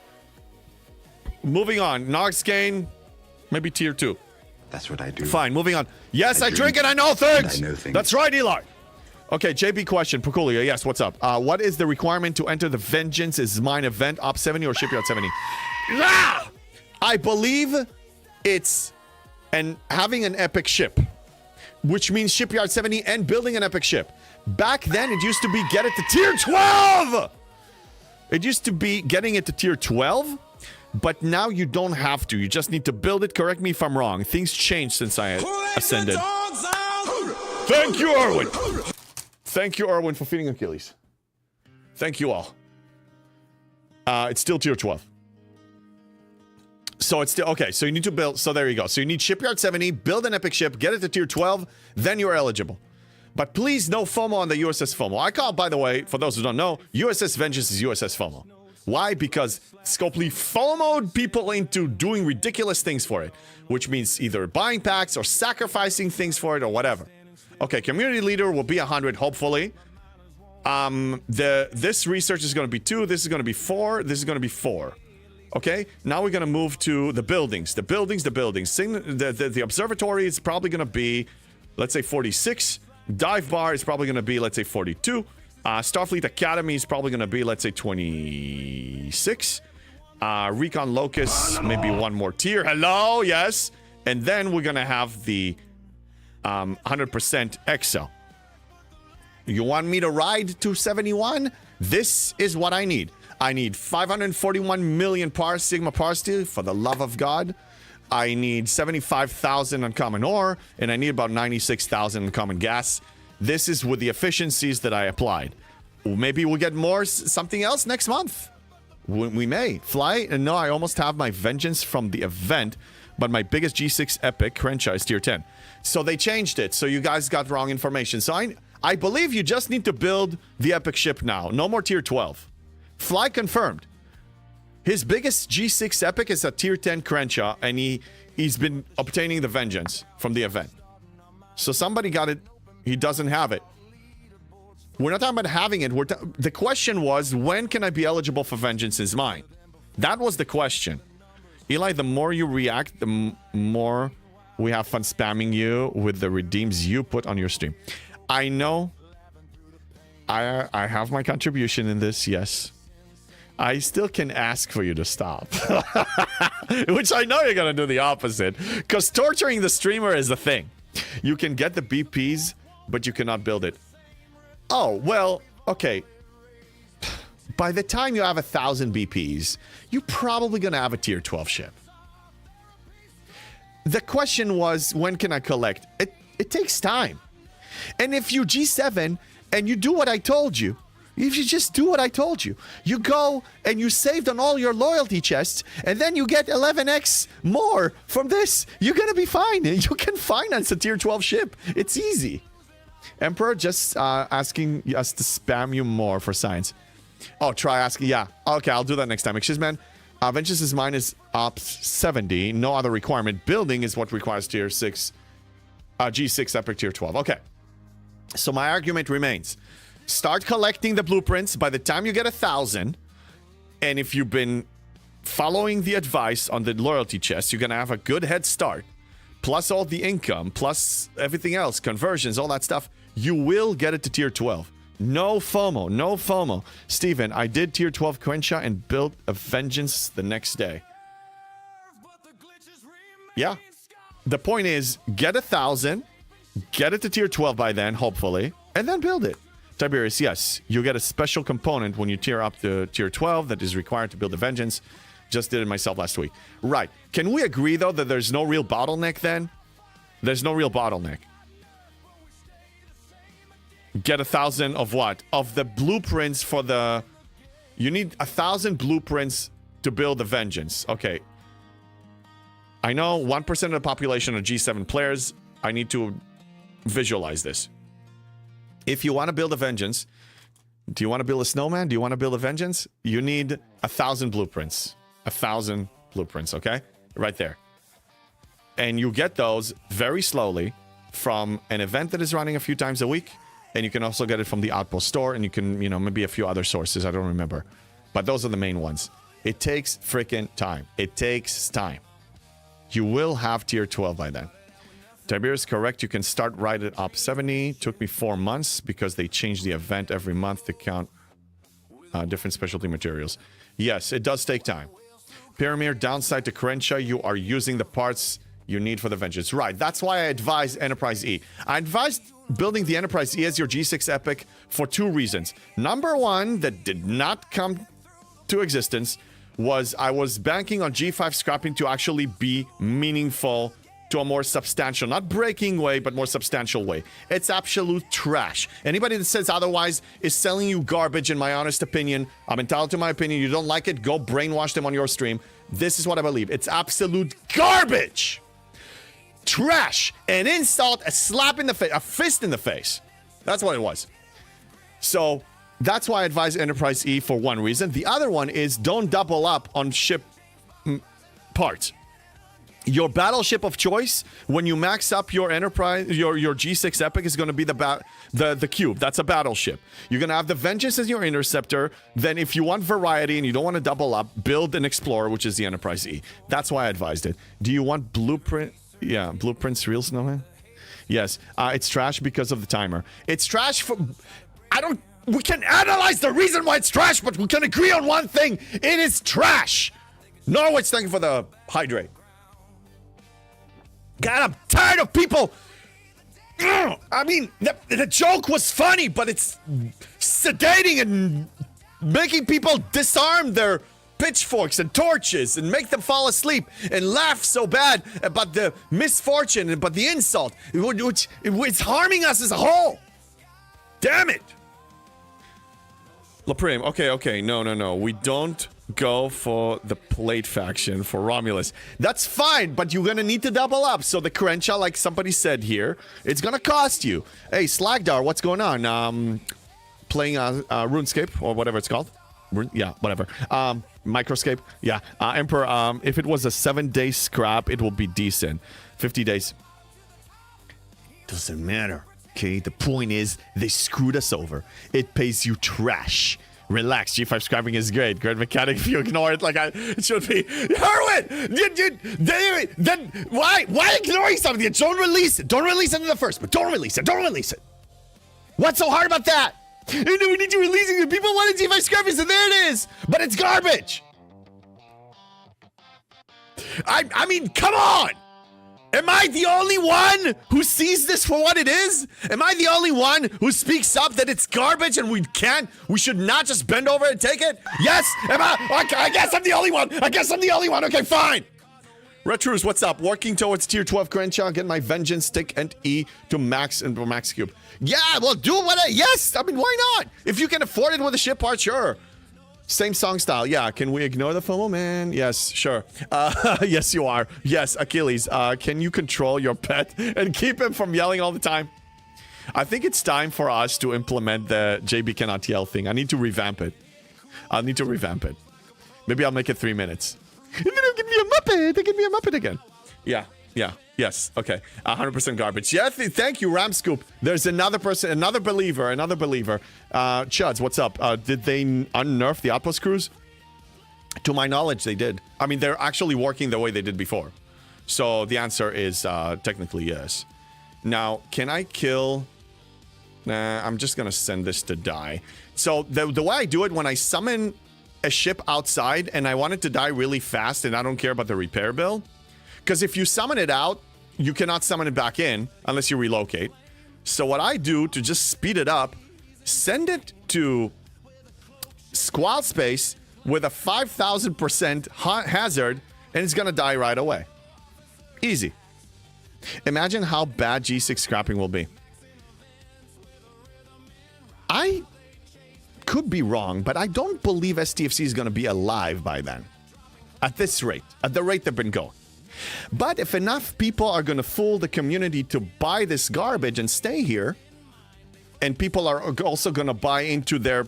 Moving on. Noxgane, maybe tier 2. That's what I do. Fine, moving on. Yes, I drink and I know things. I know things. That's right, Eli. Okay, JP question. Peculiar, yes, what's up? What is the requirement to enter the Vengeance is Mine event? Op 70 or Shipyard 70? Ah! I believe it's having an epic ship, which means Shipyard 70 and building an epic ship. Back then, it used to be get it to tier 12! It used to be getting it to tier 12, but now you don't have to. You just need to build it. Correct me if I'm wrong. Things changed since I ascended. Thank you, Erwin. Thank you, Erwin, for feeding Achilles. Thank you all. It's still tier 12. So it's still okay. So you need to build. So there you go. So you need Shipyard 70, build an epic ship, get it to tier 12, then you're eligible. But please, no FOMO on the USS FOMO. I call, by the way, for those who don't know, USS Vengeance is USS FOMO. Why? Because Scopely FOMO'd people into doing ridiculous things for it, which means either buying packs or sacrificing things for it or whatever. Okay, community leader will be 100, hopefully. This research is going to be 2. This is going to be 4. This is going to be 4. Okay, now we're going to move to the buildings. The buildings. The observatory is probably going to be, let's say, 46. Dive bar is probably going to be, let's say, 42. Starfleet Academy is probably going to be, let's say, 26. Recon Locus, maybe one more tier. Hello, yes. And then we're going to have the 100% Excel. You want me to ride to 71? This is what I need. I need 541 million Sigma Parsteel, for the love of God. I need 75,000 uncommon ore, and I need about 96,000 uncommon gas. This is with the efficiencies that I applied. Maybe we'll get more something else next month. We may. Fly, and no, I almost have my vengeance from the event, but my biggest G6 epic, Crenshaw, is tier 10. So they changed it, so you guys got wrong information. So I believe you just need to build the epic ship now. No more tier 12. Fly confirmed. His biggest G6 epic is a tier 10 Crenshaw, and he's been obtaining the vengeance from the event. So somebody got it. He doesn't have it. We're not talking about having it. The question was, when can I be eligible for vengeance is mine? That was the question. Eli, the more you react, the more we have fun spamming you with the redeems you put on your stream. I know. I have my contribution in this, yes. I still can ask for you to stop. Which I know you're going to do the opposite. Because torturing the streamer is the thing. You can get the BPs, but you cannot build it. Oh, well, okay. By the time you have 1,000 BPs, you're probably going to have a tier 12 ship. The question was, when can I collect? It takes time. And if you G7 and you do what I told you, if you just do what I told you, you go and you saved on all your loyalty chests, and then you get 11x more from this, you're going to be fine. You can finance a tier 12 ship. It's easy. Emperor just asking us to spam you more for science. Oh, try asking. Yeah. Okay, I'll do that next time. Excuse man. Vengeance is mine is up 70. No other requirement. Building is what requires tier 6. G6 epic tier 12. Okay. So my argument remains. Start collecting the blueprints by the time you get 1,000. And if you've been following the advice on the loyalty chest, you're going to have a good head start. Plus all the income, plus everything else, conversions, all that stuff. You will get it to tier 12. No FOMO, no FOMO. Steven, I did tier 12 Crenshaw and built a vengeance the next day. Yeah. The point is, get 1,000, get it to tier 12 by then, hopefully, and then build it. Tiberius, yes, you get a special component when you tier up to tier 12 that is required to build a vengeance. Just did it myself last week. Right. Can we agree, though, that there's no real bottleneck then? There's no real bottleneck. Get 1,000 of what? Of the blueprints for the... You need 1,000 blueprints to build the vengeance. Okay. I know 1% of the population are G7 players. I need to visualize this. If you want to build a vengeance, do you want to build a snowman? Do you want to build a vengeance? You need 1,000 blueprints. 1,000 blueprints, okay? Right there. And you get those very slowly from an event that is running a few times a week. And you can also get it from the Outpost store. And you can, maybe a few other sources. I don't remember. But those are the main ones. It takes freaking time. It takes time. You will have tier 12 by then. Tiberius, correct. You can start right at up 70. Took me 4 months because they changed the event every month to count different specialty materials. Yes, it does take time. Pyramid, downside to Crenshaw, you are using the parts you need for the vengeance. Right, that's why I advised Enterprise E. I advised building the Enterprise E as your G6 epic for 2 reasons. Number 1, that did not come to existence, was I was banking on G5 scrapping to actually be meaningful to a more substantial, not breaking way, but more substantial way. It's absolute trash. Anybody that says otherwise is selling you garbage, in my honest opinion. I'm entitled to my opinion. You don't like it, go brainwash them on your stream. This is what I believe. It's absolute garbage. Trash. An insult, a slap in the face, a fist in the face. That's what it was. So that's why I advise Enterprise E for one reason. The other one is don't double up on ship parts. Your battleship of choice, when you max up your Enterprise, your G6 Epic is going to be the Cube. That's a battleship. You're going to have the Vengeance as your interceptor. Then if you want variety and you don't want to double up, build an Explorer, which is the Enterprise E. That's why I advised it. Do you want Blueprint? Yeah, Blueprint's real Snowman? Yes. It's trash because of the timer. It's trash for... We can analyze the reason why it's trash, but we can agree on one thing. It is trash. Norwich, thank you for the hydrate. God, I'm tired of people. I mean, the joke was funny, but it's sedating and making people disarm their pitchforks and torches and make them fall asleep and laugh so bad about the misfortune and about the insult, which it's harming us as a whole. Damn it. Laprim, okay, no. We don't go for the plate faction for Romulus. That's fine, but you're gonna need to double up. So the Crenshaw, like somebody said here, it's gonna cost you. Hey, Slagdar, what's going on? Playing RuneScape or whatever it's called. Yeah, whatever. Microscape. Yeah. Emperor, if it was a 7-day scrap, it will be decent. 50 days. Doesn't matter. Okay, the point is, they screwed us over. It pays you trash. Relax, G5 scrapping is great. Great mechanic if you ignore it like it should be. Herwin! Then why ignoring something? Don't release it. Don't release it in the first, but don't release it. What's so hard about that? We need to release it. People wanted G5 scrapping, so there it is. But it's garbage. I mean, come on! Am I the only one who sees this for what it is? Am I the only one who speaks up that it's garbage and we should not just bend over and take it? Yes? Am I? Okay, I guess I'm the only one. Okay, fine. Retrus, what's up? Working towards tier 12 Crenshaw, get my Vengeance stick and E to max and max cube. Yeah, well, do what yes, I mean, why not? If you can afford it with a ship part, sure. Same song style. Yeah, can we ignore the FOMO, man? Yes, sure. Yes, you are. Yes, Achilles, can you control your pet and keep him from yelling all the time? I think it's time for us to implement the JB cannot yell thing. I need to revamp it. Maybe I'll make it 3 minutes. And then it'll give me a Muppet. They give me a Muppet again. Yeah. Yes, okay. 100% garbage. Yeah, thank you, Ramscoop. There's another person, another believer. Chuds, what's up? Did they unnerf the Outpost crews? To my knowledge, they did. I mean, they're actually working the way they did before. So the answer is technically yes. Now, can I kill... Nah, I'm just going to send this to die. So the way I do it, when I summon a ship outside and I want it to die really fast and I don't care about the repair bill... Because if you summon it out, you cannot summon it back in unless you relocate. So what I do to just speed it up, send it to Squall Space with a 5,000% hazard, and it's going to die right away. Easy. Imagine how bad G6 scrapping will be. I could be wrong, but I don't believe STFC is going to be alive by then. At this rate. At the rate they've been going. But if enough people are going to fool the community to buy this garbage and stay here, and people are also going to buy into their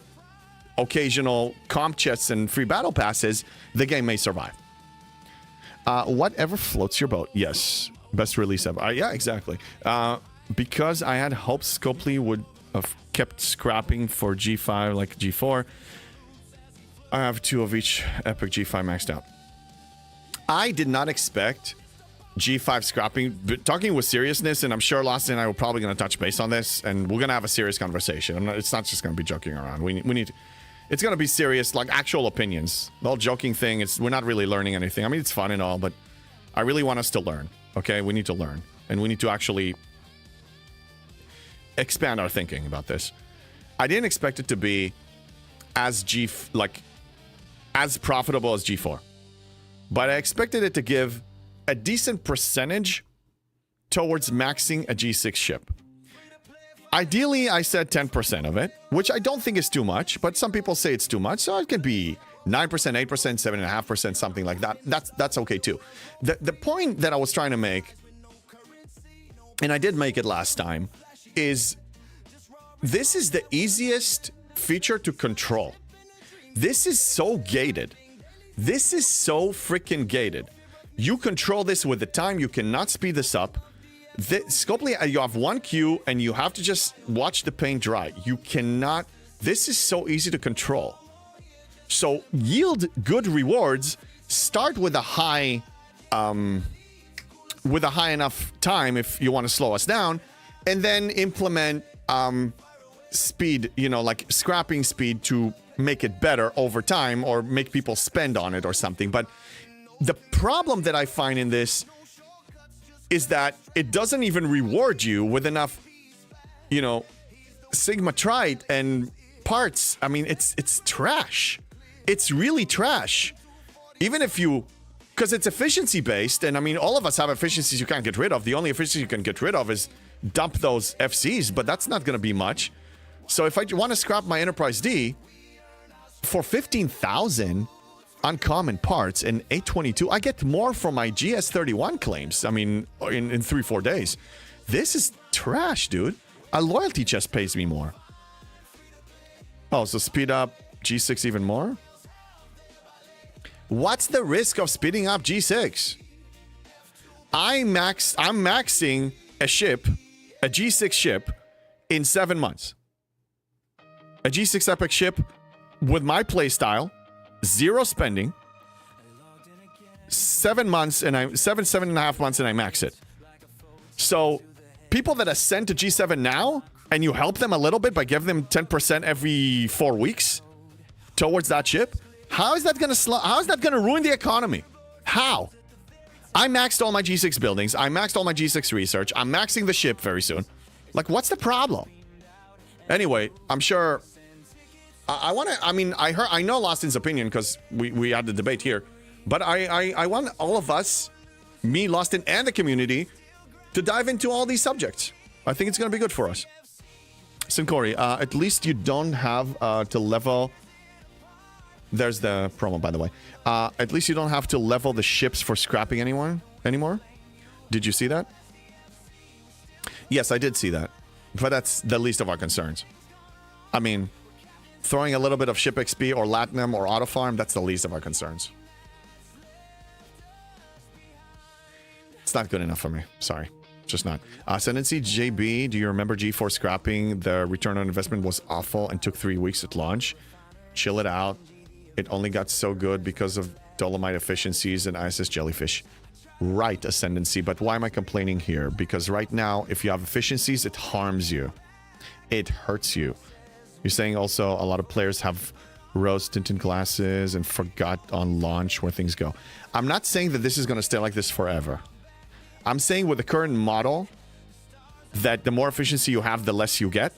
occasional comp chests and free battle passes, the game may survive. Whatever floats your boat. Yes. Best release ever. Yeah, exactly. Because I had hoped Scopely would have kept scrapping for G5 like G4, I have 2 of each Epic G5 maxed out. I did not expect G5 scrapping, but talking with seriousness, and I'm sure Lawson and I were probably going to touch base on this, and we're going to have a serious conversation. It's not just going to be joking around. We need, it's going to be serious, like actual opinions. The whole joking thing, we're not really learning anything. I mean, it's fun and all, but I really want us to learn, okay? We need to learn, and we need to actually expand our thinking about this. I didn't expect it to be as profitable as G4. But I expected it to give a decent percentage towards maxing a G6 ship. Ideally, I said 10% of it, which I don't think is too much, but some people say it's too much, so it can be 9%, 8%, 7.5%, something like that. That's okay too. The point that I was trying to make, and I did make it last time, is this is the easiest feature to control. This is so gated. This is so freaking gated. You control this with the time. You cannot speed this up. Scopely, you have one queue and you have to just watch the paint dry. You cannot. This is so easy to control. So yield good rewards. Start with a high enough time if you want to slow us down, and then implement speed, like scrapping speed to make it better over time or make people spend on it or something. But the problem that I find in this is that it doesn't even reward you with enough, Sigma Trite and parts. I mean, it's trash. It's really trash. Even if because it's efficiency based, and I mean, all of us have efficiencies you can't get rid of. The only efficiency you can get rid of is dump those FCs, but that's not going to be much. So if I want to scrap my Enterprise D for 15,000 uncommon parts and 822, I get more from my GS31 claims. I mean, in 3-4 days. This is trash, dude. A loyalty chest pays me more. Oh, so speed up G6 even more? What's the risk of speeding up G6? I'm maxing a G6 ship in 7 months. A G6 epic ship with my playstyle, 0 spending, 7 months, and 7.5 months, and I max it. So people that ascend to G7 now, and you help them a little bit by giving them 10% every 4 weeks towards that ship, how is that going to ruin the economy? How? I maxed all my G6 buildings. I maxed all my G6 research. I'm maxing the ship very soon. Like, what's the problem? Anyway, I'm sure. I know Lostin's opinion because we had the debate here, but I want all of us, me, Lostin, and the community, to dive into all these subjects. I think it's going to be good for us. Sincori, at least you don't have to level. There's the promo, by the way. At least you don't have to level the ships for scrapping anymore. Did you see that? Yes, I did see that. But that's the least of our concerns. I mean, throwing a little bit of ship XP or Latinum or Auto Farm, that's the least of our concerns. It's not good enough for me. Sorry. Just not. Ascendancy JB, do you remember G4 scrapping? The return on investment was awful and took 3 weeks at launch. Chill it out. It only got so good because of Dolomite efficiencies and ISS Jellyfish. Right, Ascendancy, but why am I complaining here? Because right now, if you have efficiencies, it harms you. It hurts you. You're saying also a lot of players have rose tinted glasses and forgot on launch where things go. I'm not saying that this is going to stay like this forever. I'm saying with the current model that the more efficiency you have, the less you get.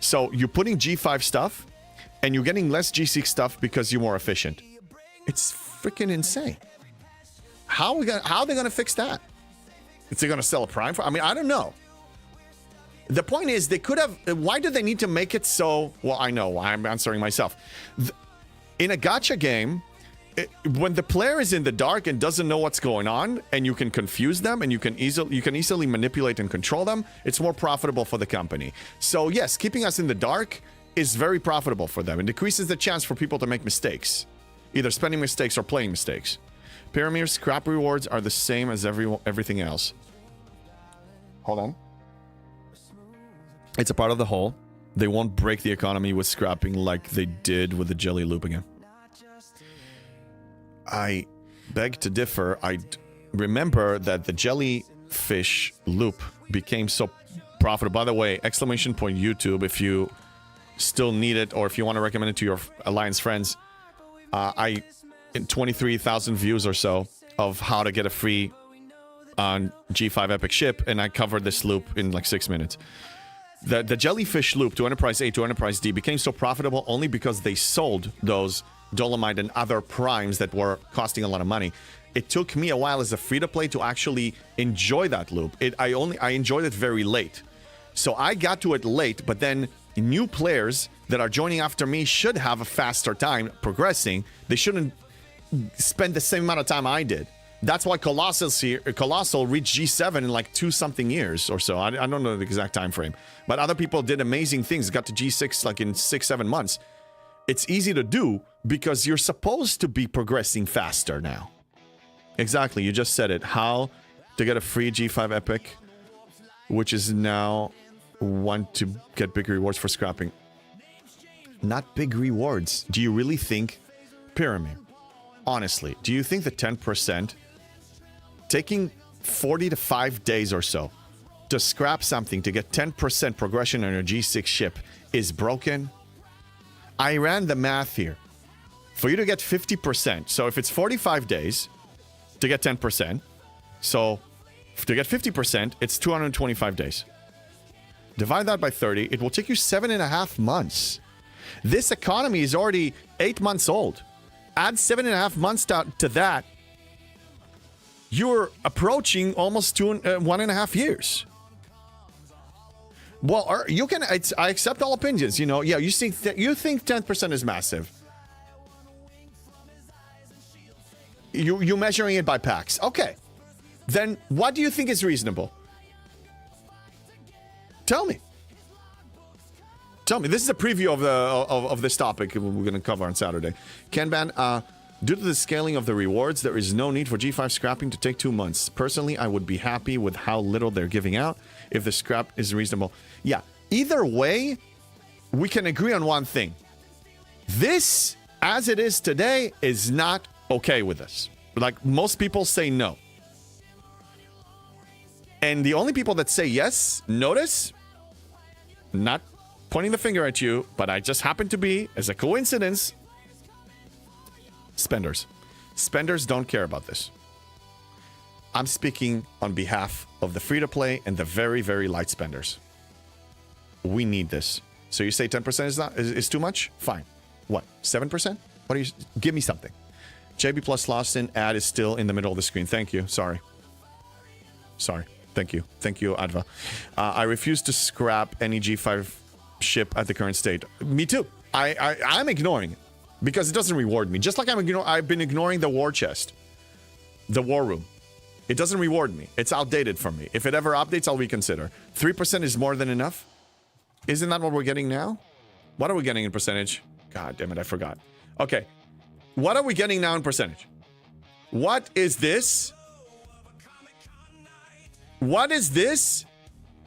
So you're putting G5 stuff and you're getting less G6 stuff because you're more efficient. It's freaking insane. How are they gonna fix that? Is they gonna sell a Prime for? I mean, I don't know. The point is, they could have. Why do they need to make it so? Well, I know. I'm answering myself. In a gacha game, when the player is in the dark and doesn't know what's going on, and you can confuse them, and you can easily manipulate and control them, it's more profitable for the company. So yes, keeping us in the dark is very profitable for them. It decreases the chance for people to make mistakes, either spending mistakes or playing mistakes. Pyramid scrap rewards are the same as everything else. Hold on. It's a part of the whole. They won't break the economy with scrapping like they did with the jelly loop again. I beg to differ. I remember that the jellyfish loop became so profitable. By the way, exclamation point YouTube if you still need it or if you want to recommend it to your Alliance friends. In 23,000 views or so of how to get a free G5 epic ship, and I covered this loop in like 6 minutes. The jellyfish loop to Enterprise A to Enterprise D became so profitable only because they sold those Dolomite and other primes that were costing a lot of money. it took me a while as a free-to-play to actually enjoy that loop. I enjoyed it very late. So I got to it late, but then new players that are joining after me should have a faster time progressing. They shouldn't spend the same amount of time I did. That's why Colossal reached G7 in like 2-something years or so. I don't know the exact time frame. But other people did amazing things, got to G6 like in 6-7 months. It's easy to do because you're supposed to be progressing faster now. Exactly, you just said it. How to get a free G5 Epic, which is now want to get big rewards for scrapping. Not big rewards. Do you really think, Pyramid, honestly, do you think the 10%, taking 40 to 5 days or so to scrap something to get 10% progression on your G6 ship is broken? I ran the math here. For you to get 50%, so if it's 45 days to get 10%, so to get 50%, it's 225 days. Divide that by 30, it will take you 7.5 months. This economy is already 8 months old. Add 7.5 months to that, you're approaching almost 1.5 years. Well, you can. I accept all opinions. You know, yeah. You think 10% is massive. You measuring it by packs. Okay, then what do you think is reasonable? Tell me. Tell me. This is a preview of this topic we're going to cover on Saturday. Kanban, due to the scaling of the rewards, there is no need for G5 scrapping to take 2 months. Personally, I would be happy with how little they're giving out if the scrap is reasonable. Yeah, either way, we can agree on one thing. This, as it is today, is not okay with us. Like, most people say no. And the only people that say yes, notice, not pointing the finger at you, but I just happen to be, as a coincidence, spenders. Spenders don't care about this. I'm speaking on behalf of the free-to-play and the very, very light spenders. We need this. So you say 10% is too much? Fine. What, 7%? What do you... Give me something. JB plus Lawson ad is still in the middle of the screen. Thank you. Sorry. Thank you. Thank you, Adva. I refuse to scrap any G5 ship at the current state. Me too. I'm ignoring it because it doesn't reward me. Just like I've been ignoring the war chest, the war room. It doesn't reward me. It's outdated for me. If it ever updates, I'll reconsider. 3% is more than enough. Isn't that what we're getting now? What are we getting in percentage? God damn it, I forgot. Okay. What are we getting now in percentage? What is this? What is this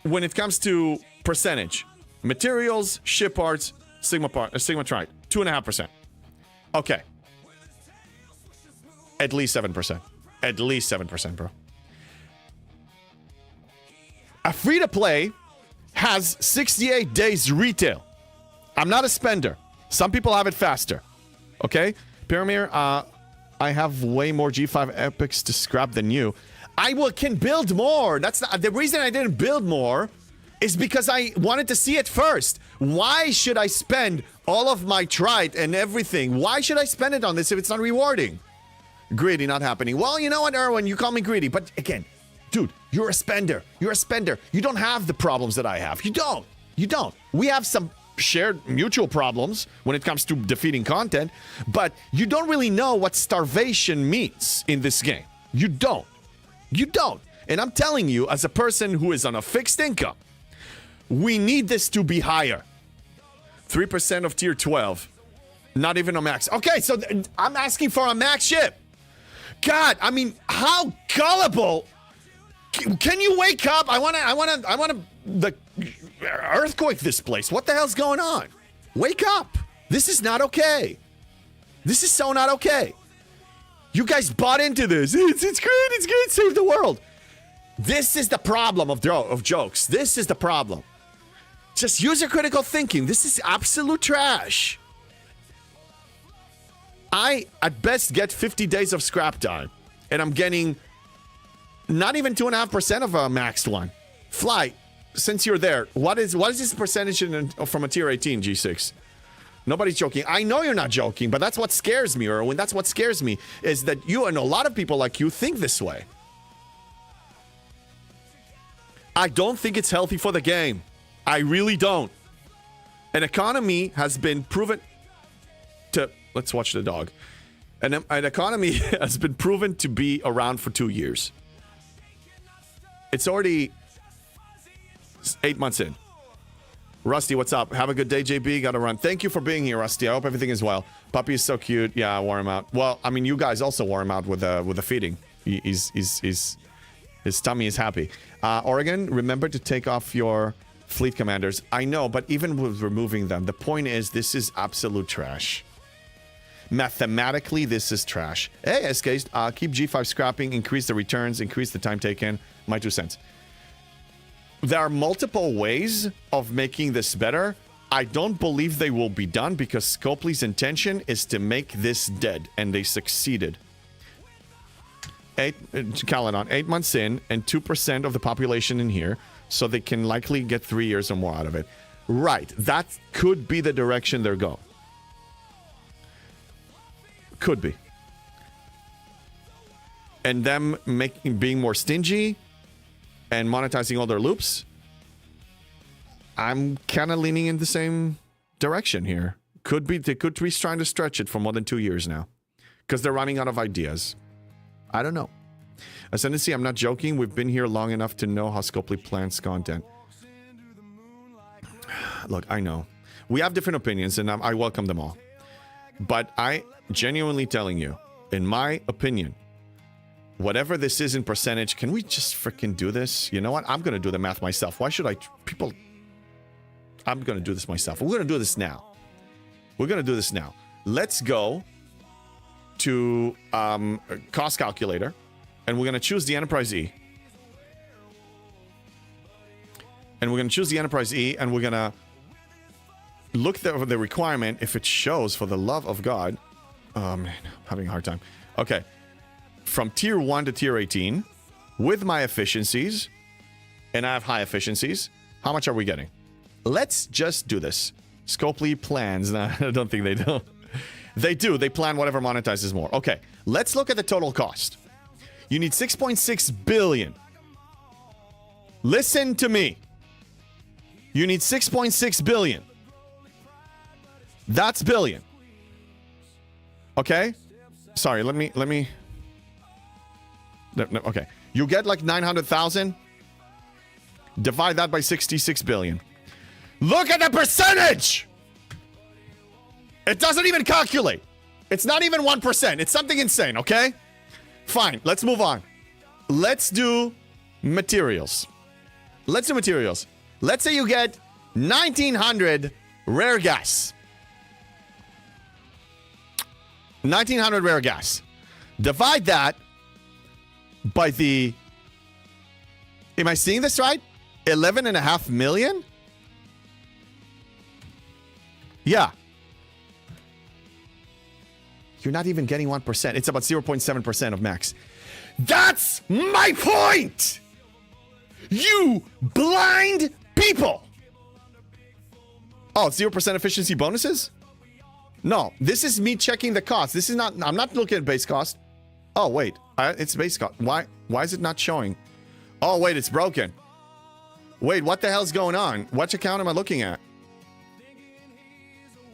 when it comes to percentage? Materials, ship parts, Sigma Trite. 2.5%. Okay. At least 7%. At least 7%, bro. A free-to-play has 68 days retail. I'm not a spender. Some people have it faster. Okay? Pyramir, I have way more G5 epics to scrap than you. I can build more. That's not, the reason I didn't build more is because I wanted to see it first. Why should I spend all of my trite and everything? Why should I spend it on this if it's not rewarding? Greedy, not happening. Well, you know what, Erwin? You call me greedy. But again, dude, you're a spender. You're a spender. You don't have the problems that I have. You don't. You don't. We have some shared mutual problems when it comes to defeating content, but you don't really know what starvation means in this game. You don't. You don't. And I'm telling you, as a person who is on a fixed income, we need this to be higher. 3% of tier 12. Not even a max. Okay, so I'm asking for a max ship. God, I mean, how gullible. Can you wake up? I want to earthquake this place. What the hell's going on? Wake up. This is not okay. This is so not okay. You guys bought into this. It's good. It's good. Save the world. This is the problem of jokes. This is the problem. Just user critical thinking. This is absolute trash. I, at best, get 50 days of scrap time. And I'm getting not even 2.5% of a maxed one. Fly, since you're there, what is this percentage from a tier 18 G6? Nobody's joking. I know you're not joking, but that's what scares me, Erwin. That's what scares me, is that you and a lot of people like you think this way. I don't think it's healthy for the game. I really don't. An economy has been proven to... Let's watch the dog. An economy has been proven to be around for 2 years. It's already 8 months in. Rusty, what's up? Have a good day, JB. Gotta run. Thank you for being here, Rusty. I hope everything is well. Puppy is so cute. Yeah, I wore him out. Well, I mean, you guys also wore him out with the feeding. His tummy is happy. Oregon, remember to take off your fleet commanders. I know, but even with removing them, the point is this is absolute trash. Mathematically, this is trash. Hey, SKs, keep G5 scrapping, increase the returns, increase the time taken. My 2 cents. There are multiple ways of making this better. I don't believe they will be done because Scopely's intention is to make this dead, and they succeeded. Caledon, 8 months in, and 2% of the population in here, so they can likely get 3 years or more out of it. Right, that could be the direction they're going. Could be. And them being more stingy and monetizing all their loops, I'm kind of leaning in the same direction here. Could be, they could be trying to stretch it for more than 2 years now because they're running out of ideas. I don't know. Ascendancy, I'm not joking. We've been here long enough to know how Scopely plans content. Look, I know. We have different opinions, and I welcome them all. But I genuinely telling you, in my opinion, whatever this is in percentage, can we just freaking do this? You know what? I'm going to do the math myself. Why should I... People... I'm going to do this myself. We're going to do this now. We're going to do this now. Let's go to cost calculator, and we're going to choose the Enterprise E. And we're going to choose the Enterprise E, and we're going to look over the requirement. If it shows, for the love of God... Oh, man. I'm having a hard time. Okay. From tier 1 to tier 18, with my efficiencies, and I have high efficiencies, how much are we getting? Let's just do this. Scopely plans. No, I don't think they do. They do. They plan whatever monetizes more. Okay. Let's look at the total cost. You need 6.6 billion. Listen to me. You need 6.6 billion. That's billion. Okay? Sorry, let me... No, okay. You get like 900,000. Divide that by 66 billion. Look at the percentage! It doesn't even calculate. It's not even 1%. It's something insane, okay? Fine, let's move on. Let's do materials. Let's do materials. Let's say you get 1,900 rare gas. 1,900 rare gas. Divide that by the... Am I seeing this right? 11.5 million? Yeah. You're not even getting 1%. It's about 0.7% of max. That's my point! You blind people! Oh, 0% efficiency bonuses? No, this is me checking the cost. This is not... I'm not looking at base cost. Oh, wait. It's base cost. Why is it not showing? Oh, wait, it's broken. Wait, what the hell's going on? Which account am I looking at?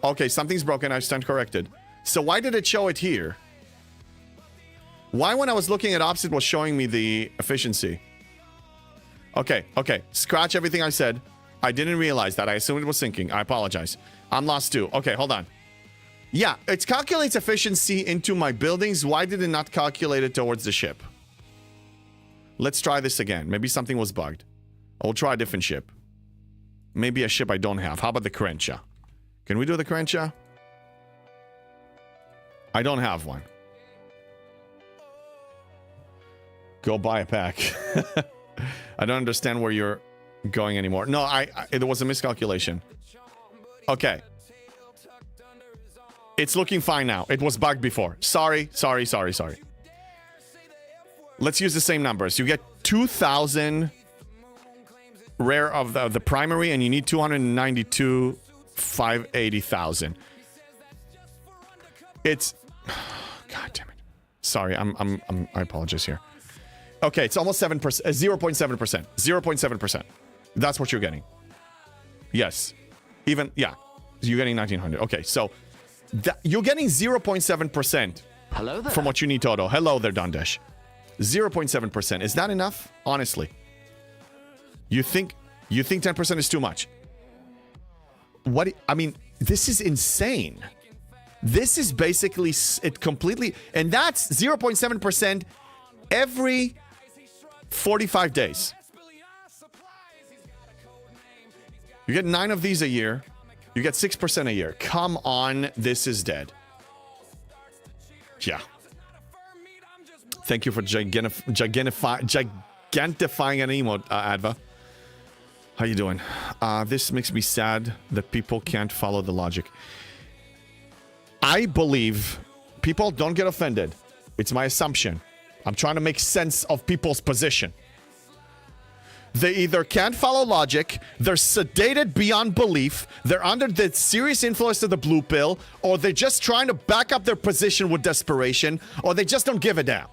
Okay, something's broken. I stand corrected. So why did it show it here? Why, when I was looking at ops, it was showing me the efficiency? Okay. Scratch everything I said. I didn't realize that. I assumed it was syncing. I apologize. I'm lost too. Okay, hold on. Yeah, it calculates efficiency into my buildings. Why did it not calculate it towards the ship? Let's try this again. Maybe something was bugged. I'll try a different ship. Maybe a ship I don't have. How about the Krencha? Can we do the Krencha? I don't have one. Go buy a pack. I don't understand where you're going anymore. No, it was a miscalculation. Okay. It's looking fine now. It was bugged before. Sorry. Let's use the same numbers. You get 2,000 rare of the primary, and you need 292 580,000. It's God damn it. Sorry, I apologize here. Okay, it's almost 7%, 0.7%. 0.7%. That's what you're getting. Yes. Even, yeah. You're getting 1900. Okay, so you're getting 0.7% Hello there. from what you need total. Hello there, Dundesh. 0.7%. Is that enough? Honestly. You think 10% is too much? What? I mean, this is insane. This is basically it completely, and that's 0.7% every 45 days. You get 9 of these a year. You get 6% a year. Come on, this is dead. Yeah. Thank you for gigantifying an emote, Adva. How you doing? This makes me sad that people can't follow the logic. I believe people don't get offended. It's my assumption. I'm trying to make sense of people's position. They either can't follow logic, they're sedated beyond belief, they're under the serious influence of the blue pill, or they're just trying to back up their position with desperation, or they just don't give a damn.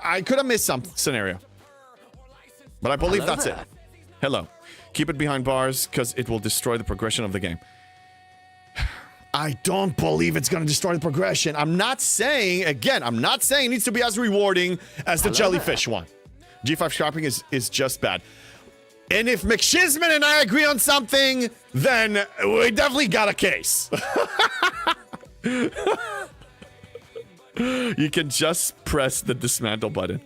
I could have missed some scenario. But I believe that's it. Hello. Keep it behind bars, because it will destroy the progression of the game. I don't believe it's going to destroy the progression. I'm not saying it needs to be as rewarding as the jellyfish one. G5 scrapping is just bad. And if McShizman and I agree on something, then we definitely got a case. You can just press the dismantle button.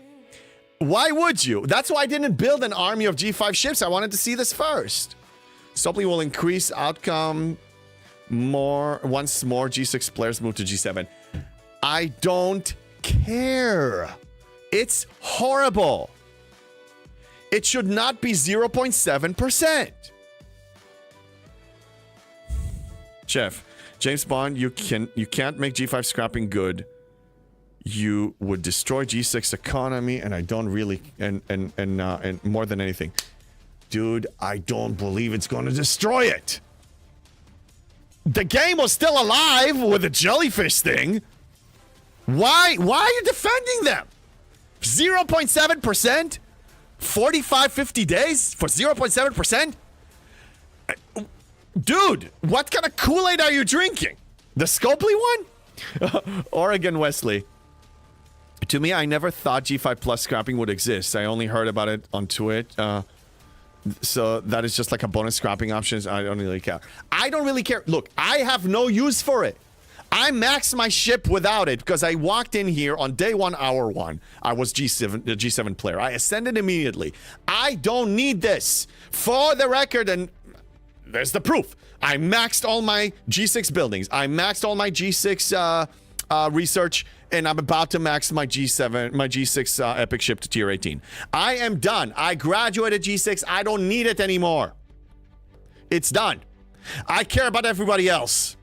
Why would you? That's why I didn't build an army of G5 ships. I wanted to see this first. Stopley will increase outcome once more G6 players move to G7. I don't care. It's horrible. It should not be 0.7%. Chef, James Bond, you can't make G5 scrapping good. You would destroy G6 economy, and I don't really and more than anything. Dude, I don't believe it's going to destroy it. The game was still alive with the jellyfish thing. Why are you defending them? 0.7%? 45, 50 days for 0.7%? Dude, what kind of Kool-Aid are you drinking? The Scopely one? Oregon Wesley. To me, I never thought G5 Plus scrapping would exist. I only heard about it on Twitch. So that is just like a bonus scrapping option. I don't really care. I don't really care. Look, I have no use for it. I maxed my ship without it because I walked in here on day 1, hour 1. I was G7 player. I ascended immediately. I don't need this. For the record, and there's the proof. I maxed all my G6 buildings. I maxed all my G6 research, and I'm about to max my G6 epic ship to tier 18. I am done. I graduated G6. I don't need it anymore. It's done. I care about everybody else.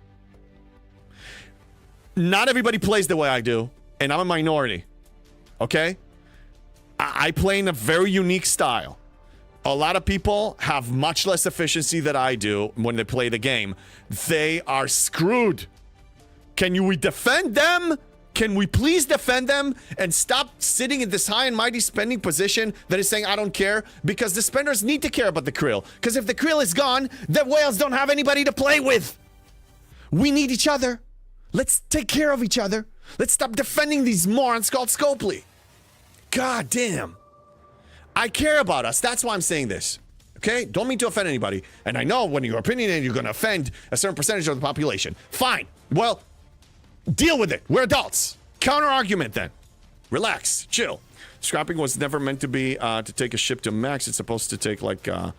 Not everybody plays the way I do, and I'm a minority. Okay? I play in a very unique style. A lot of people have much less efficiency than I do when they play the game. They are screwed. Can we defend them? Can we please defend them and stop sitting in this high and mighty spending position that is saying, I don't care? Because the spenders need to care about the krill. Because if the krill is gone, the whales don't have anybody to play with. We need each other. Let's take care of each other. Let's stop defending these morons called Scopely. God damn. I care about us. That's why I'm saying this. Okay? Don't mean to offend anybody. And I know when you're opinionated, you're going to offend a certain percentage of the population. Fine. Well, deal with it. We're adults. Counter argument then. Relax. Chill. Scrapping was never meant to be to take a ship to max. It's supposed to take like to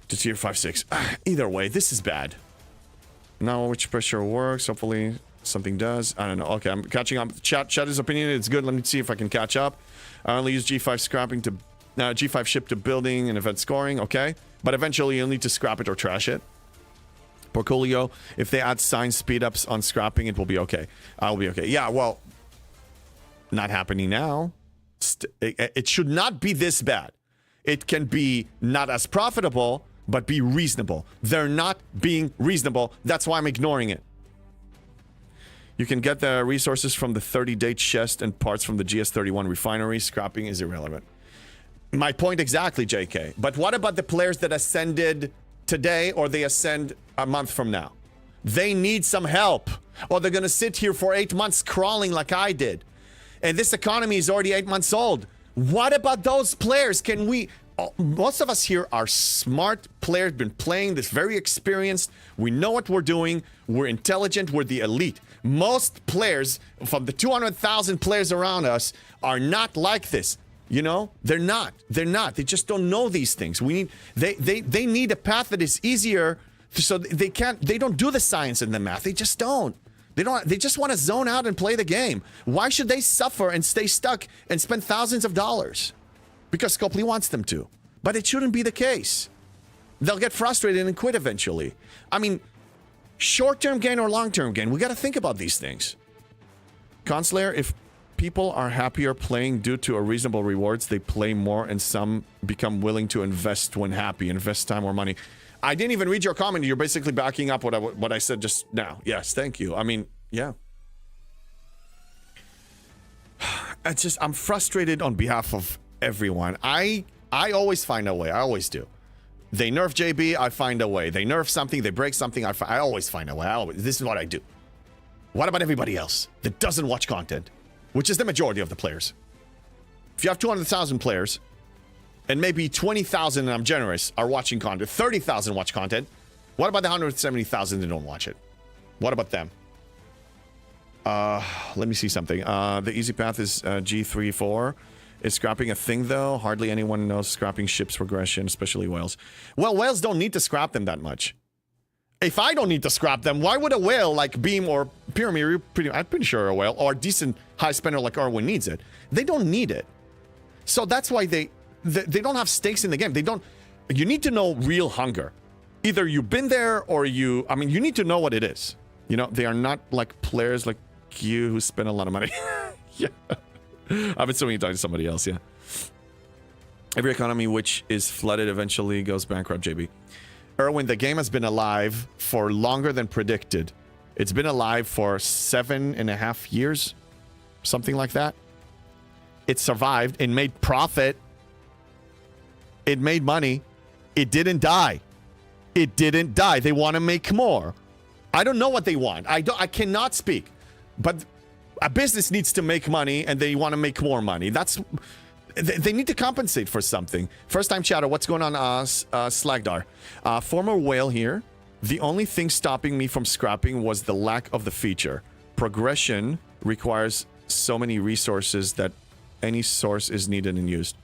tier 5, 6. Either way, this is bad. Now which pressure works. Hopefully something does. I don't know. Okay, I'm catching up. Chat is opinionated. It's good. Let me see if I can catch up. I only use G5 scrapping to G5 ship to building and event scoring. Okay, but eventually you'll need to scrap it or trash it. Portfolio, if they add sign speed ups on scrapping, it will be okay. I'll be okay. Yeah, well, not happening now. It should not be this bad. It can be not as profitable, but be reasonable. They're not being reasonable. That's why I'm ignoring it. You can get the resources from the 30-day chest and parts from the GS31 refinery. Scrapping is irrelevant. My point exactly, JK. But what about the players that ascended today or they ascend a month from now? They need some help, or they're going to sit here for 8 months crawling like I did. And this economy is already 8 months old. What about those players? Can we... Most of us here are smart players, been playing this, very experienced. We know what we're doing. We're intelligent. We're the elite. Most players from the 200,000 players around us are not like this. You know, they're not. They're not. They just don't know these things. We need. They need a path that is easier, so they can't. They don't do the science and the math. They just don't. They don't. They just want to zone out and play the game. Why should they suffer and stay stuck and spend thousands of dollars? Because Scopely wants them to. But it shouldn't be the case. They'll get frustrated and quit eventually. I mean, short-term gain or long-term gain, we got to think about these things. Conslayer, if people are happier playing due to a reasonable rewards, they play more and some become willing to invest when happy, invest time or money. I didn't even read your comment. You're basically backing up what I said just now. Yes, thank you. I mean, yeah. It's just, I'm frustrated on behalf of everyone. I always find a way. I always do. They nerf JB, I find a way. They nerf something, they break something, I always find a way. This is what I do. What about everybody else that doesn't watch content? Which is the majority of the players. If you have 200,000 players, and maybe 20,000, and I'm generous, are watching content, 30,000 watch content, what about the 170,000 that don't watch it? What about them? Let me see something. The easy path is G34. Is scrapping a thing, though? Hardly anyone knows scrapping ships progression, especially whales. Well, whales don't need to scrap them that much. If I don't need to scrap them, why would a whale like Beam or Pyramid, I'm pretty sure a whale, or decent high spender like Arwen needs it. They don't need it. So that's why they don't have stakes in the game. They don't... You need to know real hunger. Either you've been there or you... I mean, you need to know what it is. You know, they are not like players like you who spend a lot of money. Yeah. I've been assuming you're talking to somebody else, yeah. Every economy which is flooded eventually goes bankrupt, JB. Erwin, the game has been alive for longer than predicted. It's been alive for 7.5 years, something like that. It survived. It made profit. It made money. It didn't die. It didn't die. They want to make more. I don't know what they want. I cannot speak. But a business needs to make money, and they want to make more money. They need to compensate for something. First time chatter, what's going on, Slagdar? Former whale here. The only thing stopping me from scrapping was the lack of the feature. Progression requires so many resources that any source is needed and used.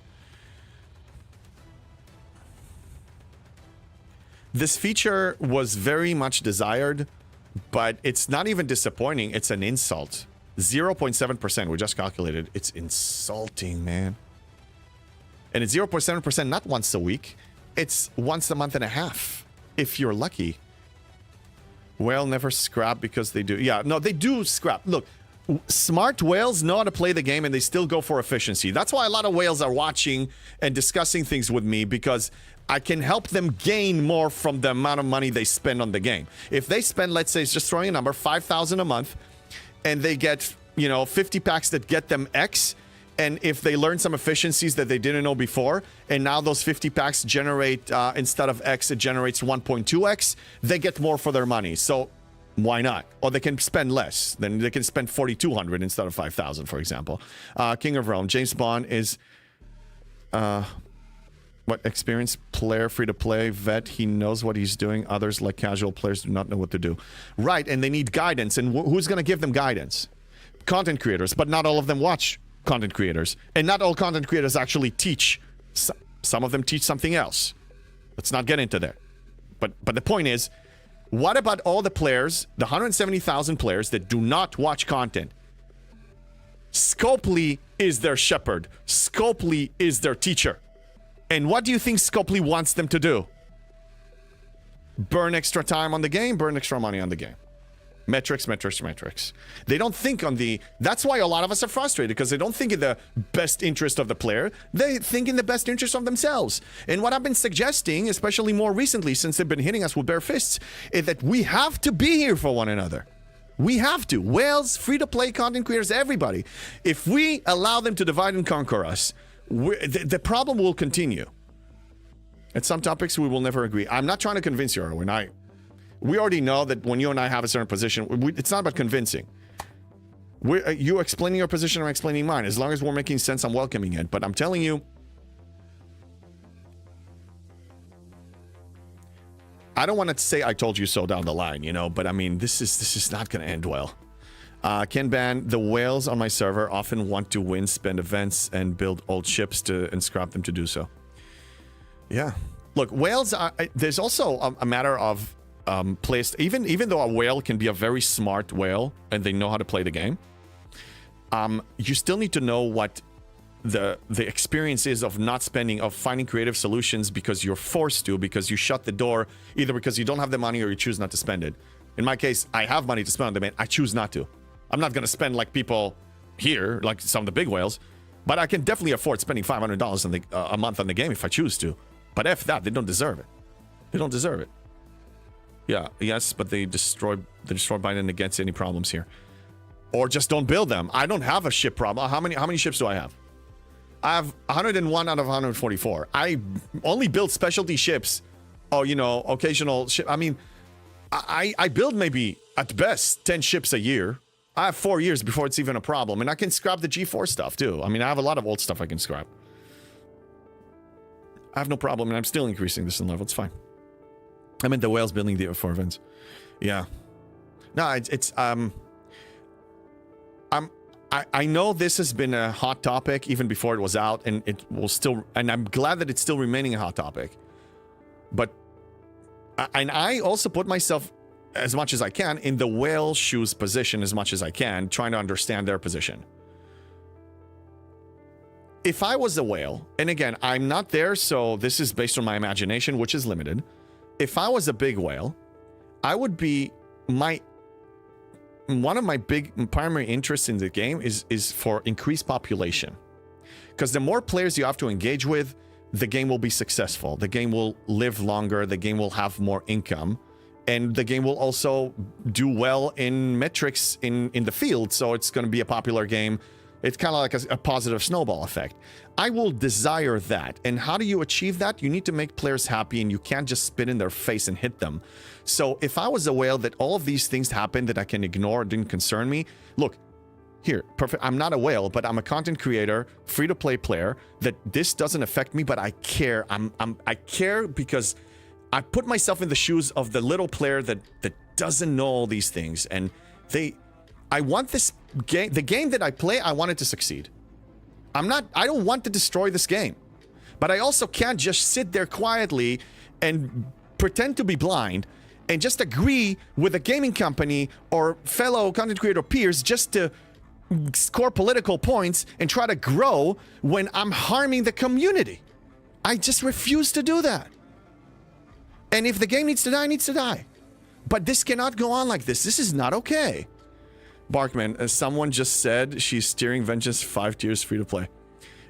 This feature was very much desired, but it's not even disappointing. It's an insult. 0.7%, we just calculated. It's insulting, man. And it's 0.7% not once a week. It's once a month and a half, if you're lucky. Whale never scrap because they do. Yeah, no, they do scrap. Look, smart whales know how to play the game and they still go for efficiency. That's why a lot of whales are watching and discussing things with me, because I can help them gain more from the amount of money they spend on the game. If they spend, let's say, just throwing a number, 5,000 a month, and they get, 50 packs that get them X, and if they learn some efficiencies that they didn't know before, and now those 50 packs generate, instead of X, it generates 1.2X, they get more for their money. So why not? Or they can spend less. Then they can spend 4,200 instead of 5,000, for example. King of Rome. James Bond is... what experienced player, free-to-play, vet, he knows what he's doing. Others, like casual players, do not know what to do. Right, and they need guidance. And who's going to give them guidance? Content creators, but not all of them watch content creators. And not all content creators actually teach. Some of them teach something else. Let's not get into that. But the point is, what about all the players, the 170,000 players that do not watch content? Scopely is their shepherd. Scopely is their teacher. And what do you think Scopely wants them to do? Burn extra time on the game, burn extra money on the game. Metrics, metrics, metrics. They don't think on the... That's why a lot of us are frustrated, because they don't think in the best interest of the player. They think in the best interest of themselves. And what I've been suggesting, especially more recently, since they've been hitting us with bare fists, is that we have to be here for one another. We have to. Whales, free-to-play content creators, everybody. If we allow them to divide and conquer us, the problem will continue. At some topics, we will never agree. I'm not trying to convince you, Erwin. We already know that when you and I have a certain position, it's not about convincing. You explaining your position, I'm explaining mine. As long as we're making sense, I'm welcoming it. But I'm telling you, I don't want to say I told you so down the line, you know, but I mean, this is not going to end well. Ken Ban, the whales on my server often want to win, spend events, and build old ships and scrap them to do so. Yeah. Look, whales, there's also a matter of players, even though a whale can be a very smart whale and they know how to play the game, you still need to know what the experience is of not spending, of finding creative solutions because you're forced to, because you shut the door, either because you don't have the money or you choose not to spend it. In my case, I have money to spend on the game. I choose not to. I'm not going to spend like people here, like some of the big whales, but I can definitely afford spending $500 a month on the game if I choose to. But F that, they don't deserve it. They don't deserve it. Yeah, yes, but they destroy Biden against any problems here. Or just don't build them. I don't have a ship problem. How many ships do I have? I have 101 out of 144. I only build specialty ships. Oh, you know, occasional ship. I mean, I build maybe at best 10 ships a year. I have 4 years before it's even a problem. And I can scrap the G4 stuff too. I mean, I have a lot of old stuff I can scrap. I have no problem, and I'm still increasing this in level. It's fine. I mean, the whales building the for events. Yeah. No, I know this has been a hot topic even before it was out, and it will still, and I'm glad that it's still remaining a hot topic. But, and I also put myself as much as I can in the whale shoes position as much as I can, trying to understand their position. If I was a whale, and again, I'm not there, so this is based on my imagination, which is limited. If I was a big whale, I would be one of my big primary interests in the game is for increased population. Because the more players you have to engage with, the game will be successful. The game will live longer. The game will have more income. And the game will also do well in metrics in the field. So it's going to be a popular game. It's kind of like a positive snowball effect. I will desire that. And how do you achieve that? You need to make players happy, and you can't just spit in their face and hit them. So if I was a whale that all of these things happened that I can ignore, didn't concern me, look, here, perfect. I'm not a whale, but I'm a content creator, free-to-play player, that this doesn't affect me, but I care. I care because I put myself in the shoes of the little player that doesn't know all these things. And I want this game, the game that I play, I want it to succeed. I don't want to destroy this game. But I also can't just sit there quietly and pretend to be blind and just agree with a gaming company or fellow content creator peers just to score political points and try to grow when I'm harming the community. I just refuse to do that. And if the game needs to die, it needs to die. But this cannot go on like this. This is not okay. Barkman, as someone just said, she's steering Vengeance 5 tiers free to play.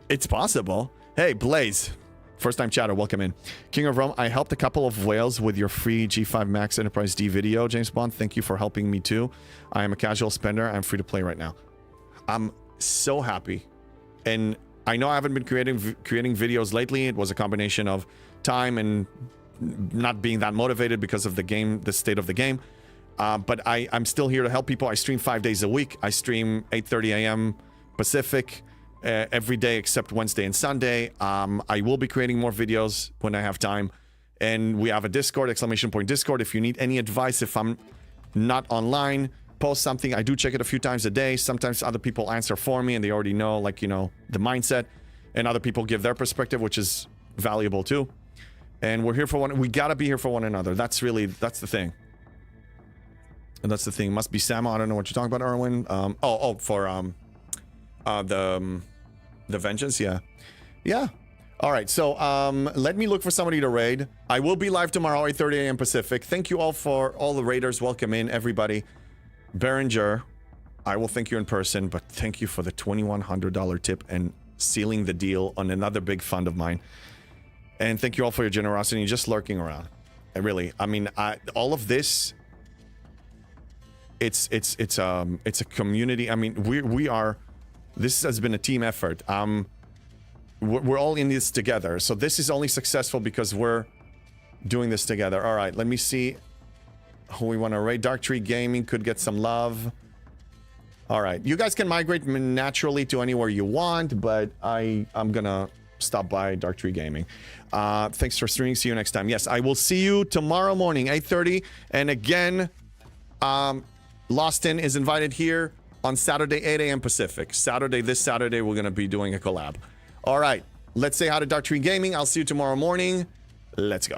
It's possible. Hey, Blaze. First time chatter, welcome in. King of Rome, I helped a couple of whales with your free G5 Max Enterprise D video. James Bond, thank you for helping me too. I am a casual spender. I'm free to play right now. I'm so happy. And I know I haven't been creating videos lately. It was a combination of time and not being that motivated because of the game, the state of the game. But I'm still here to help people. I stream 5 days a week. I stream 8:30 a.m. Pacific every day except Wednesday and Sunday. I will be creating more videos when I have time. And we have a Discord, !Discord. If you need any advice, if I'm not online, post something. I do check it a few times a day. Sometimes other people answer for me and they already know, like, you know, the mindset. And other people give their perspective, which is valuable too. And we're here for we gotta be here for one another. That's the thing. And that's the thing. Must be Samo. I don't know what you're talking about, Erwin. For the Vengeance, yeah. Yeah. All right, so let me look for somebody to raid. I will be live tomorrow, 8:30 a.m. Pacific. Thank you all for all the raiders. Welcome in, everybody. Berenger, I will thank you in person, but thank you for the $2,100 tip and sealing the deal on another big fund of mine. And thank you all for your generosity and just lurking around. I mean, all of this it's a community. I mean, we are. This has been a team effort. We're all in this together. So this is only successful because we're doing this together. All right, let me see who we want to raid. Dark Tree Gaming could get some love. All right, you guys can migrate naturally to anywhere you want, but I'm gonna stop by Dark Tree Gaming. Thanks for streaming. See you next time. Yes, I will see you tomorrow morning, 8:30. And again, Lostin is invited here on Saturday, 8 a.m. Pacific. This Saturday, we're gonna be doing a collab. All right, let's say hi to Dark Tree Gaming. I'll see you tomorrow morning. Let's go.